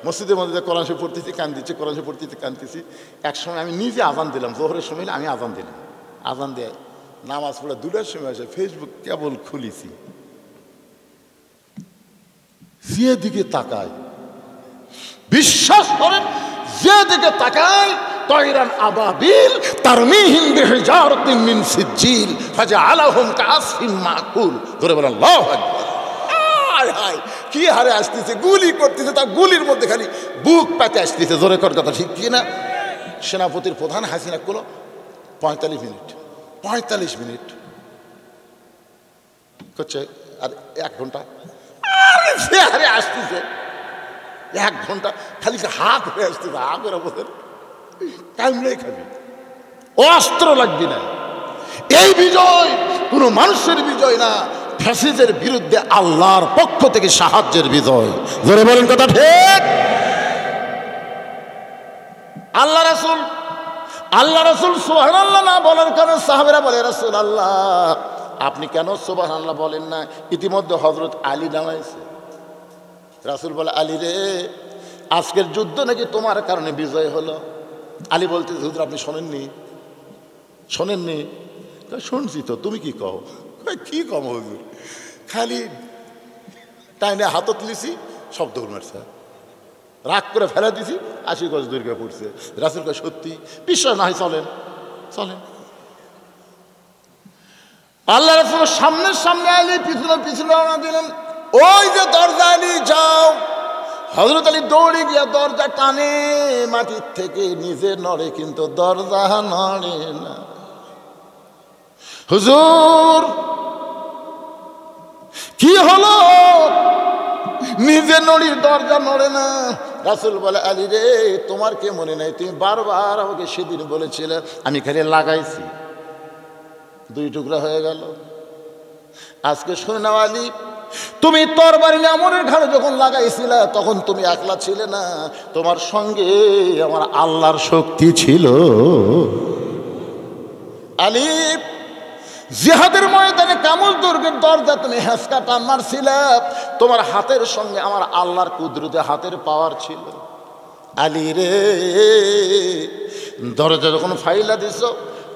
মসজিদের মধ্যে কোরআন শরীফ পড়তেছি, কান্দিছি, কোরআন শরীফ পড়তেছি, কান্দিছি। এক সময় আমি নিজে আজান দিলাম, জোহরের সময় আমি আজান দিলাম। আজান দিয়ে নামাজ পড়ে 2টার সময় আসে, ফেসবুক কেবল খুলিছি, যেদিকে তাকায়, বিশ্বাস করেন, যেদিকে তাকায় তয়রান আবাবিল তারমিহিম বিহিজারাতিন মিন সিজ্জিল ফাজআলাহুম কাআসফিন মাকুল। ধরে বলেন আল্লাহু আকবার। হায় হায়, কি হারে আসতেছে, গুলি করতেছে, তা গুলির মধ্যে খালি বুক পাতে আসতেছে। জোরে কর কথা ঠিক কি না? সেনাপতির প্রধান হাসিনা করলো 45 মিনিট করছে, আর 1 ঘন্টা সে হারে আসতেছে, 1 ঘন্টা খালি হাত হয়ে আসতেছে। হা করে বলেন, কামড়েই খাবি, অস্ত্র লাগবি না। এই বিজয় কোনো মানুষের বিজয় না, ফ্যাসিস্টের বিরুদ্ধে আল্লাহর পক্ষ থেকে সাহায্যের বিজয়। জোরে বলেন কথা ঠিক? আল্লাহ রাসূল সুবহানাল্লাহ না বলার কারণে সাহাবেরা বলে, রাসূলুল্লাহ আপনি কেন সুবহানাল্লাহ বলেন না? ইতিমধ্যে হযরত আলী নামাইছে। রাসূল বলে, আলী রে, আজকের যুদ্ধ নাকি তোমার কারণে বিজয় হলো। আলী বলতে, হুজুর আপনি শোনেননি? শুনছি তো, তুমি কি কও? কি কম হুজুর, খালি টাইনে হাতত লিছি, সব দৌড় মারছে, রাগ করে ফেলে দিছি, 80 গজ দূরে পড়ছে। রাসূল কয়, সত্যি? বিশ্বাস না হয় চলেন। আল্লাহ রাসূল সামনে আলী, পিছনে রওনা দিলেন। ওই যে দরজা, আলী যাও। হযরত আলী দৌড়ে গিয়া দরজা টানে, মাটির থেকে নিজে নড়ে, কিন্তু দরজা নড়ে না। হুজুর কি হলো? নিজে নড়ির দরজা নড়ে না। রাসূল বলে, আলী রে তোমার কে মনে নাই, তুমি বারবার আমাকে সেদিন বলেছিলে, আমি খালি লাগাইছি, 2 টুকরা হয়ে গেল। আজকে শুনে নাও আলী, তুমি তরবারি আমরের ঘাড়ে যখন লাগাইছিলে তখন তুমি একলা ছিলে না, তোমার সঙ্গে আমার আল্লাহর শক্তি ছিল। আলী, জিহাদের ময়দানে কামল দুর্গের দরজা তুমি হেঁচকা টান মারছিলে, তোমার হাতের সঙ্গে আমার আল্লাহর কুদরতে হাতের পাওয়ার ছিল। আলী রে, দরজা যখন ফাইলা দিছ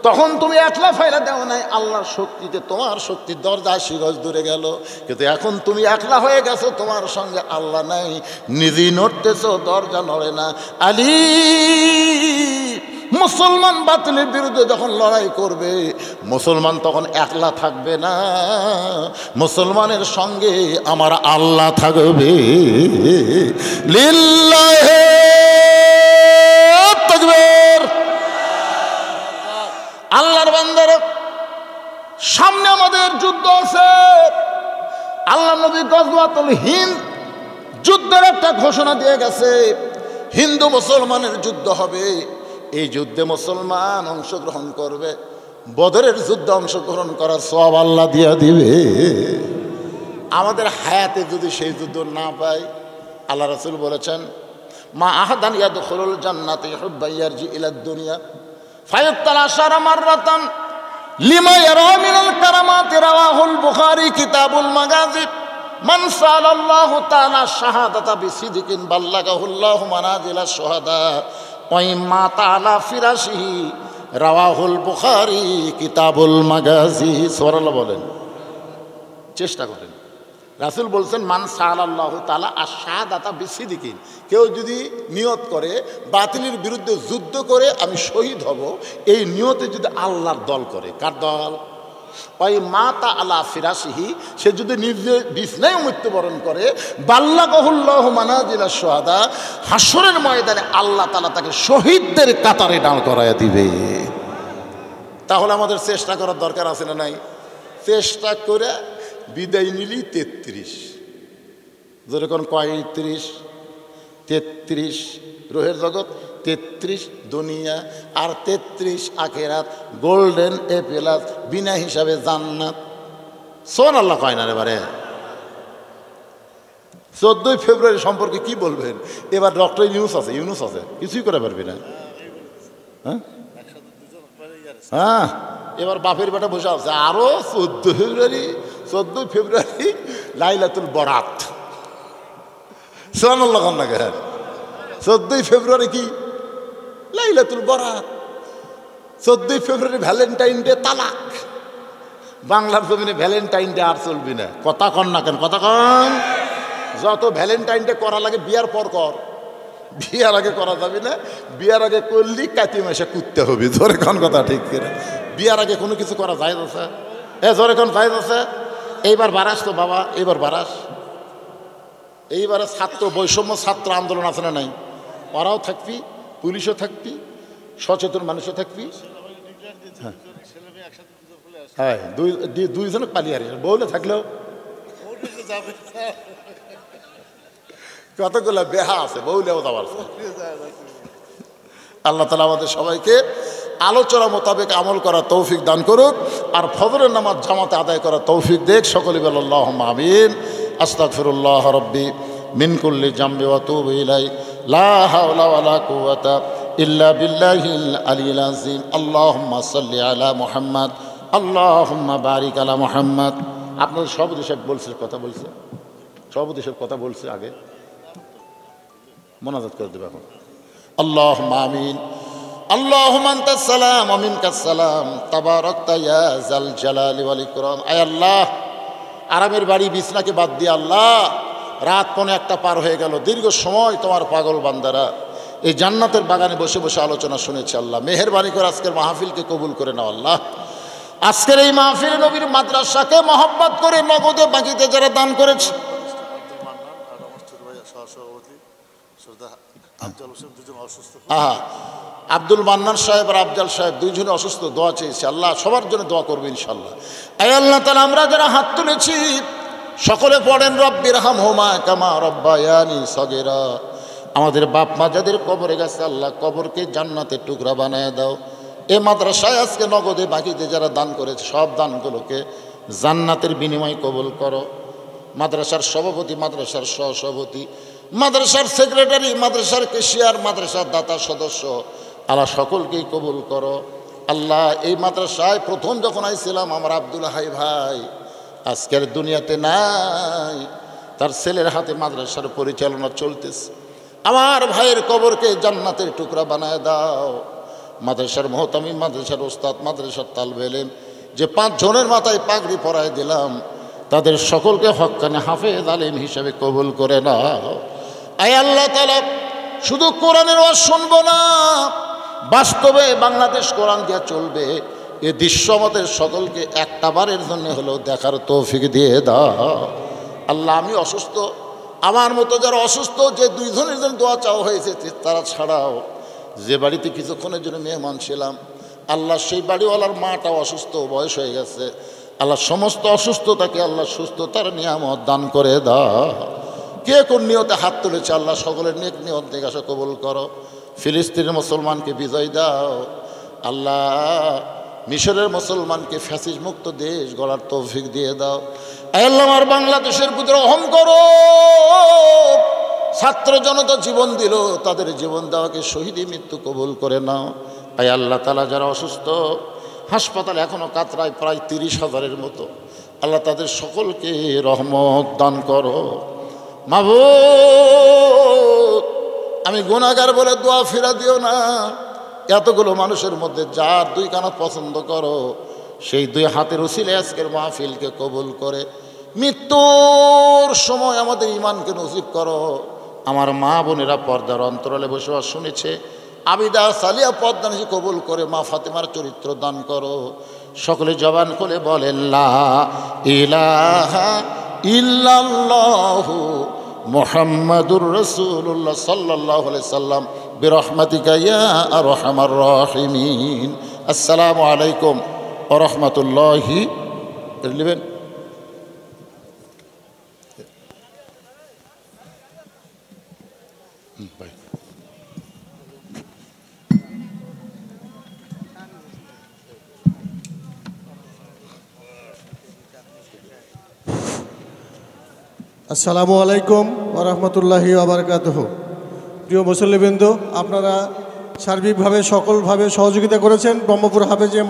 তখন তুমি একলা ফাইলা দেও নাই, আল্লাহর শক্তিতে তোমার শক্তির দরজা 80 গজ দূরে গেল। কিন্তু এখন তুমি একলা হয়ে গেছো, তোমার সঙ্গে আল্লাহ নাই, নিজেই নড়তেছো, দরজা নড়ে না। আলী, মুসলমান বাতিলের বিরুদ্ধে যখন লড়াই করবে, মুসলমান তখন একলা থাকবে না, মুসলমানের সঙ্গে আমার আল্লাহ থাকবে। লিল্লাহি তাকবীর। আল্লাহর বান্দারা, সামনে আমাদের যুদ্ধ আছে। আল্লাহ নবী গজওয়াতুল হিন্দ যুদ্ধের একটা ঘোষণা দিয়ে গেছে, হিন্দু মুসলমানের যুদ্ধ হবে, এই যুদ্ধে মুসলমান অংশগ্রহণ করবে, বদরের যুদ্ধে অংশগ্রহণ করার সওয়াব আল্লাহ দিয়ে দিবে। আমাদের হায়াতে যদি সেই যুদ্ধ না পাই, আল্লাহ রাসূল বলেছেন, মা আহাদান ইয়াদখুলুল জান্নাতি হুব্বা ইয়ারজি ইলাদ দুনিয়া ফায়ুক্তালা শারা মাররাতান লিমা ইয়ারা মিনাল কারামাতি। রাওয়াহুল বুখারী কিতাবুল মাগাজি। মান সাল্লাল্লাহু তাআলা শাহাদাতা বিসিদিকিন বাল্লাগাহুল্লাহু মানাজিলাশ শুহাদা ওয়া ইম্মা তাআলা ফিরাশিহি। রাওয়াহুল বুখারী কিতাবুল মাগাজি। সুবহানাল্লাহ বলেন, চেষ্টা করেন। রাসূল বলছেন, মান সাল্লাল্লাহু তাআলা আশ-শাহাদাতা বিসিদিকিন, কেউ যদি নিয়ত করে বাতিলের বিরুদ্ধে যুদ্ধ করে আমি শহীদ হব, এই নিয়তে যদি আল্লাহর দল করে, কার দল? ওই মাতা আলা ফিরাশিহি, সে যদি নিজে বিছনায় মৃত্যুবরণ করে, বাল্লাগাহুল্লাহু মানাজিলাশ শুহাদা, হাসরের ময়দানে আল্লাহ তাআলা তাকে শহীদদের কাতারে দাঁড় করায়া দিবে। তাহলে আমাদের চেষ্টা করার দরকার আছে না নাই? চেষ্টা করে বিদায় নিলি 33, যেরকম 35, 33 রোহের জগৎ, 33 দুনিয়া, আর 33 আখিরাত, গোল্ডেন এ প্লাস, বিনা হিসাবে জান্নাত। সুবহানাল্লাহ কয় না রে বারে। 14 ফেব্রুয়ারি সম্পর্কে কি বলবেন? এবার ডক্টর ইউনুস আছে, কিছুই করে পারবি না। হ্যাঁ, এবার বাপের বেটা বসে আছে, আরো 14 ফেব্রুয়ারি লাইলাতুল বরাত। সুবহানাল্লাহ কন না কেন? 14 ফেব্রুয়ারি কি লাইলাতুল বরাত, 14 ফেব্রুয়ারি ভ্যালেন্টাইন ডে তালাক। বাংলার জমিনে ভ্যালেন্টাইন ডে আর চলবি না। কথা কন না কেন? কথা কন। যত ভ্যালেন্টাইন ডে করা লাগে বিয়ার পর কর, বিয়ার আগে করা যাবে না। বিয়ার আগে করলি কাতি মাসে কুদতে হবে। জোরে কোন কথা ঠিক করে? বিয়ার আগে কোনো কিছু করা যায় আছে? জোরে কোন যায় আছে? এইবার বারাস তো বাবা, এইবার বারাস। এইবারে ছাত্র বৈষম্য ছাত্র আন্দোলন আছে না নাই? ওরাও থাকবি, পুলিশও থাকবি, সচেতন মানুষও থাকবি। হ্যাঁ, দুইজনে পালিয়ে হারিয়ে বউলে থাকলেও কতগুলো বেহা আছে, বউলেও যাওয়ার। আল্লাহ তাআলা আমাদের সবাইকে আলোচনা মোতাবেক আমল করার তৌফিক দান করুক, আর ফজরের নামাজ জামাতে আদায় করার তৌফিক দেখ। সকলে বল আল্লাহুম্মা আমিন। আস্তাগফিরুল্লাহ রাব্বি মিন কুল্লি জামবি ওয়া আতুবু ইলাইহি লা হাওলা ওয়ালা কুওয়াতা ইল্লা বিল্লাহিল আলিয়্যিল আযীম। আল্লাহুম্মা সাল্লি আলা মুহাম্মদ, আল্লাহুম্মা বারিক আলা মুহাম্মদ। আপনাদের সভাপতি সাহেব বলছে, কথা বলছে, সভাপতি সাহেব কথা বলছে, আগে মোনাজাত করে দেবে এখন। আল্লাহুম্মা আমিন। আল্লাহুম্মা আনতাস সালাম ওয়া মিনকাস সালাম, তাবারাকতা ইয়া যাল জালালি ওয়াল ইকরাম। আয় আল্লাহ, আরামের বাড়ি বিছনাকে বাদ দিয়ে আল্লাহ, রাত 1:15 পার হয়ে গেল, দীর্ঘ সময় তোমার পাগল বান্দারা এই জান্নাতের বাগানে বসে বসে আলোচনা শুনেছে। আল্লাহ মেহেরবানি করে আজকের মাহফিলকে কবুল করে নাও। আল্লাহ আজকের এই মাহফিলে নবীর মাদ্রাসাকে মহব্বত করে নগদে বাকিতে যারা দান করেছে, আব্দুল মান্নান সাহেব আর আফজাল সাহেব দুইজনে অসুস্থ, দোয়া চেয়েছে। আল্লাহ সবার জন্য দোয়া করবে ইনশাল্লাহ। আয় আল্লাহ তাআলা, আমরা যারা হাত তুলেছি সকলে পড়েন রব্বির হামহুমা কামা রব্বায়ানি সগীরা। আমাদের বাপ মা যাদের কবরে গেছে আল্লাহ কবরকে জান্নাতের টুকরা বানায় দাও। এ মাদ্রাসায় আজকে নগদে বাকিতে যারা দান করেছে সব দানগুলোকে জান্নাতের বিনিময়ে কবুল করো। মাদ্রাসার সভাপতি, মাদ্রাসার সহসভাপতি, মাদ্রাসার সেক্রেটারি, মাদ্রাসার কেশিয়ার, মাদ্রাসার দাতা সদস্য আল্লাহ সকলকেই কবুল করো। আল্লাহ এই মাদ্রাসায় প্রথম যখন আইছিলাম আমার আব্দুল হাই ভাই আজকের দুনিয়াতে নাই, তার ছেলের হাতে মাদ্রাসার পরিচালনা চলতেছে। আমার ভাইয়ের কবরকে জান্নাতের টুকরা বানায় দাও। মাদ্রাসার মহতামি, মাদ্রাসার ওস্তাদ, মাদ্রাসার তালবে ইলম যে 5 জনের মাথায় পাগড়ি পরায় দিলাম তাদের সকলকে হক্কানে হাফেজ আলিম হিসেবে কবুল করে নাও। আয় আল্লাহ তাআলা শুধু কোরআনের ওয়াজ শুনবো না, বাস্তবে বাংলাদেশ কোরআন দিয়ে চলবে এ দৃশ্য আমাদের সকলকে একটা বারের জন্য হলেও দেখার তৌফিক দিয়ে দাও। আল্লাহ আমি অসুস্থ, আমার মতো যারা অসুস্থ যে 2 জনের জন্য দোয়া চাওয়া হয়েছে তারা ছাড়াও যে বাড়িতে কিছুক্ষণের জন্য মেহমান ছিলাম আল্লাহ সেই বাড়িওয়ালার মাটা অসুস্থ, বয়স হয়ে গেছে। আল্লাহ সমস্ত অসুস্থতাকে আল্লাহ সুস্থতার নিয়ামত দান করে দাও। কে কোন নিয়তে হাত তুলেছে আল্লাহ সকলের নেক নিয়ত নিকাশা কবুল করো। ফিলিস্তিনের মুসলমানকে বিজয় দাও আল্লাহ। মিশরের মুসলমানকে ফ্যাসিস মুক্ত দেশ গড়ার তৌফিক দিয়ে দাও। আল্লাহ আমার বাংলাদেশের প্রতি রহম করো। ছাত্র জনতা জীবন দিল, তাদের জীবন দেওয়াকে শহীদি মৃত্যু কবুল করে নাও। আয় আল্লাহ তাআলা যারা অসুস্থ হাসপাতালে এখনও কাতরায় প্রায় 30,000-এর মতো আল্লাহ তাদের সকলকে রহমত দান করো। মাবুদ আমি গুনাহগার বলে দোয়া ফিরা দিও না। এতগুলো মানুষের মধ্যে যার 2 কানা পছন্দ করো সেই 2 হাতের উসিলে আজকের মাহফিলকে কবুল করে মৃত্যুর সময় আমাদের ঈমানকে নসিব করো। আমার মা বোনেরা পর্দার অন্তরালে বসবাস শুনেছে, আবিদা সালিয়া পদ্মানিসি কবুল করে মা ফাতেমার চরিত্র দান করো। সকলে জবান খুলে বলেন লা ইলাহা ইল্লাল্লাহু মুহাম্মাদুর রাসূলুল্লাহ সাল্লাল্লাহু আলাইহি সাল্লাম বিরহমাতিকা ইয়া আরহামার রাহিমিন। আসসালামু আলাইকুম ওয়া রাহমাতুল্লাহি লিবেন। আসসালামু আলাইকুম ওয়া রাহমাতুল্লাহি ওয়া বারাকাতুহু। প্রিয় মুসল্লিবৃন্দ, আপনারা সার্বিকভাবে সকলভাবে সহযোগিতা করেছেন ব্রহ্মপুর হাফেজিয়া